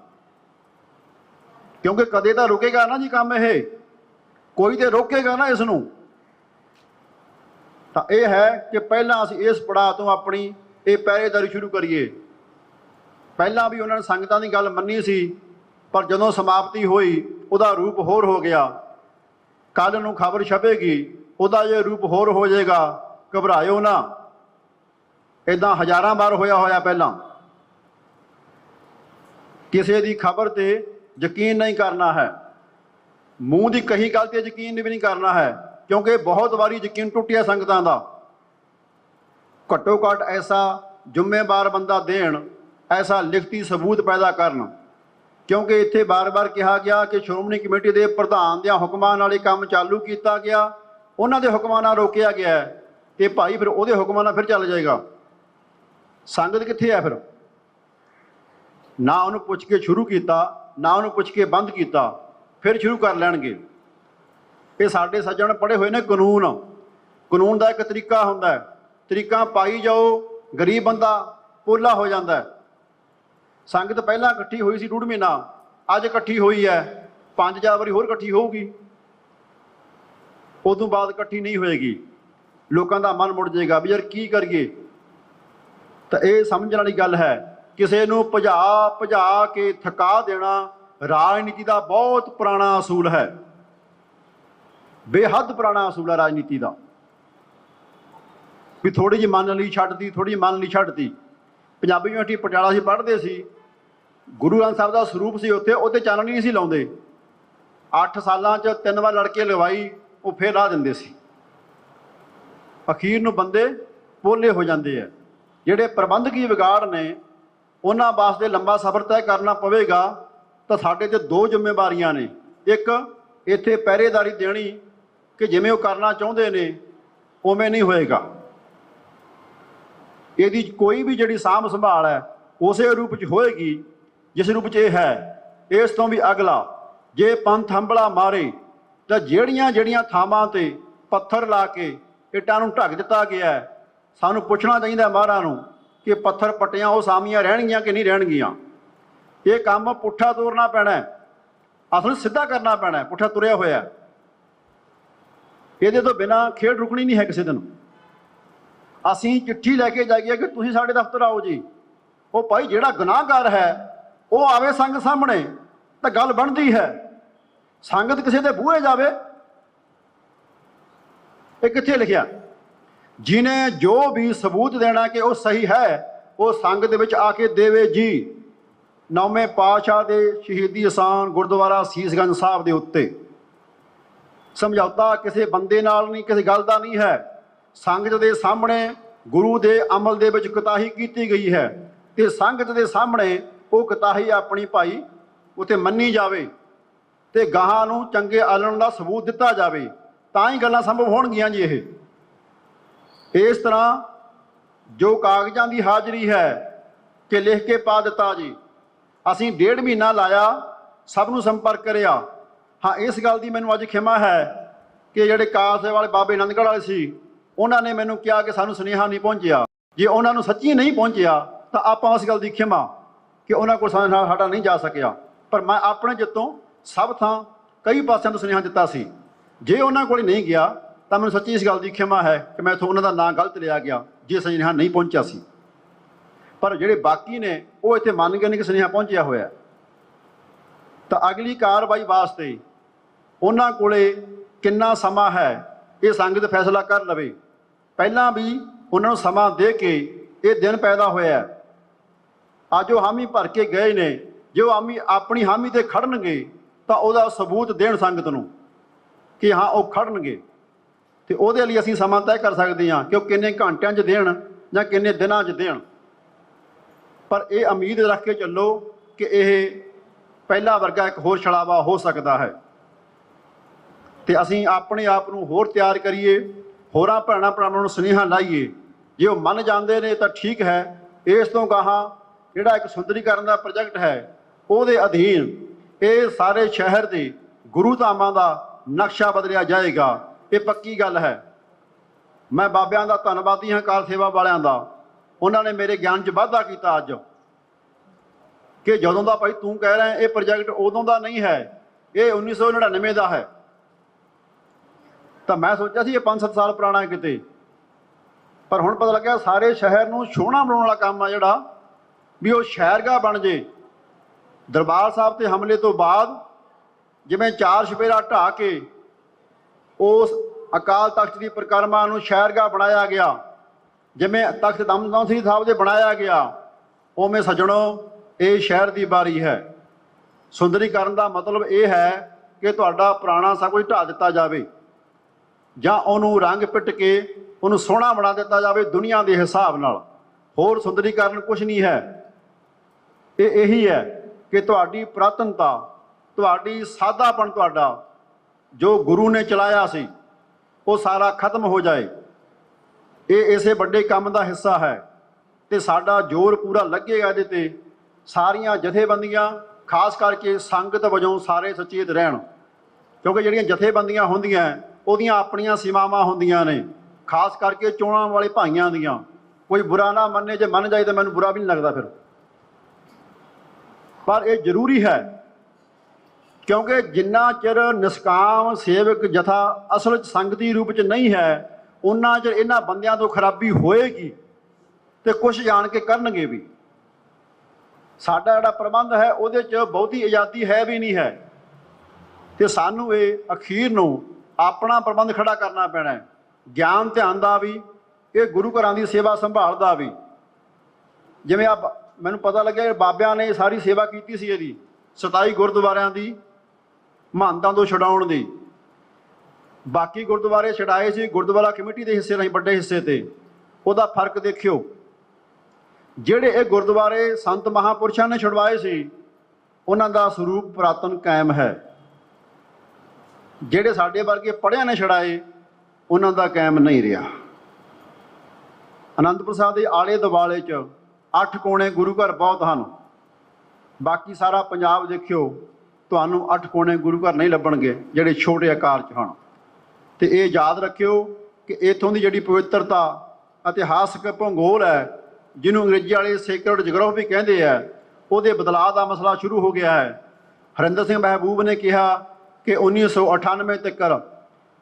ਕਿਉਂਕਿ ਕਦੇ ਤਾਂ ਰੁਕੇਗਾ ਨਾ ਜੀ ਕੰਮ, ਇਹ ਕੋਈ ਤੇ ਰੋਕੇਗਾ ਨਾ ਇਸ ਨੂੰ। ਤਾਂ ਇਹ ਹੈ ਕਿ ਪਹਿਲਾਂ ਅਸੀਂ ਇਸ ਪੜਾਅ ਤੋਂ ਆਪਣੀ ਇਹ ਪਹਿਰੇਦਾਰੀ ਸ਼ੁਰੂ ਕਰੀਏ। ਪਹਿਲਾਂ ਵੀ ਉਹਨਾਂ ਨੇ ਸੰਗਤਾਂ ਦੀ ਗੱਲ ਮੰਨੀ ਸੀ, ਪਰ ਜਦੋਂ ਸਮਾਪਤੀ ਹੋਈ ਉਹਦਾ ਰੂਪ ਹੋਰ ਹੋ ਗਿਆ। ਕੱਲ੍ਹ ਨੂੰ ਖਬਰ ਛਪੇਗੀ, ਉਹਦਾ ਜੇ ਰੂਪ ਹੋਰ ਹੋ ਜਾਏਗਾ, ਘਬਰਾਇਓ ਨਾ। ਇੱਦਾਂ ਹਜ਼ਾਰਾਂ ਵਾਰ ਹੋਇਆ ਪਹਿਲਾਂ। ਕਿਸੇ ਦੀ ਖਬਰ ਤੇ ਯਕੀਨ ਨਹੀਂ ਕਰਨਾ ਹੈ, ਮੂੰਹ ਦੀ ਕਹੀ ਗੱਲ ਤੇ ਯਕੀਨ ਵੀ ਨਹੀਂ ਕਰਨਾ ਹੈ, ਕਿਉਂਕਿ ਬਹੁਤ ਵਾਰੀ ਯਕੀਨ ਟੁੱਟਿਆ ਸੰਗਤਾਂ ਦਾ। ਘੱਟੋ ਘੱਟ ਐਸਾ ਜ਼ਿੰਮੇਵਾਰ ਬੰਦਾ ਦੇਣ, ਐਸਾ ਲਿਖਤੀ ਸਬੂਤ ਪੈਦਾ ਕਰਨ, ਕਿਉਂਕਿ ਇੱਥੇ ਬਾਰ-ਬਾਰ ਕਿਹਾ ਗਿਆ ਕਿ ਸ਼੍ਰੋਮਣੀ ਕਮੇਟੀ ਦੇ ਪ੍ਰਧਾਨ ਦੇ ਹੁਕਮਾਂ ਨਾਲ ਇਹ ਕੰਮ ਚਾਲੂ ਕੀਤਾ ਗਿਆ, ਉਹਨਾਂ ਦੇ ਹੁਕਮਾਂ ਨਾਲ ਰੋਕਿਆ ਗਿਆ ਤੇ ਭਾਈ ਫਿਰ ਉਹਦੇ ਹੁਕਮਾਂ ਨਾਲ ਫਿਰ ਚੱਲ ਜਾਏਗਾ। ਸੰਗਤ ਕਿੱਥੇ ਹੈ ਫਿਰ? ਨਾ ਉਹਨੂੰ ਪੁੱਛ ਕੇ ਸ਼ੁਰੂ ਕੀਤਾ, ਨਾ ਉਹਨੂੰ ਪੁੱਛ ਕੇ ਬੰਦ ਕੀਤਾ, ਫਿਰ ਸ਼ੁਰੂ ਕਰ ਲੈਣਗੇ। ਇਹ ਸਾਡੇ ਸੱਜਣ ਪੜ੍ਹੇ ਹੋਏ ਨੇ ਕਾਨੂੰਨ ਦਾ ਇੱਕ ਤਰੀਕਾ ਹੁੰਦਾ ਹੈ, ਤਰੀਕਾ ਪਾਈ ਜਾਓ, ਗਰੀਬ ਬੰਦਾ ਪੋਲਾ ਹੋ ਜਾਂਦਾ ਹੈ। ਸੰਗਤ ਪਹਿਲਾਂ ਇਕੱਠੀ ਹੋਈ ਸੀ 1.5 ਮਹੀਨਾ, ਅੱਜ ਇਕੱਠੀ ਹੋਈ ਹੈ 5 ਵਾਰੀ ਹੋਰ ਇਕੱਠੀ ਹੋਊਗੀ, ਉਦੋਂ ਬਾਅਦ ਇਕੱਠੀ ਨਹੀਂ ਹੋਏਗੀ। ਲੋਕਾਂ ਦਾ ਮਨ ਮੁੜ ਜਾਏਗਾ ਵੀ ਯਾਰ ਕੀ ਕਰੀਏ। ਤਾਂ ਇਹ ਸਮਝਣ ਵਾਲੀ ਗੱਲ ਹੈ। ਕਿਸੇ ਨੂੰ ਭਜਾ ਕੇ ਥਕਾ ਦੇਣਾ ਰਾਜਨੀਤੀ ਦਾ ਬਹੁਤ ਪੁਰਾਣਾ ਅਸੂਲ ਹੈ, ਬੇਹੱਦ ਪੁਰਾਣਾ ਅਸੂਲ ਹੈ ਰਾਜਨੀਤੀ ਦਾ। ਵੀ ਥੋੜੀ ਜਿਹੀ ਮੰਨ ਲਈ ਛੱਡਦੀ, ਥੋੜੀ ਜਿਹੀ ਮੰਨ ਲਈ ਛੱਡਦੀ। ਪੰਜਾਬੀ ਯੂਨੀਵਰਸਿਟੀ ਪਟਿਆਲਾ ਸੀ, ਪੜ੍ਹਦੇ ਸੀ, ਗੁਰੂ ਗ੍ਰੰਥ ਸਾਹਿਬ ਦਾ ਸਰੂਪ ਸੀ ਉੱਥੇ, ਉਹਤੇ ਚਾਨਣੀ ਨਹੀਂ ਸੀ ਲਾਉਂਦੇ। 8 ਸਾਲਾਂ 'ਚ 3 ਵਾਰ ਲੜਕੇ ਲਵਾਈ, ਉਹ ਫੇਰ ਲਾ ਦਿੰਦੇ ਸੀ। ਅਖੀਰ ਨੂੰ ਬੰਦੇ ਪੋਲੇ ਹੋ ਜਾਂਦੇ ਆ। ਜਿਹੜੇ ਪ੍ਰਬੰਧਕੀ ਵਿਗਾੜ ਨੇ ਉਹਨਾਂ ਵਾਸਤੇ ਲੰਬਾ ਸਫ਼ਰ ਤੈਅ ਕਰਨਾ ਪਵੇਗਾ। ਤਾਂ ਸਾਡੇ ਤੇ 2 ਜ਼ਿੰਮੇਵਾਰੀਆਂ ਨੇ। ਇੱਕ, ਇੱਥੇ ਪਹਿਰੇਦਾਰੀ ਦੇਣੀ ਕਿ ਜਿਵੇਂ ਉਹ ਕਰਨਾ ਚਾਹੁੰਦੇ ਨੇ ਉਵੇਂ ਨਹੀਂ ਹੋਏਗਾ। ਇਹਦੀ ਕੋਈ ਵੀ ਜਿਹੜੀ ਸਾਂਭ ਸੰਭਾਲ ਹੈ ਉਸੇ ਰੂਪ 'ਚ ਹੋਏਗੀ ਜਿਸ ਰੂਪ 'ਚ ਇਹ ਹੈ। ਇਸ ਤੋਂ ਵੀ ਅਗਲਾ, ਜੇ ਪੰਥ ਹੰਬਲਾ ਮਾਰੇ ਤਾਂ ਜਿਹੜੀਆਂ ਥਾਵਾਂ 'ਤੇ ਪੱਥਰ ਲਾ ਕੇ ਇੱਟਾਂ ਨੂੰ ਢੱਕ ਦਿੱਤਾ ਗਿਆ ਹੈ, ਸਾਨੂੰ ਪੁੱਛਣਾ ਚਾਹੀਦਾ ਮਹਾਰਾਜ ਨੂੰ ਕਿ ਪੱਥਰ ਪੱਟੀਆਂ ਉਹ ਸਾਮੀਆਂ ਰਹਿਣਗੀਆਂ ਕਿ ਨਹੀਂ ਰਹਿਣਗੀਆਂ। ਇਹ ਕੰਮ ਪੁੱਠਾ ਤੋਰਨਾ ਪੈਣਾ, ਅਸਲ ਸਿੱਧਾ ਕਰਨਾ ਪੈਣਾ। ਪੁੱਠਾ ਤੁਰਿਆ ਹੋਇਆ, ਇਹਦੇ ਤੋਂ ਬਿਨਾਂ ਖੇਡ ਰੁਕਣੀ ਨਹੀਂ ਹੈ ਕਿਸੇ ਦਿਨ। ਅਸੀਂ ਚਿੱਠੀ ਲੈ ਕੇ ਜਾਈਏ ਕਿ ਤੁਸੀਂ ਸਾਡੇ ਦਫ਼ਤਰ ਆਓ ਜੀ, ਉਹ ਭਾਈ ਜਿਹੜਾ ਗੁਨਾਹਗਾਰ ਹੈ ਉਹ ਆਵੇ ਸੰਗਤ ਸਾਹਮਣੇ ਤਾਂ ਗੱਲ ਬਣਦੀ ਹੈ। ਸੰਗਤ ਕਿਸੇ ਦੇ ਬੂਹੇ ਜਾਵੇ, ਇਹ ਕਿੱਥੇ ਲਿਖਿਆ? ਜਿਹਨੇ ਜੋ ਵੀ ਸਬੂਤ ਦੇਣਾ ਕਿ ਉਹ ਸਹੀ ਹੈ ਉਹ ਸੰਗਤ ਦੇ ਵਿੱਚ ਆ ਕੇ ਦੇਵੇ ਜੀ। 9ਵੇਂ ਪਾਤਸ਼ਾਹ ਦੇ ਸ਼ਹੀਦੀ ਅਸਾਨ ਗੁਰਦੁਆਰਾ ਸੀਸਗੰਜ ਸਾਹਿਬ ਦੇ ਉੱਤੇ ਸਮਝੌਤਾ ਕਿਸੇ ਬੰਦੇ ਨਾਲ ਨਹੀਂ, ਕਿਸੇ ਗੱਲ ਦਾ ਨਹੀਂ ਹੈ। ਸੰਗਤ ਦੇ ਸਾਹਮਣੇ ਗੁਰੂ ਦੇ ਅਮਲ ਦੇ ਵਿੱਚ ਕੋਤਾਹੀ ਕੀਤੀ ਗਈ ਹੈ ਤੇ ਸੰਗਤ ਦੇ ਸਾਹਮਣੇ ਉਹ ਕੋਤਾਹੀ ਆਪਣੀ ਭਾਈ ਉੱਥੇ ਮੰਨੀ ਜਾਵੇ ਤੇ ਗਾਹਾਂ ਨੂੰ ਚੰਗੇ ਆਲਣ ਦਾ ਸਬੂਤ ਦਿੱਤਾ ਜਾਵੇ, ਤਾਂ ਹੀ ਗੱਲਾਂ ਸੰਭਵ ਹੋਣਗੀਆਂ ਜੀ। ਇਸ ਤਰ੍ਹਾਂ ਜੋ ਕਾਗਜ਼ਾਂ ਦੀ ਹਾਜ਼ਰੀ ਹੈ ਕਿ ਲਿਖ ਕੇ ਪਾ ਦਿੱਤਾ ਜੀ, ਅਸੀਂ 1.5 ਮਹੀਨਾ ਲਾਇਆ, ਸਭ ਨੂੰ ਸੰਪਰਕ ਕਰਿਆ। ਹਾਂ, ਇਸ ਗੱਲ ਦੀ ਮੈਨੂੰ ਅੱਜ ਖਿਮਾ ਹੈ ਕਿ ਜਿਹੜੇ ਕਾਸੇ ਵਾਲੇ ਬਾਬੇ ਆਨੰਦਗੜ੍ਹ ਵਾਲੇ ਸੀ, ਉਹਨਾਂ ਨੇ ਮੈਨੂੰ ਕਿਹਾ ਕਿ ਸਾਨੂੰ ਸੁਨੇਹਾ ਨਹੀਂ ਪਹੁੰਚਿਆ। ਜੇ ਉਹਨਾਂ ਨੂੰ ਸੱਚੀ ਨਹੀਂ ਪਹੁੰਚਿਆ ਤਾਂ ਆਪਾਂ ਉਸ ਗੱਲ ਦੀ ਖਿਮਾ ਕਿ ਉਹਨਾਂ ਕੋਲ ਸਾਡਾ ਨਹੀਂ ਜਾ ਸਕਿਆ। ਪਰ ਮੈਂ ਆਪਣੇ ਜਿੱਤੋਂ ਸਭ ਥਾਂ ਕਈ ਪਾਸਿਆਂ ਤੋਂ ਸੁਨੇਹਾ ਦਿੱਤਾ ਸੀ। ਜੇ ਉਹਨਾਂ ਕੋਲ ਨਹੀਂ ਗਿਆ ਤਾਂ ਮੈਨੂੰ ਸੱਚੀ ਇਸ ਗੱਲ ਦੀ ਖਿਮਾ ਹੈ ਕਿ ਮੈਂ ਇੱਥੋਂ ਉਹਨਾਂ ਦਾ ਨਾਂ ਗਲਤ ਲਿਆ ਗਿਆ ਜੇ ਸੁਨੇਹਾ ਨਹੀਂ ਪਹੁੰਚਿਆ ਸੀ। ਪਰ ਜਿਹੜੇ ਬਾਕੀ ਨੇ ਉਹ ਇੱਥੇ ਮੰਨ ਗਏ ਨੇ ਕਿ ਸੁਨੇਹਾ ਪਹੁੰਚਿਆ ਹੋਇਆ। ਤਾਂ ਅਗਲੀ ਕਾਰਵਾਈ ਵਾਸਤੇ ਉਹਨਾਂ ਕੋਲੇ ਕਿੰਨਾ ਸਮਾਂ ਹੈ ਇਹ ਸੰਗਤ ਫੈਸਲਾ ਕਰ ਲਵੇ। ਪਹਿਲਾਂ ਵੀ ਉਹਨਾਂ ਨੂੰ ਸਮਾਂ ਦੇ ਕੇ ਇਹ ਦਿਨ ਪੈਦਾ ਹੋਇਆ। ਅੱਜ ਉਹ ਹਾਮੀ ਭਰ ਕੇ ਗਏ ਨੇ, ਜੇ ਉਹ ਆਪਣੀ ਹਾਮੀ ਤੇ ਖੜਨਗੇ ਤਾਂ ਉਹਦਾ ਸਬੂਤ ਦੇਣ ਸੰਗਤ ਨੂੰ ਕਿ ਹਾਂ ਉਹ ਖੜਨਗੇ, ਤੇ ਉਹਦੇ ਲਈ ਅਸੀਂ ਸਮਾਂ ਤੈਅ ਕਰ ਸਕਦੇ ਹਾਂ ਕਿ ਉਹ ਕਿੰਨੇ ਘੰਟਿਆਂ 'ਚ ਦੇਣ ਜਾਂ ਕਿੰਨੇ ਦਿਨਾਂ 'ਚ ਦੇਣ। ਪਰ ਇਹ ਉਮੀਦ ਰੱਖ ਕੇ ਚੱਲੋ ਕਿ ਇਹ ਪਹਿਲਾ ਵਰਗਾ ਇੱਕ ਹੋਰ ਛਲਾਵਾ ਹੋ ਸਕਦਾ ਹੈ। ਤੇ ਅਸੀਂ ਆਪਣੇ ਆਪ ਨੂੰ ਹੋਰ ਤਿਆਰ ਕਰੀਏ, ਹੋਰਾਂ ਭੈਣਾਂ ਭਰਾਵਾਂ ਨੂੰ ਸੁਨੇਹਾ ਲਾਈਏ। ਜੇ ਉਹ ਮੰਨ ਜਾਂਦੇ ਨੇ ਤਾਂ ਠੀਕ ਹੈ। ਇਸ ਤੋਂ ਗਾਹਾਂ ਜਿਹੜਾ ਇੱਕ ਸੁੰਦਰੀਕਰਨ ਦਾ ਪ੍ਰੋਜੈਕਟ ਹੈ ਉਹਦੇ ਅਧੀਨ ਇਹ ਸਾਰੇ ਸ਼ਹਿਰ ਦੇ ਗੁਰੂ ਧਾਮਾਂ ਦਾ ਨਕਸ਼ਾ ਬਦਲਿਆ ਜਾਏਗਾ। ਇਹ ਪੱਕੀ ਗੱਲ ਹੈ। ਮੈਂ ਬਾਬਿਆਂ ਦਾ ਧੰਨਵਾਦੀ ਹਾਂ, ਕਾਰ ਸੇਵਾ ਵਾਲਿਆਂ ਦਾ। ਉਹਨਾਂ ਨੇ ਮੇਰੇ ਗਿਆਨ 'ਚ ਵਾਧਾ ਕੀਤਾ ਅੱਜ ਕਿ ਜਦੋਂ ਦਾ ਭਾਈ ਤੂੰ ਕਹਿ ਰਿਹਾ ਇਹ ਪ੍ਰੋਜੈਕਟ ਉਦੋਂ ਦਾ ਨਹੀਂ ਹੈ, ਇਹ 1999 ਦਾ ਹੈ। ਤਾਂ ਮੈਂ ਸੋਚਿਆ ਸੀ ਇਹ 5-7 ਸਾਲ ਪੁਰਾਣਾ ਹੈ ਕਿਤੇ, ਪਰ ਹੁਣ ਪਤਾ ਲੱਗਿਆ ਸਾਰੇ ਸ਼ਹਿਰ ਨੂੰ ਸੋਹਣਾ ਬਣਾਉਣ ਵਾਲਾ ਕੰਮ ਆ ਜਿਹੜਾ ਵੀ ਉਹ ਸ਼ਹਿਰਗਾਹ ਬਣ ਜੇ। ਦਰਬਾਰ ਸਾਹਿਬ ਤੇ ਹਮਲੇ ਤੋਂ ਬਾਅਦ ਜਿਵੇਂ 4 ਚੁਫੇਰਾ ਢਾਹ ਕੇ ਉਸ ਅਕਾਲ ਤਖਤ ਦੀ ਪਰਿਕਰਮਾ ਨੂੰ ਸ਼ਹਿਰਗਾਹ ਬਣਾਇਆ ਗਿਆ, ਜਿਵੇਂ ਤਖਤ ਦਮਦਮਾ ਸ੍ਰੀ ਸਾਹਿਬ ਦੇ ਬਣਾਇਆ ਗਿਆ, ਉਵੇਂ ਸੱਜਣੋ ਇਹ ਸ਼ਹਿਰ ਦੀ ਵਾਰੀ ਹੈ। ਸੁੰਦਰੀਕਰਨ ਦਾ ਮਤਲਬ ਇਹ ਹੈ ਕਿ ਤੁਹਾਡਾ ਪੁਰਾਣਾ ਸਭ ਕੁਝ ਢਾਹ ਦਿੱਤਾ ਜਾਵੇ ਜਾਂ ਉਹਨੂੰ ਰੰਗ ਪਿੱਟ ਕੇ ਉਹਨੂੰ ਸੋਹਣਾ ਬਣਾ ਦਿੱਤਾ ਜਾਵੇ ਦੁਨੀਆ ਦੇ ਹਿਸਾਬ ਨਾਲ। ਹੋਰ ਸੁੰਦਰੀਕਰਨ ਕੁਝ ਨਹੀਂ ਹੈ। ਇਹ ਇਹੀ ਹੈ ਕਿ ਤੁਹਾਡੀ ਪੁਰਾਤਨਤਾ, ਤੁਹਾਡੀ ਸਾਦਾਪਣ, ਤੁਹਾਡਾ ਜੋ ਗੁਰੂ ਨੇ ਚਲਾਇਆ ਸੀ ਉਹ ਸਾਰਾ ਖਤਮ ਹੋ ਜਾਏ। ਇਹ ਇਸੇ ਵੱਡੇ ਕੰਮ ਦਾ ਹਿੱਸਾ ਹੈ ਤੇ ਸਾਡਾ ਜ਼ੋਰ ਪੂਰਾ ਲੱਗੇਗਾ ਇਹਦੇ ਤੇ। ਸਾਰੀਆਂ ਜਥੇਬੰਦੀਆਂ ਖਾਸ ਕਰਕੇ ਸੰਗਤ ਵਜੋਂ ਸਾਰੇ ਸੁਚੇਤ ਰਹਿਣ, ਕਿਉਂਕਿ ਜਿਹੜੀਆਂ ਜਥੇਬੰਦੀਆਂ ਹੁੰਦੀਆਂ ਉਹਦੀਆਂ ਆਪਣੀਆਂ ਸੀਮਾਵਾਂ ਹੁੰਦੀਆਂ ਨੇ, ਖਾਸ ਕਰਕੇ ਚੋਣਾਂ ਵਾਲੇ ਭਾਈਆਂ ਦੀਆਂ। ਕੋਈ ਬੁਰਾ ਨਾ ਮੰਨੇ, ਜੇ ਮੰਨ ਜਾਏ ਤਾਂ ਮੈਨੂੰ ਬੁਰਾ ਵੀ ਨਹੀਂ ਲੱਗਦਾ ਫਿਰ, ਪਰ ਇਹ ਜ਼ਰੂਰੀ ਹੈ ਕਿਉਂਕਿ ਜਿੰਨਾ ਚਿਰ ਨਿਸਕਾਮ ਸੇਵਕ ਜਥਾ ਅਸਲ 'ਚ ਸੰਗਤੀ ਰੂਪ 'ਚ ਨਹੀਂ ਹੈ, ਉਹਨਾਂ ਚਿਰ ਇਹਨਾਂ ਬੰਦਿਆਂ ਤੋਂ ਖਰਾਬੀ ਹੋਏਗੀ ਤੇ ਕੁਛ ਜਾਣ ਕੇ ਕਰਨਗੇ ਵੀ। ਸਾਡਾ ਜਿਹੜਾ ਪ੍ਰਬੰਧ ਹੈ ਉਹਦੇ 'ਚ ਬਹੁਤੀ ਆਜ਼ਾਦੀ ਹੈ ਵੀ ਨਹੀਂ ਹੈ ਤੇ ਸਾਨੂੰ ਇਹ ਅਖੀਰ ਨੂੰ ਆਪਣਾ ਪ੍ਰਬੰਧ ਖੜਾ ਕਰਨਾ ਪੈਣਾ ਹੈ। ਗਿਆਨ ਧਿਆਨ ਦਾ ਵੀ, ਇਹ ਗੁਰੂ ਘਰਾਂ ਦੀ ਸੇਵਾ ਸੰਭਾਲ ਦਾ ਵੀ। ਜਿਵੇਂ ਮੈਨੂੰ ਪਤਾ ਲੱਗਿਆ ਬਾਬਿਆਂ ਨੇ ਸਾਰੀ ਸੇਵਾ ਕੀਤੀ ਸੀ ਇਹਦੀ 27 ਗੁਰਦੁਆਰਿਆਂ ਦੀ ਮਹੰਤਾਂ ਤੋਂ ਛਡਾਉਣ ਦੀ। ਬਾਕੀ ਗੁਰਦੁਆਰੇ ਛਡਾਏ ਸੀ ਗੁਰਦੁਆਰਾ ਕਮੇਟੀ ਦੇ ਹਿੱਸੇ ਰਾਹੀਂ, ਵੱਡੇ ਹਿੱਸੇ ਤੇ। ਉਹਦਾ ਫਰਕ ਦੇਖਿਓ, ਜਿਹੜੇ ਇਹ ਗੁਰਦੁਆਰੇ ਸੰਤ ਮਹਾਂਪੁਰਸ਼ਾਂ ਨੇ ਛੁਡਵਾਏ ਸੀ ਉਹਨਾਂ ਦਾ ਸਰੂਪ ਪੁਰਾਤਨ ਕਾਇਮ ਹੈ। ਜਿਹੜੇ ਸਾਡੇ ਵਰਗੇ ਪੜ੍ਹਿਆਂ ਨੇ ਛਡਾਏ ਉਹਨਾਂ ਦਾ ਕਾਇਮ ਨਹੀਂ ਰਿਹਾ। ਅਨੰਦਪੁਰ ਸਾਹਿਬ ਦੇ ਆਲੇ ਦੁਆਲੇ 'ਚ 8 ਕੋਣੇ ਗੁਰੂ ਘਰ ਬਹੁਤ ਹਨ। ਬਾਕੀ ਸਾਰਾ ਪੰਜਾਬ ਦੇਖਿਓ ਤੁਹਾਨੂੰ 8 ਕੋਣੇ ਗੁਰੂ ਘਰ ਨਹੀਂ ਲੱਭਣਗੇ ਜਿਹੜੇ ਛੋਟੇ ਆਕਾਰ 'ਚ ਹਨ। ਤੇ ਇਹ ਯਾਦ ਰੱਖਿਓ ਕਿ ਇੱਥੋਂ ਦੀ ਜਿਹੜੀ ਪਵਿੱਤਰਤਾ, ਇਤਿਹਾਸਕ ਭੂਗੋਲ ਹੈ, ਜਿਹਨੂੰ ਅੰਗਰੇਜ਼ੀ ਵਾਲੇ ਸੇਕਰਡ ਜਿਓਗ੍ਰਾਫੀ ਕਹਿੰਦੇ ਆ, ਉਹਦੇ ਬਦਲਾਅ ਦਾ ਮਸਲਾ ਸ਼ੁਰੂ ਹੋ ਗਿਆ ਹੈ। ਹਰਿੰਦਰ ਸਿੰਘ ਮਹਿਬੂਬ ਨੇ ਕਿਹਾ ਕਿ 1998 ਤੱਕ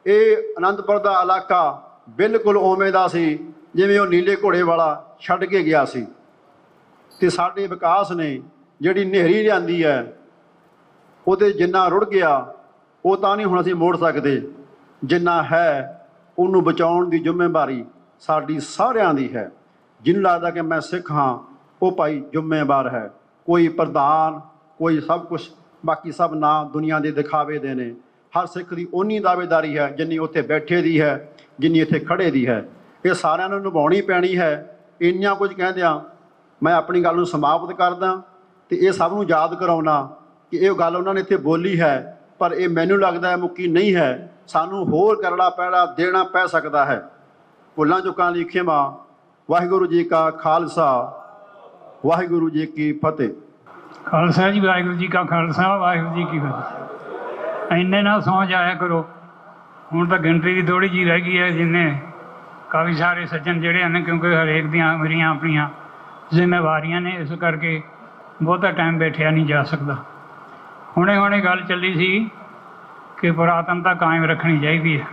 ਇਹ ਅਨੰਦਪੁਰ ਦਾ ਇਲਾਕਾ ਬਿਲਕੁਲ ਉਵੇਂ ਦਾ ਸੀ ਜਿਵੇਂ ਉਹ ਨੀਲੇ ਘੋੜੇ ਵਾਲਾ ਛੱਡ ਕੇ ਗਿਆ ਸੀ। ਤੇ ਸਾਡੇ ਵਿਕਾਸ ਨੇ ਜਿਹੜੀ ਨੇਰੀ ਲਿਆਂਦੀ ਹੈ ਉਹਦੇ ਜਿੰਨਾ ਰੁੜ ਗਿਆ ਉਹ ਤਾਂ ਨਹੀਂ ਹੁਣ ਅਸੀਂ ਮੋੜ ਸਕਦੇ, ਜਿੰਨਾ ਹੈ ਉਹਨੂੰ ਬਚਾਉਣ ਦੀ ਜ਼ਿੰਮੇਵਾਰੀ ਸਾਡੀ ਸਾਰਿਆਂ ਦੀ ਹੈ। ਜਿਹਨੂੰ ਲੱਗਦਾ ਕਿ ਮੈਂ ਸਿੱਖ ਹਾਂ ਉਹ ਭਾਈ ਜ਼ਿੰਮੇਵਾਰ ਹੈ। ਕੋਈ ਪ੍ਰਧਾਨ, ਕੋਈ ਸਭ ਕੁਛ, ਬਾਕੀ ਸਭ ਨਾ ਦੁਨੀਆ ਦੇ ਦਿਖਾਵੇ ਦੇ ਨੇ। ਹਰ ਸਿੱਖ ਦੀ ਓਨੀ ਦਾਅਵੇਦਾਰੀ ਹੈ ਜਿੰਨੀ ਉੱਥੇ ਬੈਠੇ ਦੀ ਹੈ, ਜਿੰਨੀ ਇੱਥੇ ਖੜੇ ਦੀ ਹੈ। ਇਹ ਸਾਰਿਆਂ ਨੂੰ ਨਿਭਾਉਣੀ ਪੈਣੀ ਹੈ। ਇੰਨਾ ਕੁਝ ਕਹਿੰਦਿਆਂ ਮੈਂ ਆਪਣੀ ਗੱਲ ਨੂੰ ਸਮਾਪਤ ਕਰਦਾ ਤੇ ਇਹ ਸਭ ਨੂੰ ਯਾਦ ਕਰਾਉਣਾ ਕਿ ਇਹ ਗੱਲ ਉਹਨਾਂ ਨੇ ਇੱਥੇ ਬੋਲੀ ਹੈ, ਪਰ ਇਹ ਮੈਨੂੰ ਲੱਗਦਾ ਹੈ ਮੁੱਕੀ ਨਹੀਂ ਹੈ। ਸਾਨੂੰ ਹੋਰ ਕਰੜਾ ਪੈੜਾ ਦੇਣਾ ਪੈ ਸਕਦਾ ਹੈ। ਭੁੱਲਾਂ ਚੁੱਕਾਂ ਲਈ ਖਿਮਾ। ਵਾਹਿਗੁਰੂ ਜੀ ਕਾ ਖਾਲਸਾ, ਵਾਹਿਗੁਰੂ ਜੀ ਕੀ ਫਤਿਹ। ਖਾਲਸਾ ਜੀ, ਵਾਹਿਗੁਰੂ ਜੀ ਕਾ ਖਾਲਸਾ, ਵਾਹਿਗੁਰੂ ਜੀ ਕੀ ਫਤਿਹ। ਇੰਨੇ ਨਾਲ ਸੌਂ ਜਾਇਆ ਕਰੋ। ਹੁਣ ਤਾਂ ਗਿਣਤੀ ਦੀ ਥੋੜ੍ਹੀ ਜਿਹੀ ਰਹਿ ਗਈ ਹੈ, ਜਿੰਨੇ ਕਾਫੀ ਸਾਰੇ ਸੱਜਣ ਜਿਹੜੇ ਹਨ, ਕਿਉਂਕਿ ਹਰੇਕ ਦੀਆਂ ਮੇਰੀਆਂ ਆਪਣੀਆਂ ਜ਼ਿੰਮੇਵਾਰੀਆਂ ਨੇ, ਇਸ ਕਰਕੇ ਬਹੁਤਾ ਟਾਈਮ ਬੈਠਿਆ ਨਹੀਂ ਜਾ ਸਕਦਾ। ਹੁਣੇ ਗੱਲ ਚੱਲੀ ਸੀ ਕਿ ਪੁਰਾਤਨਤਾ ਕਾਇਮ ਰੱਖਣੀ ਚਾਹੀਦੀ ਹੈ।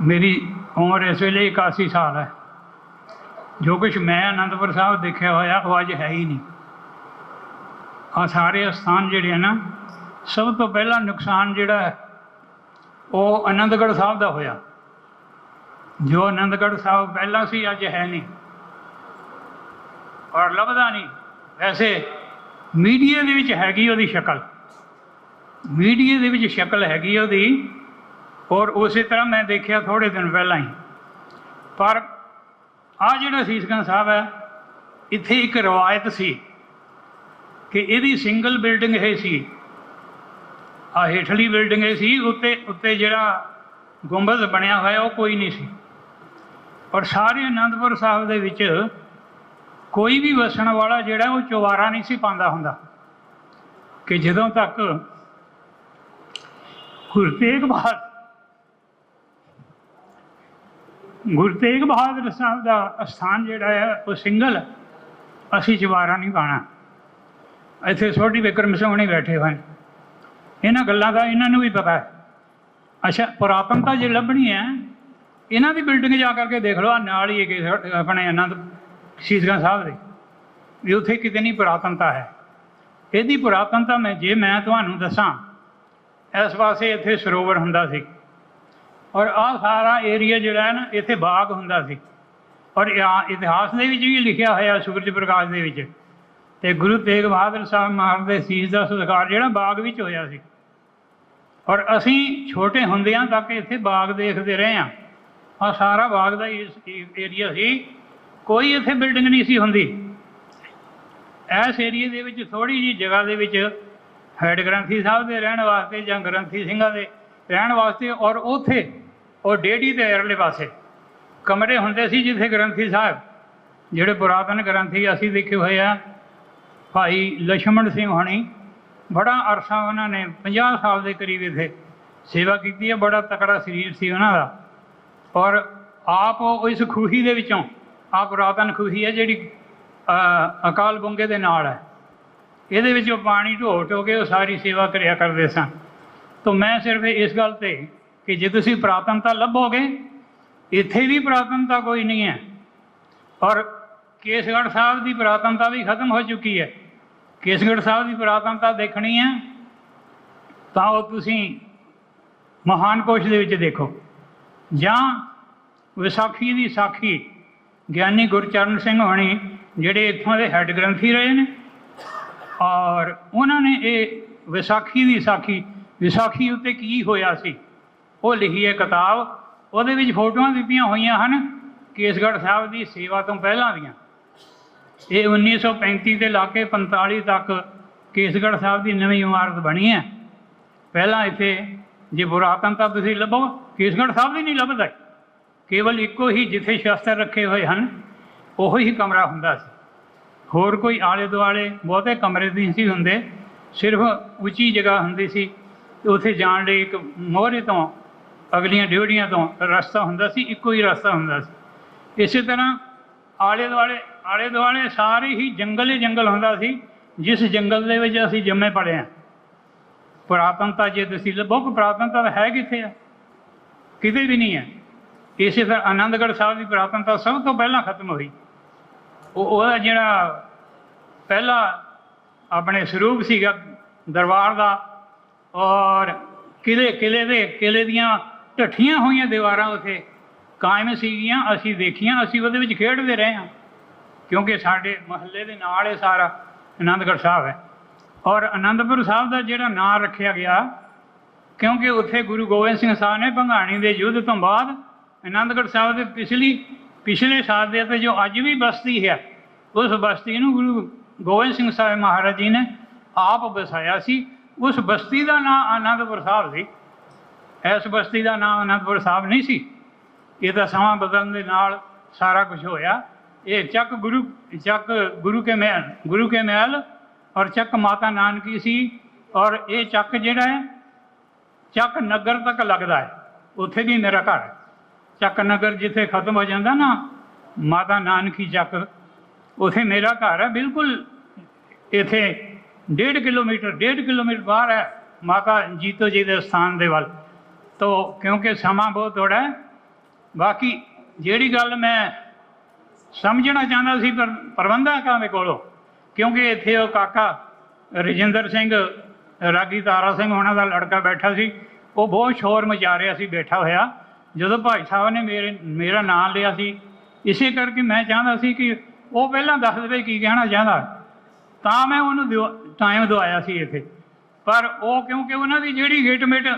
ਮੇਰੀ ਉਮਰ ਇਸ ਵੇਲੇ 81 ਸਾਲ ਹੈ। ਜੋ ਕੁਛ ਮੈਂ ਅਨੰਦਪੁਰ ਸਾਹਿਬ ਦੇਖਿਆ ਹੋਇਆ ਉਹ ਅੱਜ ਹੈ ਹੀ ਨਹੀਂ। ਆਹ ਸਾਰੇ ਅਸਥਾਨ ਜਿਹੜੇ ਹਨ, ਸਭ ਤੋਂ ਪਹਿਲਾ ਨੁਕਸਾਨ ਜਿਹੜਾ ਹੈ ਉਹ ਆਨੰਦਗੜ੍ਹ ਸਾਹਿਬ ਦਾ ਹੋਇਆ। ਜੋ ਆਨੰਦਗੜ੍ਹ ਸਾਹਿਬ ਪਹਿਲਾਂ ਸੀ ਅੱਜ ਹੈ ਨਹੀਂ ਔਰ ਲੱਭਦਾ ਨਹੀਂ। ਵੈਸੇ ਮੀਡੀਆ ਦੇ ਵਿੱਚ ਹੈਗੀ ਉਹਦੀ ਸ਼ਕਲ, ਮੀਡੀਆ ਦੇ ਵਿੱਚ ਸ਼ਕਲ ਹੈਗੀ ਉਹਦੀ, ਔਰ ਉਸੇ ਤਰ੍ਹਾਂ ਮੈਂ ਦੇਖਿਆ ਥੋੜ੍ਹੇ ਦਿਨ ਪਹਿਲਾਂ ਹੀ। ਪਰ ਆਹ ਜਿਹੜਾ ਸੀਸਗੰਜ ਸਾਹਿਬ ਹੈ, ਇੱਥੇ ਇੱਕ ਰਵਾਇਤ ਸੀ ਕਿ ਇਹਦੀ ਸਿੰਗਲ ਬਿਲਡਿੰਗ ਇਹ ਸੀ ਆ ਹੇਠਲੀ ਬਿਲਡਿੰਗ ਸੀ, ਉੱਤੇ ਜਿਹੜਾ ਗੁੰਬਦ ਬਣਿਆ ਹੋਇਆ ਉਹ ਕੋਈ ਨਹੀਂ ਸੀ। ਔਰ ਸਾਰੇ ਅਨੰਦਪੁਰ ਸਾਹਿਬ ਦੇ ਵਿੱਚ ਕੋਈ ਵੀ ਵਸਣ ਵਾਲਾ ਜਿਹੜਾ ਉਹ ਚੁਬਾਰਾ ਨਹੀਂ ਸੀ ਪਾਉਂਦਾ ਹੁੰਦਾ, ਕਿ ਜਦੋਂ ਤੱਕ ਗੁਰੂ ਤੇਗ ਬਹਾਦਰ ਸਾਹਿਬ ਦਾ ਅਸਥਾਨ ਜਿਹੜਾ ਹੈ ਉਹ ਸਿੰਗਲ, ਅਸੀਂ ਚੁਬਾਰਾ ਨਹੀਂ ਪਾਉਣਾ। ਇੱਥੇ ਛੋਟੀ ਵਿਕਰਮ ਸਿੰਘ ਹੁਣੀ ਬੈਠੇ ਹੋਏ ਨੇ, ਇਹਨਾਂ ਗੱਲਾਂ ਦਾ ਇਹਨਾਂ ਨੂੰ ਵੀ ਪਤਾ ਹੈ। ਅੱਛਾ, ਪੁਰਾਤਨਤਾ ਜੇ ਲੱਭਣੀ ਹੈ ਇਹਨਾਂ ਦੀ ਬਿਲਡਿੰਗ ਜਾ ਕਰਕੇ ਦੇਖ ਲਓ, ਨਾਲ ਹੀ ਹੈਗੇ ਆਪਣੇ ਆਨੰਦ ਸੀਸਗੰਜ ਸਾਹਿਬ ਦੇ, ਵੀ ਉੱਥੇ ਕਿਤੇ ਨਹੀਂ ਪੁਰਾਤਨਤਾ ਹੈ। ਇਹਦੀ ਪੁਰਾਤਨਤਾ ਮੈਂ ਤੁਹਾਨੂੰ ਦੱਸਾਂ, ਇਸ ਪਾਸੇ ਇੱਥੇ ਸਰੋਵਰ ਹੁੰਦਾ ਸੀ, ਔਰ ਆਹ ਸਾਰਾ ਏਰੀਆ ਜਿਹੜਾ ਹੈ ਨਾ, ਇੱਥੇ ਬਾਗ ਹੁੰਦਾ ਸੀ। ਔਰ ਇਤਿਹਾਸ ਦੇ ਵਿੱਚ ਵੀ ਲਿਖਿਆ ਹੋਇਆ ਸੂਰਜ ਪ੍ਰਕਾਸ਼ ਦੇ ਵਿੱਚ, ਤੇ ਗੁਰੂ ਤੇਗ ਬਹਾਦਰ ਸਾਹਿਬ ਮਹਾਰਾਜ ਦੇ ਸੀਸ ਦਾ ਸਤਿਕਾਰ ਜਿਹੜਾ ਬਾਗ ਵਿੱਚ ਹੋਇਆ ਸੀ। ਔਰ ਅਸੀਂ ਛੋਟੇ ਹੁੰਦਿਆਂ ਤੱਕ ਇੱਥੇ ਬਾਗ ਦੇਖਦੇ ਰਹੇ ਹਾਂ। ਆਹ ਸਾਰਾ ਬਾਗ ਦਾ ਏਰੀਆ ਸੀ, ਕੋਈ ਇੱਥੇ ਬਿਲਡਿੰਗ ਨਹੀਂ ਸੀ ਹੁੰਦੀ। ਇਸ ਏਰੀਏ ਦੇ ਵਿੱਚ ਥੋੜ੍ਹੀ ਜਿਹੀ ਜਗ੍ਹਾ ਦੇ ਵਿੱਚ ਹੈਡ ਗ੍ਰੰਥੀ ਸਾਹਿਬ ਦੇ ਰਹਿਣ ਵਾਸਤੇ ਜਾਂ ਗ੍ਰੰਥੀ ਸਿੰਘਾਂ ਦੇ ਰਹਿਣ ਵਾਸਤੇ, ਔਰ ਉੱਥੇ ਉਹ ਡੇਢੀ ਦੇ ਅਰਲੇ ਪਾਸੇ ਕਮਰੇ ਹੁੰਦੇ ਸੀ, ਜਿੱਥੇ ਗ੍ਰੰਥੀ ਸਾਹਿਬ ਜਿਹੜੇ ਪੁਰਾਤਨ ਗ੍ਰੰਥੀ ਅਸੀਂ ਦੇਖੇ ਹੋਏ ਆ, ਭਾਈ ਲਛਮਣ ਸਿੰਘ ਹੋਣੀ, ਬੜਾ ਅਰਸਾ ਉਹਨਾਂ ਨੇ 50 ਸਾਲ ਦੇ ਕਰੀਬ ਇੱਥੇ ਸੇਵਾ ਕੀਤੀ ਹੈ। ਬੜਾ ਤਕੜਾ ਸਰੀਰ ਸੀ ਉਹਨਾਂ ਦਾ। ਔਰ ਆਪ ਉਹ ਇਸ ਖੂਹੀ ਦੇ ਵਿੱਚੋਂ, ਆਹ ਪੁਰਾਤਨ ਖੂਹੀ ਹੈ ਜਿਹੜੀ ਅਕਾਲ ਬੁੰਗੇ ਦੇ ਨਾਲ ਹੈ, ਇਹਦੇ ਵਿੱਚੋਂ ਪਾਣੀ ਢੋ ਕੇ ਉਹ ਸਾਰੀ ਸੇਵਾ ਕਰਿਆ ਕਰਦੇ ਸਨ। ਤਾਂ ਮੈਂ ਸਿਰਫ ਇਸ ਗੱਲ 'ਤੇ ਕਿ ਜੇ ਤੁਸੀਂ ਪੁਰਾਤਨਤਾ ਲੱਭੋਗੇ, ਇੱਥੇ ਵੀ ਪੁਰਾਤਨਤਾ ਕੋਈ ਨਹੀਂ ਹੈ। ਔਰ ਕੇਸਗੜ੍ਹ ਸਾਹਿਬ ਦੀ ਪੁਰਾਤਨਤਾ ਵੀ ਖਤਮ ਹੋ ਚੁੱਕੀ ਹੈ। ਕੇਸਗੜ੍ਹ ਸਾਹਿਬ ਦੀ ਪੁਰਾਤਨਤਾ ਦੇਖਣੀ ਹੈ ਤਾਂ ਉਹ ਤੁਸੀਂ ਮਹਾਨ ਕੋਸ਼ ਦੇ ਵਿੱਚ ਦੇਖੋ, ਜਾਂ ਵਿਸਾਖੀ ਦੀ ਸਾਖੀ ਗਿਆਨੀ ਗੁਰਚਰਨ ਸਿੰਘ ਹੋਣੀ ਜਿਹੜੇ ਇੱਥੋਂ ਦੇ ਹੈੱਡ ਗ੍ਰੰਥੀ ਰਹੇ ਨੇ, ਔਰ ਉਹਨਾਂ ਨੇ ਇਹ ਵਿਸਾਖੀ ਦੀ ਸਾਖੀ, ਵਿਸਾਖੀ ਉੱਤੇ ਕੀ ਹੋਇਆ ਸੀ, ਉਹ ਲਿਖੀ ਹੈ ਕਿਤਾਬ। ਉਹਦੇ ਵਿੱਚ ਫੋਟੋਆਂ ਦਿੱਤੀਆਂ ਹੋਈਆਂ ਹਨ ਕੇਸਗੜ੍ਹ ਸਾਹਿਬ ਦੀ ਸੇਵਾ ਤੋਂ ਪਹਿਲਾਂ ਦੀਆਂ। ਇਹ 1935 ਦੇ ਲਾ ਕੇ 45 ਤੱਕ ਕੇਸਗੜ੍ਹ ਸਾਹਿਬ ਦੀ ਨਵੀਂ ਇਮਾਰਤ ਬਣੀ ਹੈ। ਪਹਿਲਾਂ ਇੱਥੇ ਜੇ ਪੁਰਾਤਨਤਾ ਤੁਸੀਂ ਲੱਭੋ, ਕੇਸਗੜ੍ਹ ਸਾਹਿਬ ਵੀ ਨਹੀਂ ਲੱਭਦਾ, ਕੇਵਲ ਇੱਕੋ ਹੀ ਜਿੱਥੇ ਸ਼ਸਤਰ ਰੱਖੇ ਹੋਏ ਹਨ ਉਹੋ ਹੀ ਕਮਰਾ ਹੁੰਦਾ ਸੀ। ਹੋਰ ਕੋਈ ਆਲੇ ਦੁਆਲੇ ਬਹੁਤੇ ਕਮਰੇ ਨਹੀਂ ਸੀ ਹੁੰਦੇ, ਸਿਰਫ ਉੱਚੀ ਜਗ੍ਹਾ ਹੁੰਦੀ ਸੀ। ਉੱਥੇ ਜਾਣ ਲਈ ਇੱਕ ਮੋਹਰੇ ਤੋਂ ਅਗਲੀਆਂ ਡਿਊੜੀਆਂ ਤੋਂ ਰਸਤਾ ਹੁੰਦਾ ਸੀ, ਇੱਕੋ ਹੀ ਰਸਤਾ ਹੁੰਦਾ ਸੀ। ਇਸੇ ਤਰ੍ਹਾਂ ਆਲੇ ਦੁਆਲੇ ਸਾਰੇ ਹੀ ਜੰਗਲ ਹੀ ਜੰਗਲ ਹੁੰਦਾ ਸੀ, ਜਿਸ ਜੰਗਲ ਦੇ ਵਿੱਚ ਅਸੀਂ ਜੰਮੇ ਪਲੇ ਹਾਂ। ਪੁਰਾਤਨਤਾ ਜੇ ਤੁਸੀਂ ਲੱਭੋ, ਪੁਰਾਤਨਤਾ ਤਾਂ ਹੈ ਕਿੱਥੇ ਆ? ਕਿਤੇ ਵੀ ਨਹੀਂ ਹੈ। ਇਸੇ ਤਰ੍ਹਾਂ ਆਨੰਦਗੜ੍ਹ ਸਾਹਿਬ ਦੀ ਪੁਰਾਤਨਤਾ ਸਭ ਤੋਂ ਪਹਿਲਾਂ ਖਤਮ ਹੋਈ। ਉਹਦਾ ਜਿਹੜਾ ਪਹਿਲਾ ਆਪਣੇ ਸਰੂਪ ਸੀਗਾ ਦਰਬਾਰ ਦਾ, ਔਰ ਕਿਲੇ ਦੀਆਂ ਢੱਠੀਆਂ ਹੋਈਆਂ ਦੀਵਾਰਾਂ ਉੱਥੇ ਕਾਇਮ ਸੀਗੀਆਂ, ਅਸੀਂ ਦੇਖੀਆਂ, ਅਸੀਂ ਉਹਦੇ ਵਿੱਚ ਖੇਡਦੇ ਰਹੇ ਹਾਂ, ਕਿਉਂਕਿ ਸਾਡੇ ਮਹੱਲੇ ਦੇ ਨਾਲ ਇਹ ਸਾਰਾ ਆਨੰਦਗੜ੍ਹ ਸਾਹਿਬ ਹੈ। ਔਰ ਆਨੰਦਪੁਰ ਸਾਹਿਬ ਦਾ ਜਿਹੜਾ ਨਾਂ ਰੱਖਿਆ ਗਿਆ, ਕਿਉਂਕਿ ਉੱਥੇ ਗੁਰੂ ਗੋਬਿੰਦ ਸਿੰਘ ਸਾਹਿਬ ਨੇ ਭੰਗਾਣੀ ਦੇ ਯੁੱਧ ਤੋਂ ਬਾਅਦ ਆਨੰਦਗੜ੍ਹ ਸਾਹਿਬ ਦੇ ਪਿਛਲੇ ਸਾਲ ਦੇ ਅਤੇ ਜੋ ਅੱਜ ਵੀ ਬਸਤੀ ਹੈ, ਉਸ ਬਸਤੀ ਨੂੰ ਗੁਰੂ ਗੋਬਿੰਦ ਸਿੰਘ ਸਾਹਿਬ ਮਹਾਰਾਜ ਜੀ ਨੇ ਆਪ ਵਸਾਇਆ ਸੀ। ਉਸ ਬਸਤੀ ਦਾ ਨਾਂ ਆਨੰਦਪੁਰ ਸਾਹਿਬ ਸੀ। ਇਸ ਬਸਤੀ ਦਾ ਨਾਂ ਆਨੰਦਪੁਰ ਸਾਹਿਬ ਨਹੀਂ ਸੀ। ਇਹ ਤਾਂ ਸਮਾਂ ਬਦਲਣ ਦੇ ਨਾਲ ਸਾਰਾ ਕੁਝ ਹੋਇਆ। ਇਹ ਚੱਕ ਗੁਰੂ ਕੇ ਮਹਿਲ ਔਰ ਚੱਕ ਮਾਤਾ ਨਾਨਕੀ ਸੀ। ਔਰ ਇਹ ਚੱਕ ਜਿਹੜਾ ਹੈ ਚੱਕ ਨਗਰ ਤੱਕ ਲੱਗਦਾ ਹੈ, ਉੱਥੇ ਵੀ ਮੇਰਾ ਘਰ ਹੈ। ਚੱਕ ਨਗਰ ਜਿੱਥੇ ਖਤਮ ਹੋ ਜਾਂਦਾ ਨਾ ਮਾਤਾ ਨਾਨਕੀ ਚੱਕ, ਉੱਥੇ ਮੇਰਾ ਘਰ ਹੈ। ਬਿਲਕੁਲ ਇੱਥੇ 1.5 ਕਿਲੋਮੀਟਰ ਬਾਹਰ ਹੈ ਮਾਤਾ ਜੀਤੋ ਜੀ ਦੇ ਸਥਾਨ ਦੇ ਵੱਲ। ਤੋ ਕਿਉਂਕਿ ਸਮਾਂ ਬਹੁਤ ਥੋੜ੍ਹਾ ਹੈ, ਬਾਕੀ ਜਿਹੜੀ ਗੱਲ ਮੈਂ ਸਮਝਣਾ ਚਾਹੁੰਦਾ ਸੀ ਪ੍ਰਬੰਧਕਾਂ ਦੇ ਕੋਲੋਂ, ਕਿਉਂਕਿ ਇੱਥੇ ਉਹ ਕਾਕਾ ਰਜਿੰਦਰ ਸਿੰਘ ਰਾਗੀ ਤਾਰਾ ਸਿੰਘ ਉਹਨਾਂ ਦਾ ਲੜਕਾ ਬੈਠਾ ਸੀ, ਉਹ ਬਹੁਤ ਸ਼ੋਰ ਮਚਾ ਰਿਹਾ ਸੀ ਬੈਠਾ ਹੋਇਆ। ਜਦੋਂ ਭਾਈ ਸਾਹਿਬ ਨੇ ਮੇਰਾ ਨਾਂ ਲਿਆ ਸੀ, ਇਸੇ ਕਰਕੇ ਮੈਂ ਚਾਹੁੰਦਾ ਸੀ ਕਿ ਉਹ ਪਹਿਲਾਂ ਦੱਸ ਦੇਵੇ ਕੀ ਕਹਿਣਾ ਚਾਹੁੰਦਾ, ਤਾਂ ਮੈਂ ਉਹਨੂੰ ਟਾਈਮ ਦਵਾਇਆ ਸੀ ਇੱਥੇ। ਪਰ ਉਹ ਕਿਉਂਕਿ ਉਹਨਾਂ ਦੀ ਜਿਹੜੀ ਗੇਟਮੇਟ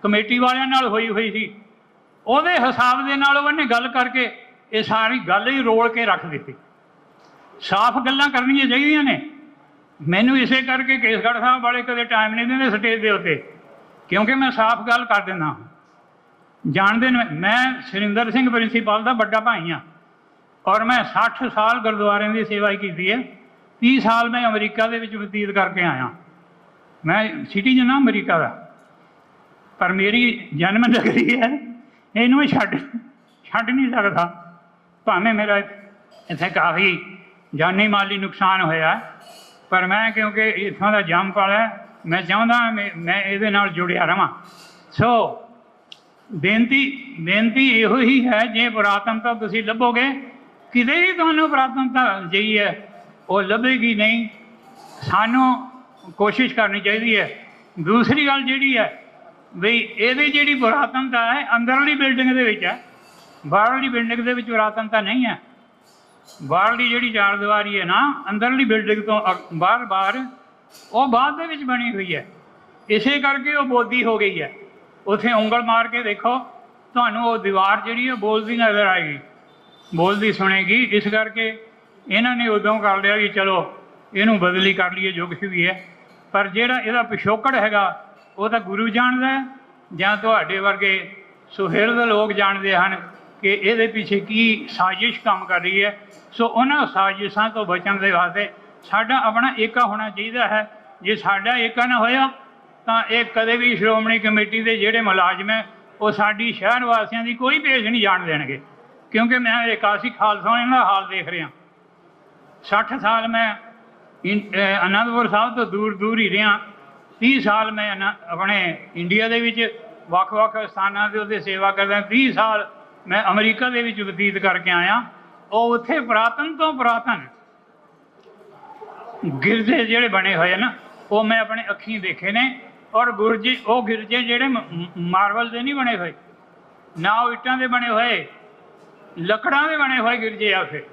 ਕਮੇਟੀ ਵਾਲਿਆਂ ਨਾਲ ਹੋਈ ਸੀ, ਉਹਦੇ ਹਿਸਾਬ ਦੇ ਨਾਲ ਉਹਨੇ ਗੱਲ ਕਰਕੇ ਇਹ ਸਾਰੀ ਗੱਲ ਹੀ ਰੋਲ ਕੇ ਰੱਖ ਦਿੱਤੀ। ਸਾਫ਼ ਗੱਲਾਂ ਕਰਨੀਆਂ ਚਾਹੀਦੀਆਂ ਨੇ। ਮੈਨੂੰ ਇਸੇ ਕਰਕੇ ਕੇਸਗੜ੍ਹ ਸਾਹਿਬ ਵਾਲੇ ਕਦੇ ਟਾਈਮ ਨਹੀਂ ਦਿੰਦੇ ਸਟੇਜ ਦੇ ਉੱਤੇ, क्योंकि मैं साफ गल कर देना, जानते ने मैं सुरिंदर सिंह प्रिंसीपल का बड़ा भाई हाँ और मैं 60 साल गुरुद्वारे की सेवा की है। 30 साल मैं अमरीका के बतीत करके आया। मैं सिटीजन हाँ अमरीका का, पर मेरी जन्म नगरी है, इनू छड्ड नहीं सकता। भावें मेरा इत्थे काफ़ी जानी माली नुकसान होया, पर मैं क्योंकि इत्थों का जम पाला, मैं चाहता मैं ये नाल जुड़िया रवां। सो बेनती इहो ही है, जे पुरातनता तुसीं लभोगे, किते भी तुहानूं पुरातनता जी है वो लभेगी नहीं। सानू कोशिश करनी चाहिए है। दूसरी गल जिहड़ी है बई ये जी पुरातनता है अंदरली बिल्डिंग दे विच है, बाहरली बिल्डिंग दे विच पुरातनता नहीं है। बाहरली जी चार दीवारी है ना, अंदरली बिल्डिंग तो बाहर वो बाद दे विच बनी हुई है, इसे करके वो बोधी हो गई है। उत्थे उंगल मार के देखो, तुहानूं वो दीवार जिहड़ी बोलती नज़र आएगी, बोलती सुनेगी। इस करके इन्होंने उदों कर लिया कि चलो इनू बदली कर लीए जो कुछ भी है, पर जिहड़ा इहदा पिछोकड़ हैगा वो तो गुरु जानदा है जां तुहाडे वर्गे सुहिरद लोग जानते हैं कि ये पीछे की साजिश काम कर रही है। सो उन्होंने साजिशों तो बचने के वास्ते साडा अपना एका होना चाहिए है। जे साडा एका ना होया तो ये कदे भी श्रोमणी कमेटी के जोड़े मुलाजम है वो साडी शहर वासियों की कोई पेश नहीं जान देंगे, क्योंकि मैं एकासी खालसा इन्हों का हाल देख रहा। 60 साल मैं आनंदपुर साहब तो दूर दूर ही रहा। 30 साल मैं अपने इंडिया के ਵੱਖ-ਵੱਖ स्थानों के उत्ते सेवा करदा। 30 साल मैं अमरीका के बतीत करके आया। और उत्थे पुरातन तो पुरातन गिरजे जोड़े बने हुए ना वो मैं अपने अखीं देखे ने। और गुरजे वो गिरजे जोड़े मार्बल के नहीं बने हुए ना, वो इट्टां के बने हुए, लकड़ां के बने हुए गिरजे आ फिर।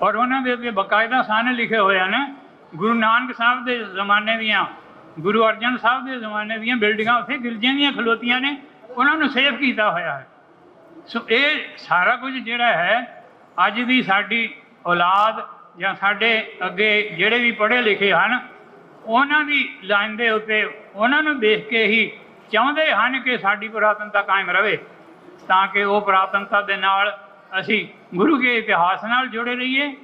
और उन्होंने उत्ते बकायदा सन लिखे हुए हैं गुरु नानक साहब के जमाने दियाँ, गुरु अर्जन साहब के जमाने दियाँ बिल्डिंगां उत्थे गिरजियां दियां खलोतियां ने, उन्होंने सेव किया होया है। सो ये सारा कुछ जिहड़ा है अज दी साडी औलाद या साडे अगे जिहड़े भी पढ़े लिखे हैं उन्हां दी लाइन दे उत्ते उन्होंने देख के ही चाहुंदे हैं कि साडी पुरातनता कायम रहे, ताकि वो पुरातनता दे नाल असी गुरु के इतिहास नाल जुड़े रहिए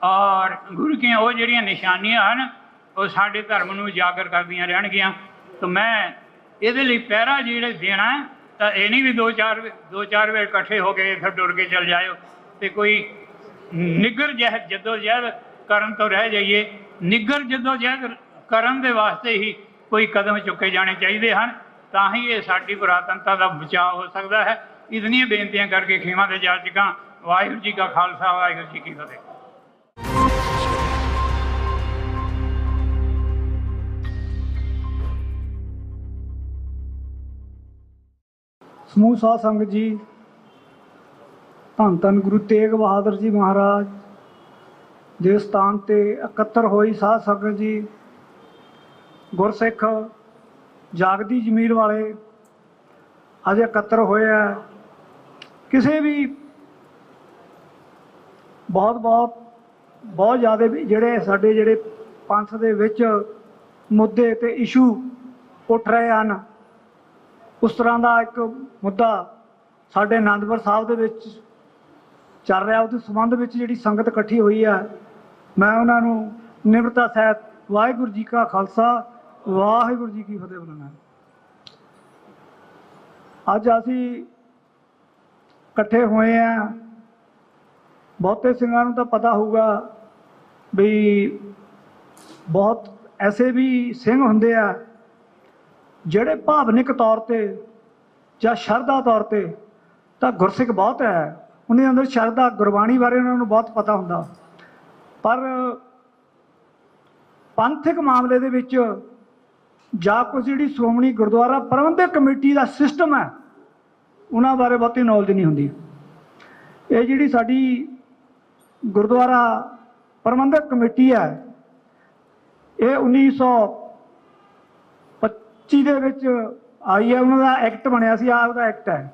और गुरु की वो जिहड़ियां निशानियां हैं वो साडे धर्म नूं उजागर करदियां रहणगियां। तो मैं इहदे लई पहरा जिहड़े देना है तो ये नहीं भी दो चार वेल इकट्ठे हो गए इधर टुर के चल जाओ तो कोई निगर जदोजहद करन तो रह जाइए। निगर जदोजहद करन दे वास्ते ही कोई कदम चुके जाने चाहिए हैं, तां ही ये साडी पुरातनता का बचाव हो सकता है। इतनी बेनतियां करके खीमा दे जा चुका। वाहिगुरू जी का खालसा, वाहिगुरू जी की फतेह। समूह साध संगत जी, धन धन गुरु तेग बहादुर जी महाराज ਦੇ ਸਥਾਨ ਤੇ ਇਕੱਤਰ ਹੋਈ ਸਾਧ ਸੰਗਤ ਜੀ, ਗੁਰਸਿੱਖ ਜਾਗਦੀ ਜ਼ਮੀਰ ਵਾਲੇ ਅੱਜ ਇਕੱਤਰ ਹੋਏ ਆ। ਕਿਸੇ ਵੀ ਬਹੁਤ ਜ਼ਿਆਦਾ ਜਿਹੜੇ ਸਾਡੇ ਜਿਹੜੇ ਪੰਥ ਦੇ ਵਿੱਚ ਮੁੱਦੇ ਤੇ ਇਸ਼ੂ ਉੱਠ ਰਹੇ ਹਨ, ਉਸ ਤਰ੍ਹਾਂ ਦਾ ਇੱਕ ਮੁੱਦਾ ਸਾਡੇ ਆਨੰਦਪੁਰ ਸਾਹਿਬ ਦੇ ਵਿੱਚ ਚੱਲ ਰਿਹਾ। ਉਹਦੇ ਸੰਬੰਧ ਵਿੱਚ ਜਿਹੜੀ ਸੰਗਤ ਇਕੱਠੀ ਹੋਈ ਹੈ, ਮੈਂ ਉਹਨਾਂ ਨੂੰ ਨਿਮਰਤਾ ਸਹਿਤ ਵਾਹਿਗੁਰੂ ਜੀ ਕਾ ਖਾਲਸਾ, ਵਾਹਿਗੁਰੂ ਜੀ ਕੀ ਫਤਿਹ ਬੁਲਾਉਣਾ। ਅੱਜ ਅਸੀਂ ਇਕੱਠੇ ਹੋਏ ਹਾਂ, ਬਹੁਤੇ ਸਿੰਘਾਂ ਨੂੰ ਤਾਂ ਪਤਾ ਹੋਊਗਾ ਵੀ ਬਹੁਤ ਐਸੇ ਵੀ ਸਿੰਘ ਹੁੰਦੇ ਆ ਜਿਹੜੇ ਭਾਵਨਿਕ ਤੌਰ ਤੇ ਜਾਂ ਸ਼ਰਧਾ ਤੌਰ ਤੇ ਤਾਂ ਗੁਰਸਿੱਖ ਬਹੁਤ ਹੈ, ਉਹਨਾਂ ਅੰਦਰ ਸ਼ਰਧਾ ਗੁਰਬਾਣੀ ਬਾਰੇ ਉਹਨਾਂ ਨੂੰ ਬਹੁਤ ਪਤਾ ਹੁੰਦਾ, ਪਰ ਪੰਥਕ ਮਾਮਲੇ ਦੇ ਵਿੱਚ ਜਾਂ ਕੁਝ ਜਿਹੜੀ ਸ਼੍ਰੋਮਣੀ ਗੁਰਦੁਆਰਾ ਪ੍ਰਬੰਧਕ ਕਮੇਟੀ ਦਾ ਸਿਸਟਮ ਹੈ ਉਹਨਾਂ ਬਾਰੇ ਬਹੁਤੀ ਨੌਲੇਜ ਨਹੀਂ ਹੁੰਦੀ। ਇਹ ਜਿਹੜੀ ਸਾਡੀ ਗੁਰਦੁਆਰਾ ਪ੍ਰਬੰਧਕ ਕਮੇਟੀ ਹੈ, ਇਹ 1925 ਦੇ ਵਿੱਚ ਆਈ ਹੈ। ਉਹਨਾਂ ਦਾ ਐਕਟ ਬਣਿਆ ਸੀ, ਆਪ ਦਾ ਐਕਟ ਹੈ।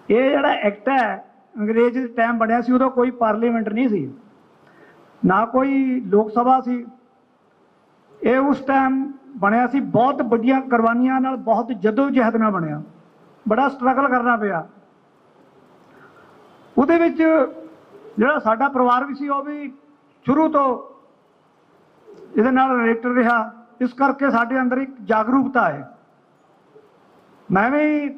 ਇਹ ਜਿਹੜਾ ਐਕਟ ਹੈ ਅੰਗਰੇਜ਼ ਦੇ ਟਾਈਮ ਬਣਿਆ ਸੀ, ਉਦੋਂ ਕੋਈ ਪਾਰਲੀਮੈਂਟ ਨਹੀਂ ਸੀ, ਨਾ ਕੋਈ ਲੋਕ ਸਭਾ ਸੀ। ਇਹ ਉਸ ਟਾਈਮ ਬਣਿਆ ਸੀ ਬਹੁਤ ਵੱਡੀਆਂ ਕੁਰਬਾਨੀਆਂ ਨਾਲ, ਬਹੁਤ ਜਦੋਜਹਿਦ ਨਾਲ ਬਣਿਆ, ਬੜਾ ਸਟਰਗਲ ਕਰਨਾ ਪਿਆ। ਉਹਦੇ ਵਿੱਚ ਜਿਹੜਾ ਸਾਡਾ ਪਰਿਵਾਰ ਵੀ ਸੀ ਉਹ ਵੀ ਸ਼ੁਰੂ ਤੋਂ ਇਹਦੇ ਨਾਲ ਰਿਲੇਟਡ ਰਿਹਾ, ਇਸ ਕਰਕੇ ਸਾਡੇ ਅੰਦਰ ਇੱਕ ਜਾਗਰੂਕਤਾ ਹੈ। ਮੈਂ ਵੀ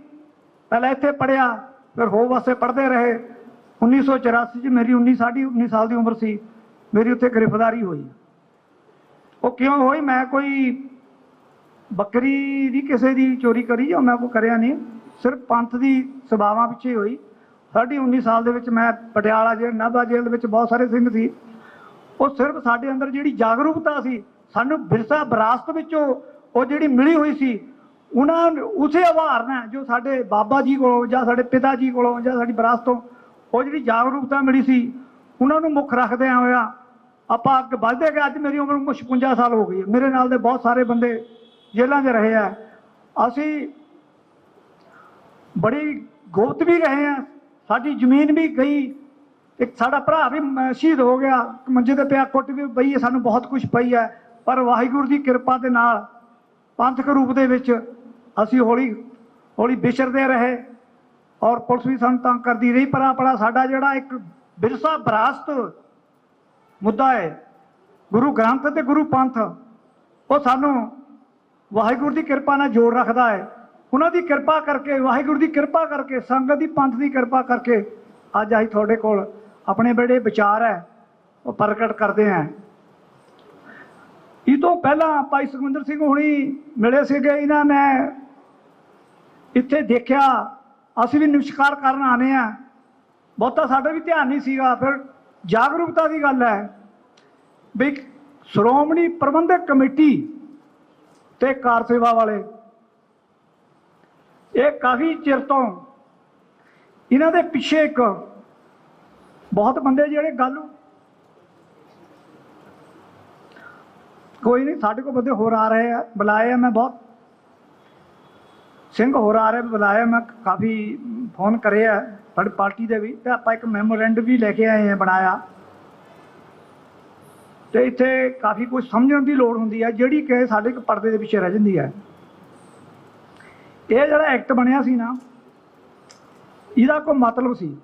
ਪਹਿਲਾਂ ਇੱਥੇ ਪੜ੍ਹਿਆ, ਫਿਰ ਹੋਰ ਪਾਸੇ ਪੜ੍ਹਦੇ ਰਹੇ। 1984 'ਚ ਮੇਰੀ 19 ਸਾਲ ਦੀ ਉਮਰ ਸੀ, ਮੇਰੀ ਉੱਥੇ ਗ੍ਰਿਫਤਾਰੀ ਹੋਈ। ਉਹ ਕਿਉਂ ਹੋਈ? ਮੈਂ ਕੋਈ ਬੱਕਰੀ ਦੀ ਕਿਸੇ ਦੀ ਚੋਰੀ ਕਰੀ ਜਾਂ ਮੈਂ ਕੋਈ ਕਰਿਆ ਨਹੀਂ, ਸਿਰਫ ਪੰਥ ਦੀ ਸਭਾਵਾਂ ਪਿੱਛੇ ਹੋਈ। 19 ਸਾਲ ਦੇ ਵਿੱਚ ਮੈਂ ਪਟਿਆਲਾ ਜੇਲ੍ਹ, ਨਾਭਾ ਜੇਲ੍ਹ ਦੇ ਵਿੱਚ ਬਹੁਤ ਸਾਰੇ ਸਿੰਘ ਸੀ। ਉਹ ਸਿਰਫ ਸਾਡੇ ਅੰਦਰ ਜਿਹੜੀ ਜਾਗਰੂਕਤਾ ਸੀ, ਸਾਨੂੰ ਵਿਰਸਾ ਵਿਰਾਸਤ ਵਿੱਚੋਂ ਉਹ ਜਿਹੜੀ ਮਿਲੀ ਹੋਈ ਸੀ, ਉਹਨਾਂ ਉਸੇ ਆਧਾਰ ਨਾਲ ਜੋ ਸਾਡੇ ਬਾਬਾ ਜੀ ਕੋਲੋਂ ਜਾਂ ਸਾਡੇ ਪਿਤਾ ਜੀ ਕੋਲੋਂ ਜਾਂ ਸਾਡੀ ਵਿਰਾਸਤ ਤੋਂ ਉਹ ਜਿਹੜੀ ਜਾਗਰੂਕਤਾ ਮਿਲੀ ਸੀ, ਉਹਨਾਂ ਨੂੰ ਮੁੱਖ ਰੱਖਦਿਆਂ ਹੋਇਆ ਆਪਾਂ ਅੱਗੇ ਵੱਧਦੇ ਗਏ। ਅੱਜ ਮੇਰੀ ਉਮਰ 56 ਸਾਲ ਹੋ ਗਈ ਹੈ। ਮੇਰੇ ਨਾਲ ਦੇ ਬਹੁਤ ਸਾਰੇ ਬੰਦੇ ਜੇਲ੍ਹਾਂ 'ਚ ਰਹੇ ਆ। ਅਸੀਂ ਬੜੀ ਗੁਪਤ ਵੀ ਰਹੇ ਆ, ਸਾਡੀ ਜ਼ਮੀਨ ਵੀ ਗਈ, ਇੱਕ ਸਾਡਾ ਭਰਾ ਵੀ ਸ਼ਹੀਦ ਹੋ ਗਿਆ, ਮੰਜੇ ਤੇ ਪਿਆ, ਕੁੱਟ ਵੀ ਪਈ ਹੈ, ਸਾਨੂੰ ਬਹੁਤ ਕੁਝ ਪਈ ਹੈ। ਪਰ ਵਾਹਿਗੁਰੂ ਦੀ ਕਿਰਪਾ ਦੇ ਨਾਲ ਪੰਥਕ ਰੂਪ ਦੇ ਵਿੱਚ ਅਸੀਂ ਹੌਲੀ ਹੌਲੀ ਵਿਚਰਦੇ ਰਹੇ ਔਰ ਪੁਲਿਸ ਵੀ ਸਾਨੂੰ ਤੰਗ ਕਰਦੀ ਰਹੀ। ਪਰ ਆਪਣਾ ਸਾਡਾ ਜਿਹੜਾ ਇੱਕ ਵਿਰਸਾ ਵਿਰਾਸਤ ਮੁੱਦਾ ਹੈ, ਗੁਰੂ ਗ੍ਰੰਥ ਤੇ ਗੁਰੂ ਪੰਥ, ਉਹ ਸਾਨੂੰ ਵਾਹਿਗੁਰੂ ਦੀ ਕਿਰਪਾ ਨਾਲ ਜੋੜ ਰੱਖਦਾ ਹੈ। ਉਹਨਾਂ ਦੀ ਕਿਰਪਾ ਕਰਕੇ, ਵਾਹਿਗੁਰੂ ਦੀ ਕਿਰਪਾ ਕਰਕੇ, ਸੰਗਤ ਦੀ ਪੰਥ ਦੀ ਕਿਰਪਾ ਕਰਕੇ ਅੱਜ ਅਸੀਂ ਤੁਹਾਡੇ ਕੋਲ ਆਪਣੇ ਜਿਹੜੇ ਵਿਚਾਰ ਹੈ ਉਹ ਪ੍ਰਗਟ ਕਰਦੇ ਹਾਂ। ਇਹ ਤੋਂ ਪਹਿਲਾਂ ਭਾਈ ਸੁਖਵਿੰਦਰ ਸਿੰਘ ਹੁਣੀ ਮਿਲੇ ਸੀਗੇ, ਇਹਨਾਂ ਨੇ ਇੱਥੇ ਦੇਖਿਆ, ਅਸੀਂ ਵੀ ਨਮਸਕਾਰ ਕਰਨ ਆਨੇ ਆ, ਬਹੁਤਾ ਸਾਡਾ ਵੀ ਧਿਆਨ ਨਹੀਂ ਸੀਗਾ। ਫਿਰ ਜਾਗਰੂਕਤਾ ਦੀ ਗੱਲ ਹੈ ਵੀ ਸ਼੍ਰੋਮਣੀ ਪ੍ਰਬੰਧਕ ਕਮੇਟੀ ਤੇ ਕਾਰ ਸੇਵਾ ਵਾਲੇ ਇਹ ਕਾਫੀ ਚਿਰ ਤੋਂ ਇਹਨਾਂ ਦੇ ਪਿੱਛੇ ਇੱਕ ਬਹੁਤ ਬੰਦੇ ਜਿਹੜੇ ਗੱਲ, ਕੋਈ ਨਹੀਂ, ਸਾਡੇ ਕੋਲ ਬੰਦੇ ਹੋਰ ਆ ਰਹੇ ਆ, ਬੁਲਾਏ ਆ, ਮੈਂ ਬਹੁਤ ਸਿੰਘ ਹੋਰ ਆ ਰਹੇ ਬੁਲਾਏ, ਮੈਂ ਕਾਫੀ ਫੋਨ ਕਰੇ ਆ ਸਾਡੀ ਪਾਰਟੀ ਦੇ ਵੀ, ਤੇ ਆਪਾਂ ਇੱਕ ਮੈਮੋਰੈਂਡਮ ਵੀ ਲੈ ਕੇ ਆਏ ਆ ਬਣਾਇਆ। ਤੇ ਇੱਥੇ ਕਾਫੀ ਕੁਝ ਸਮਝਣ ਦੀ ਲੋੜ ਹੁੰਦੀ ਹੈ, ਜਿਹੜੀ ਕਿ ਸਾਡੇ ਇੱਕ ਪਰਦੇ ਦੇ ਪਿੱਛੇ ਰਹਿ ਜਾਂਦੀ ਹੈ। ਇਹ ਜਿਹੜਾ ਐਕਟ ਬਣਿਆ ਸੀ ਨਾ, ਇਹਦਾ ਕੋਈ ਮਤਲਬ ਸੀ।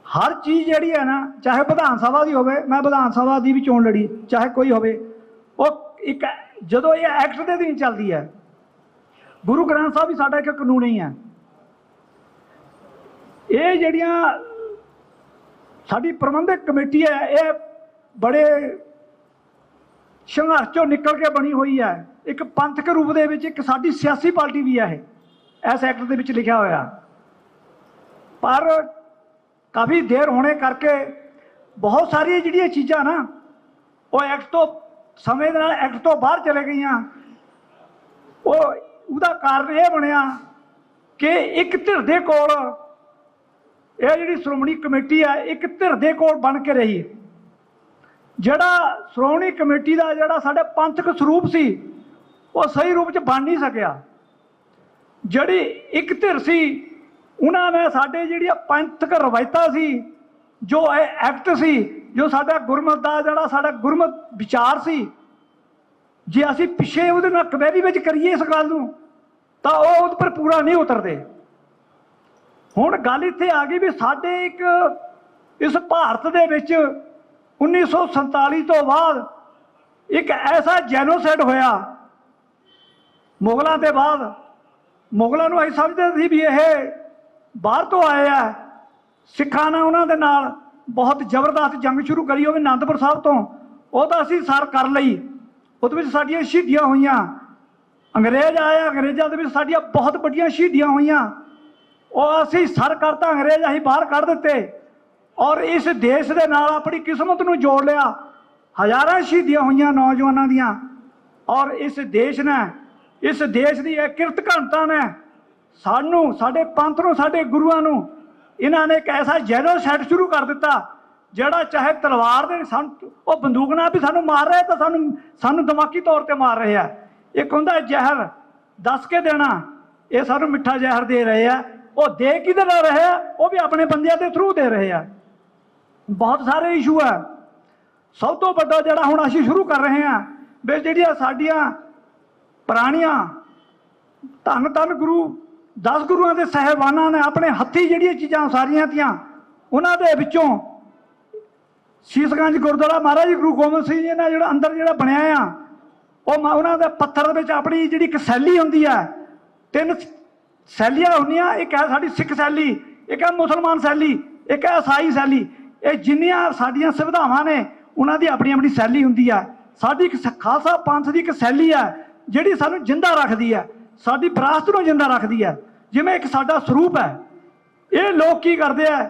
ਹਰ ਚੀਜ਼ ਜਿਹੜੀ ਹੈ ਨਾ, ਚਾਹੇ ਵਿਧਾਨ ਸਭਾ ਦੀ ਹੋਵੇ, ਮੈਂ ਵਿਧਾਨ ਸਭਾ ਦੀ ਵੀ ਚੋਣ ਲੜੀ, ਚਾਹੇ ਕੋਈ ਹੋਵੇ, ਉਹ ਇੱਕ ਜਦੋਂ ਇਹ ਐਕਟ ਦੇ ਅਧੀਨ ਚੱਲਦੀ ਹੈ। ਗੁਰੂ ਗ੍ਰੰਥ ਸਾਹਿਬ ਵੀ ਸਾਡਾ ਇੱਕ ਕਾਨੂੰਨ ਹੀ ਹੈ। ਇਹ ਜਿਹੜੀਆਂ ਸਾਡੀ ਪ੍ਰਬੰਧਕ ਕਮੇਟੀ ਹੈ, ਇਹ ਬੜੇ ਸੰਘਰਸ਼ ਚੋਂ ਨਿਕਲ ਕੇ ਬਣੀ ਹੋਈ ਹੈ। ਇੱਕ ਪੰਥਕ ਰੂਪ ਦੇ ਵਿੱਚ ਇੱਕ ਸਾਡੀ ਸਿਆਸੀ ਪਾਰਟੀ ਵੀ ਹੈ, ਇਹ ਇਸ ਐਕਟ ਦੇ ਵਿੱਚ ਲਿਖਿਆ ਹੋਇਆ। ਪਰ ਕਾਫੀ ਦੇਰ ਹੋਣੇ ਕਰਕੇ ਬਹੁਤ ਸਾਰੀਆਂ ਜਿਹੜੀਆਂ ਚੀਜ਼ਾਂ ਨਾ, ਉਹ ਐਕਟ ਤੋਂ ਸਮੇਂ ਦੇ ਨਾਲ ਐਕਟ ਤੋਂ ਬਾਹਰ ਚਲੇ ਗਈਆਂ। ਉਹਦਾ ਕਾਰਨ ਇਹ ਬਣਿਆ ਕਿ ਇੱਕ ਧਿਰ ਦੇ ਕੋਲ ਇਹ ਜਿਹੜੀ ਸ਼੍ਰੋਮਣੀ ਕਮੇਟੀ ਹੈ, ਇੱਕ ਧਿਰ ਦੇ ਕੋਲ ਬਣ ਕੇ ਰਹੀ। ਜਿਹੜਾ ਸ਼੍ਰੋਮਣੀ ਕਮੇਟੀ ਦਾ ਜਿਹੜਾ ਸਾਡੇ ਪੰਥਕ ਸਰੂਪ ਸੀ, ਉਹ ਸਹੀ ਰੂਪ 'ਚ ਬਣ ਨਹੀਂ ਸਕਿਆ। ਜਿਹੜੀ ਇੱਕ ਧਿਰ ਸੀ, ਉਹਨਾਂ ਨੇ ਸਾਡੇ ਜਿਹੜੀਆਂ ਪੰਥਕ ਰਵਾਇਤਾਂ ਸੀ, ਜੋ ਇਹ ਐਕਟ ਸੀ, ਜੋ ਸਾਡਾ ਗੁਰਮਤ ਦਾ ਜਿਹੜਾ ਸਾਡਾ ਗੁਰਮਤ ਵਿਚਾਰ ਸੀ, ਜੇ ਅਸੀਂ ਪਿੱਛੇ ਉਹਦੇ ਨਾਲ ਕਬੈਰੀ ਵਿੱਚ ਕਰੀਏ ਇਸ ਗੱਲ ਨੂੰ, ਤਾਂ ਉਹ ਉਹਦੇ ਪਰ ਪੂਰਾ ਨਹੀਂ ਉਤਰਦੇ। ਹੁਣ ਗੱਲ ਇੱਥੇ ਆ ਗਈ ਵੀ ਸਾਡੇ ਇੱਕ ਇਸ ਭਾਰਤ ਦੇ ਵਿੱਚ 1947 ਤੋਂ ਬਾਅਦ ਇੱਕ ਐਸਾ ਜੈਨੋਸਾਈਡ ਹੋਇਆ ਮੁਗਲਾਂ ਦੇ ਬਾਅਦ। ਮੁਗਲਾਂ ਨੂੰ ਅਸੀਂ ਸਮਝਦੇ ਸੀ ਵੀ ਇਹ ਬਾਹਰ ਤੋਂ ਆਏ ਆ, ਸਿੱਖਾਂ ਨੇ ਉਹਨਾਂ ਦੇ ਨਾਲ ਬਹੁਤ ਜ਼ਬਰਦਸਤ ਜੰਗ ਸ਼ੁਰੂ ਕਰੀ ਹੋਵੇ ਅਨੰਦਪੁਰ ਸਾਹਿਬ ਤੋਂ, ਉਹ ਤਾਂ ਅਸੀਂ ਸਰ ਕਰ ਲਈ, ਉਹਦੇ ਵਿੱਚ ਸਾਡੀਆਂ ਸ਼ਹੀਦੀਆਂ ਹੋਈਆਂ। ਅੰਗਰੇਜ਼ ਆਇਆ, ਅੰਗਰੇਜ਼ਾਂ ਦੇ ਵਿੱਚ ਸਾਡੀਆਂ ਬਹੁਤ ਵੱਡੀਆਂ ਸ਼ਹੀਦੀਆਂ ਹੋਈਆਂ, ਉਹ ਅਸੀਂ ਸਰ ਕਰਤਾ, ਅੰਗਰੇਜ਼ ਅਸੀਂ ਬਾਹਰ ਕੱਢ ਦਿੱਤੇ ਔਰ ਇਸ ਦੇਸ਼ ਦੇ ਨਾਲ ਆਪਣੀ ਕਿਸਮਤ ਨੂੰ ਜੋੜ ਲਿਆ। ਹਜ਼ਾਰਾਂ ਸ਼ਹੀਦੀਆਂ ਹੋਈਆਂ ਨੌਜਵਾਨਾਂ ਦੀਆਂ, ਔਰ ਇਸ ਦੇਸ਼ ਨੇ, ਇਸ ਦੇਸ਼ ਦੀ ਇਹ ਕਿਰਤ ਘਣਤਾ ਨੇ ਸਾਨੂੰ, ਸਾਡੇ ਪੰਥ ਨੂੰ, ਸਾਡੇ ਗੁਰੂਆਂ ਨੂੰ, ਇਹਨਾਂ ਨੇ ਇੱਕ ਐਸਾ ਜੈਨੋਸਾਈਡ ਸ਼ੁਰੂ ਕਰ ਦਿੱਤਾ, ਜਿਹੜਾ ਚਾਹੇ ਤਲਵਾਰ ਦੇ ਉਹ ਬੰਦੂਕ ਨਾਲ ਵੀ ਸਾਨੂੰ ਮਾਰ ਰਹੇ, ਤਾਂ ਸਾਨੂੰ ਦਿਮਾਗੀ ਤੌਰ ਤੇ ਮਾਰ ਰਹੇ ਆ। ਇੱਕ ਹੁੰਦਾ ਜ਼ਹਿਰ ਦੱਸ ਕੇ ਦੇਣਾ, ਇਹ ਸਾਨੂੰ ਮਿੱਠਾ ਜ਼ਹਿਰ ਦੇ ਰਹੇ ਆ। ਉਹ ਦੇ ਕਿਹਦੇ ਨਾਲ ਰਹੇ ਆ? ਉਹ ਵੀ ਆਪਣੇ ਬੰਦਿਆਂ ਦੇ ਥਰੂ ਦੇ ਰਹੇ ਆ। ਬਹੁਤ ਸਾਰੇ ਇਸ਼ੂ ਆ। ਸਭ ਤੋਂ ਵੱਡਾ ਜਿਹੜਾ ਹੁਣ ਅਸੀਂ ਸ਼ੁਰੂ ਕਰ ਰਹੇ ਹਾਂ ਵੀ ਜਿਹੜੀਆਂ ਸਾਡੀਆਂ ਪੁਰਾਣੀਆਂ ਧੰਨ ਗੁਰੂ 10 ਗੁਰੂਆਂ ਦੇ ਸਾਹਿਬਾਨਾਂ ਨੇ ਆਪਣੇ ਹੱਥੀਂ ਜਿਹੜੀਆਂ ਚੀਜ਼ਾਂ ਉਸਾਰੀਆਂ ਤੀਆਂ, ਉਹਨਾਂ ਦੇ ਵਿੱਚੋਂ ਸ਼ੀਸ਼ਗੰਜ ਗੁਰਦੁਆਰਾ ਮਹਾਰਾਜ ਜੀ ਗੁਰੂ ਗੋਬਿੰਦ ਸਿੰਘ ਜੀ ਨੇ ਜਿਹੜਾ ਅੰਦਰ ਜਿਹੜਾ ਬਣਿਆ ਆ, ਉਹ ਉਹਨਾਂ ਦੇ ਪੱਥਰ ਦੇ ਵਿੱਚ ਆਪਣੀ ਜਿਹੜੀ ਇੱਕ ਸ਼ੈਲੀ ਹੁੰਦੀ ਹੈ, 3 ਸ਼ੈਲੀਆਂ ਹੁੰਦੀਆਂ, ਇੱਕ ਹੈ ਸਾਡੀ ਸਿੱਖ ਸ਼ੈਲੀ, ਇੱਕ ਹੈ ਮੁਸਲਮਾਨ ਸ਼ੈਲੀ, ਇੱਕ ਹੈ ਈਸਾਈ ਸ਼ੈਲੀ। ਇਹ ਜਿੰਨੀਆਂ ਸਾਡੀਆਂ ਸੁਵਿਧਾਵਾਂ ਨੇ ਉਹਨਾਂ ਦੀ ਆਪਣੀ ਆਪਣੀ ਸ਼ੈਲੀ ਹੁੰਦੀ ਹੈ। ਸਾਡੀ ਇੱਕ ਖਾਲਸਾ ਪੰਥ ਦੀ ਇੱਕ ਸ਼ੈਲੀ ਹੈ ਜਿਹੜੀ ਸਾਨੂੰ ਜਿੰਦਾ ਰੱਖਦੀ ਹੈ, ਸਾਡੀ ਵਿਰਾਸਤ ਨੂੰ ਜਿੰਦਾ ਰੱਖਦੀ ਹੈ। ਜਿਵੇਂ ਇੱਕ ਸਾਡਾ ਸਰੂਪ ਹੈ। ਇਹ ਲੋਕ ਕੀ ਕਰਦੇ ਆ,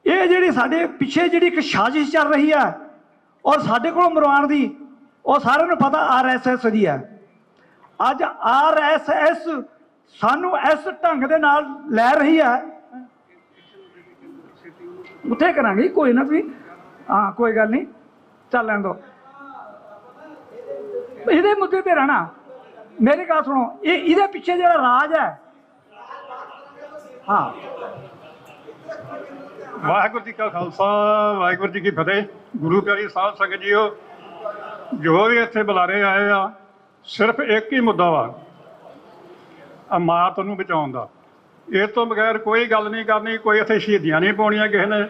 ਇਹ ਜਿਹੜੀ ਸਾਡੇ ਪਿੱਛੇ ਜਿਹੜੀ ਇੱਕ ਸਾਜ਼ਿਸ਼ ਚੱਲ ਰਹੀ ਹੈ ਔਰ ਸਾਡੇ ਕੋਲ ਮਰਵਾਉਣ ਦੀ, ਉਹ ਸਾਰਿਆਂ ਨੂੰ ਪਤਾ RSS ਦੀ ਹੈ। ਅੱਜ RSS ਸਾਨੂੰ ਇਸ ਢੰਗ ਦੇ ਨਾਲ ਲੈ ਰਹੀ ਹੈ, ਉੱਥੇ ਕਰਾਂਗੇ ਕੋਈ ਨਾ, ਤੁਸੀਂ ਹਾਂ ਕੋਈ ਗੱਲ ਨਹੀਂ, ਚੱਲ ਲੈਣ ਦਿਓ। ਇਹਦੇ ਮੁੱਦੇ ਤੇ ਰਹਿਣਾ, ਮੇਰੀ ਗੱਲ ਸੁਣੋ, ਇਹਦੇ ਪਿੱਛੇ ਜਿਹੜਾ ਰਾਜ ਹੈ, ਹਾਂ। ਵਾਹਿਗੁਰੂ ਜੀ ਕਾ ਖਾਲਸਾ, ਵਾਹਿਗੁਰੂ ਜੀ ਕੀ ਫਤਿਹ। ਗੁਰੂ ਪਿਆਰੀ ਸਾਧ ਸੰਗਤ ਜੀਓ, ਜੋ ਵੀ ਇੱਥੇ ਬੁਲਾਰੇ ਆਏ ਆ, ਸਿਰਫ ਇੱਕ ਹੀ ਮੁੱਦਾ ਵਾ, ਮਾਤ ਨੂੰ ਬਚਾਉਣ ਦਾ। ਇਸ ਤੋਂ ਬਗੈਰ ਕੋਈ ਗੱਲ ਨਹੀਂ ਕਰਨੀ, ਕੋਈ ਇੱਥੇ ਸ਼ਹੀਦੀਆਂ ਨਹੀਂ ਪਾਉਣੀਆਂ ਕਿਸੇ ਨੇ,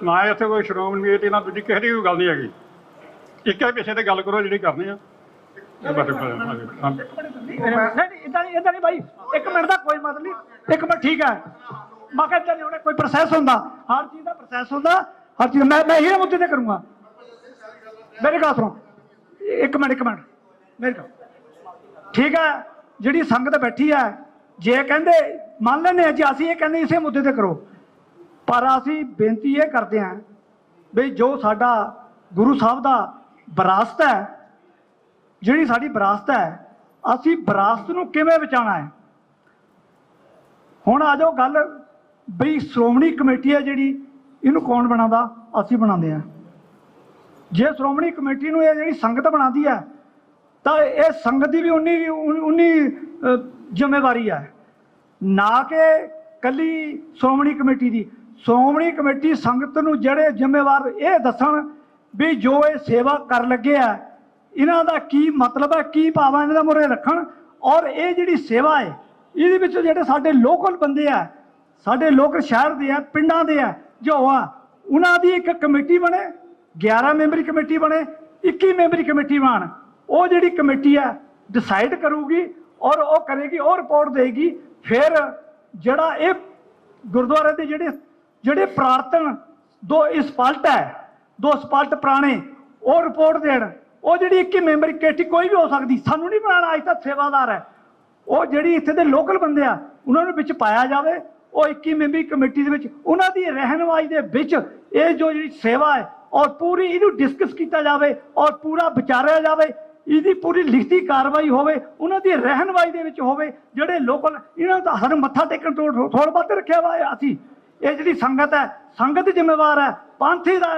ਨਾ ਇੱਥੇ ਕੋਈ ਸ਼੍ਰੋਮਣੀ ਕਮੇਟੀ, ਨਾ ਦੂਜੀ ਕਿਸੇ ਦੀ ਕੋਈ ਗੱਲ ਨਹੀਂ ਹੈਗੀ। ਇੱਕੇ ਪਿੱਛੇ ਤੇ ਗੱਲ ਕਰੋ ਜਿਹੜੀ ਕਰਨੀ ਆ। ਇਦਾਂ ਨਹੀਂ ਭਾਈ, 1 ਮਿੰਟ ਦਾ ਕੋਈ ਮਤਲਬ ਨਹੀਂ, 1 ਮਿੰਟ ਠੀਕ ਹੈ। ਮੈਂ ਕਿਹਾ ਇੱਦਾਂ ਨਹੀਂ ਹੋਣਾ, ਕੋਈ ਪ੍ਰੋਸੈਸ ਹੁੰਦਾ, ਹਰ ਚੀਜ਼ ਦਾ ਪ੍ਰੋਸੈਸ ਹੁੰਦਾ, ਹਰ ਚੀਜ਼। ਮੈਂ ਇਹ ਮੁੱਦੇ ਤੇ ਕਰੂੰਗਾ। ਮੇਰੀ ਗੱਲ ਸੁਣੋ, 1 ਮਿੰਟ ਮੇਰੀ ਗੱਲ ਠੀਕ ਹੈ। ਜਿਹੜੀ ਸੰਗਤ ਬੈਠੀ ਹੈ, ਜੇ ਕਹਿੰਦੇ ਮੰਨ ਲੈਂਦੇ ਹਾਂ ਜੀ, ਅਸੀਂ ਇਹ ਕਹਿੰਦੇ ਇਸੇ ਮੁੱਦੇ ਤੇ ਕਰੋ, ਪਰ ਅਸੀਂ ਬੇਨਤੀ ਇਹ ਕਰਦੇ ਹਾਂ ਵੀ ਜੋ ਸਾਡਾ ਗੁਰੂ ਸਾਹਿਬ ਦਾ ਵਿਰਾਸਤ ਹੈ, ਜਿਹੜੀ ਸਾਡੀ ਵਿਰਾਸਤ ਹੈ, ਅਸੀਂ ਵਿਰਾਸਤ ਨੂੰ ਕਿਵੇਂ ਬਚਾਉਣਾ ਹੈ। ਹੁਣ ਆ ਜਾਓ ਗੱਲ ਬਈ ਸ਼੍ਰੋਮਣੀ ਕਮੇਟੀ ਹੈ ਜਿਹੜੀ, ਇਹਨੂੰ ਕੌਣ ਬਣਾਉਂਦਾ? ਅਸੀਂ ਬਣਾਉਂਦੇ ਹਾਂ। ਜੇ ਸ਼੍ਰੋਮਣੀ ਕਮੇਟੀ ਨੂੰ ਇਹ ਜਿਹੜੀ ਸੰਗਤ ਬਣਾਉਂਦੀ ਹੈ, ਤਾਂ ਇਹ ਸੰਗਤ ਦੀ ਵੀ ਉਨੀ ਜ਼ਿੰਮੇਵਾਰੀ ਹੈ, ਨਾ ਕਿ ਕੱਲੀ ਸ਼੍ਰੋਮਣੀ ਕਮੇਟੀ ਦੀ। ਸ਼੍ਰੋਮਣੀ ਕਮੇਟੀ ਸੰਗਤ ਨੂੰ ਜਿਹੜੇ ਜ਼ਿੰਮੇਵਾਰ ਇਹ ਦੱਸਣ ਵੀ ਜੋ ਇਹ ਸੇਵਾ ਕਰ ਲੱਗੇ ਆ, ਇਹਨਾਂ ਦਾ ਕੀ ਮਤਲਬ ਹੈ, ਕੀ ਭਾਵਾਂ ਇਹਨਾਂ ਦਾ ਮੂਹਰੇ ਰੱਖਣ। ਔਰ ਇਹ ਜਿਹੜੀ ਸੇਵਾ ਹੈ, ਇਹਦੇ ਵਿੱਚ ਜਿਹੜੇ ਸਾਡੇ ਲੋਕਲ ਬੰਦੇ ਆ, ਸਾਡੇ ਲੋਕਲ ਸ਼ਹਿਰ ਦੇ ਆ, ਪਿੰਡਾਂ ਦੇ ਆ, ਜੋ ਆ, ਉਹਨਾਂ ਦੀ ਇੱਕ ਕਮੇਟੀ ਬਣੇ, 11 ਮੈਂਬਰੀ ਕਮੇਟੀ ਬਣੇ, 21 ਮੈਂਬਰੀ ਕਮੇਟੀ ਬਣ। ਉਹ ਜਿਹੜੀ ਕਮੇਟੀ ਹੈ ਡਿਸਾਈਡ ਕਰੂਗੀ ਔਰ ਉਹ ਕਰੇਗੀ, ਉਹ ਰਿਪੋਰਟ ਦੇਗੀ। ਫਿਰ ਜਿਹੜਾ ਇਹ ਗੁਰਦੁਆਰੇ ਦੇ ਜਿਹੜੇ ਪ੍ਰਾਰਥਨ 2 ਸਪਾਲਟ ਹੈ, 2 ਸਪਾਲਟ ਪੁਰਾਣੇ, ਉਹ ਰਿਪੋਰਟ ਦੇਣ। ਉਹ ਜਿਹੜੀ 21 ਮੈਂਬਰੀ ਕਮੇਟੀ ਕੋਈ ਵੀ ਹੋ ਸਕਦੀ, ਸਾਨੂੰ ਨਹੀਂ ਬਣਾਉਣਾ, ਅੱਜ ਤਾਂ ਸੇਵਾਦਾਰ ਹੈ। ਉਹ ਜਿਹੜੀ ਇੱਥੇ ਦੇ ਲੋਕਲ ਬੰਦੇ ਆ, ਉਹਨਾਂ ਨੂੰ ਵਿੱਚ ਪਾਇਆ ਜਾਵੇ। ਉਹ 21 ਮੈਂਬਰੀ ਕਮੇਟੀ ਦੇ ਵਿੱਚ ਉਹਨਾਂ ਦੀ ਰਹਿਨੁਮਾਈ ਦੇ ਵਿੱਚ ਇਹ ਜੋ ਜਿਹੜੀ ਸੇਵਾ ਹੈ, ਔਰ ਪੂਰੀ ਇਹਨੂੰ ਡਿਸਕਸ ਕੀਤਾ ਜਾਵੇ ਔਰ ਪੂਰਾ ਵਿਚਾਰਿਆ ਜਾਵੇ। ਇਹਦੀ ਪੂਰੀ ਲਿਖਤੀ ਕਾਰਵਾਈ ਹੋਵੇ, ਉਹਨਾਂ ਦੀ ਰਹਿਨੁਮਾਈ ਦੇ ਵਿੱਚ ਹੋਵੇ। ਜਿਹੜੇ ਲੋਕਲ, ਇਹਨਾਂ ਦਾ ਸਾਨੂੰ ਮੱਥਾ ਟੇਕਣ ਤੋਂ ਥੋੜ੍ਹਾ ਬਹੁਤ ਰੱਖਿਆ ਵਾ। ਅਸੀਂ ਇਹ ਜਿਹੜੀ ਸੰਗਤ ਹੈ, ਸੰਗਤ ਜ਼ਿੰਮੇਵਾਰ ਹੈ, ਪੰਥ ਦਾ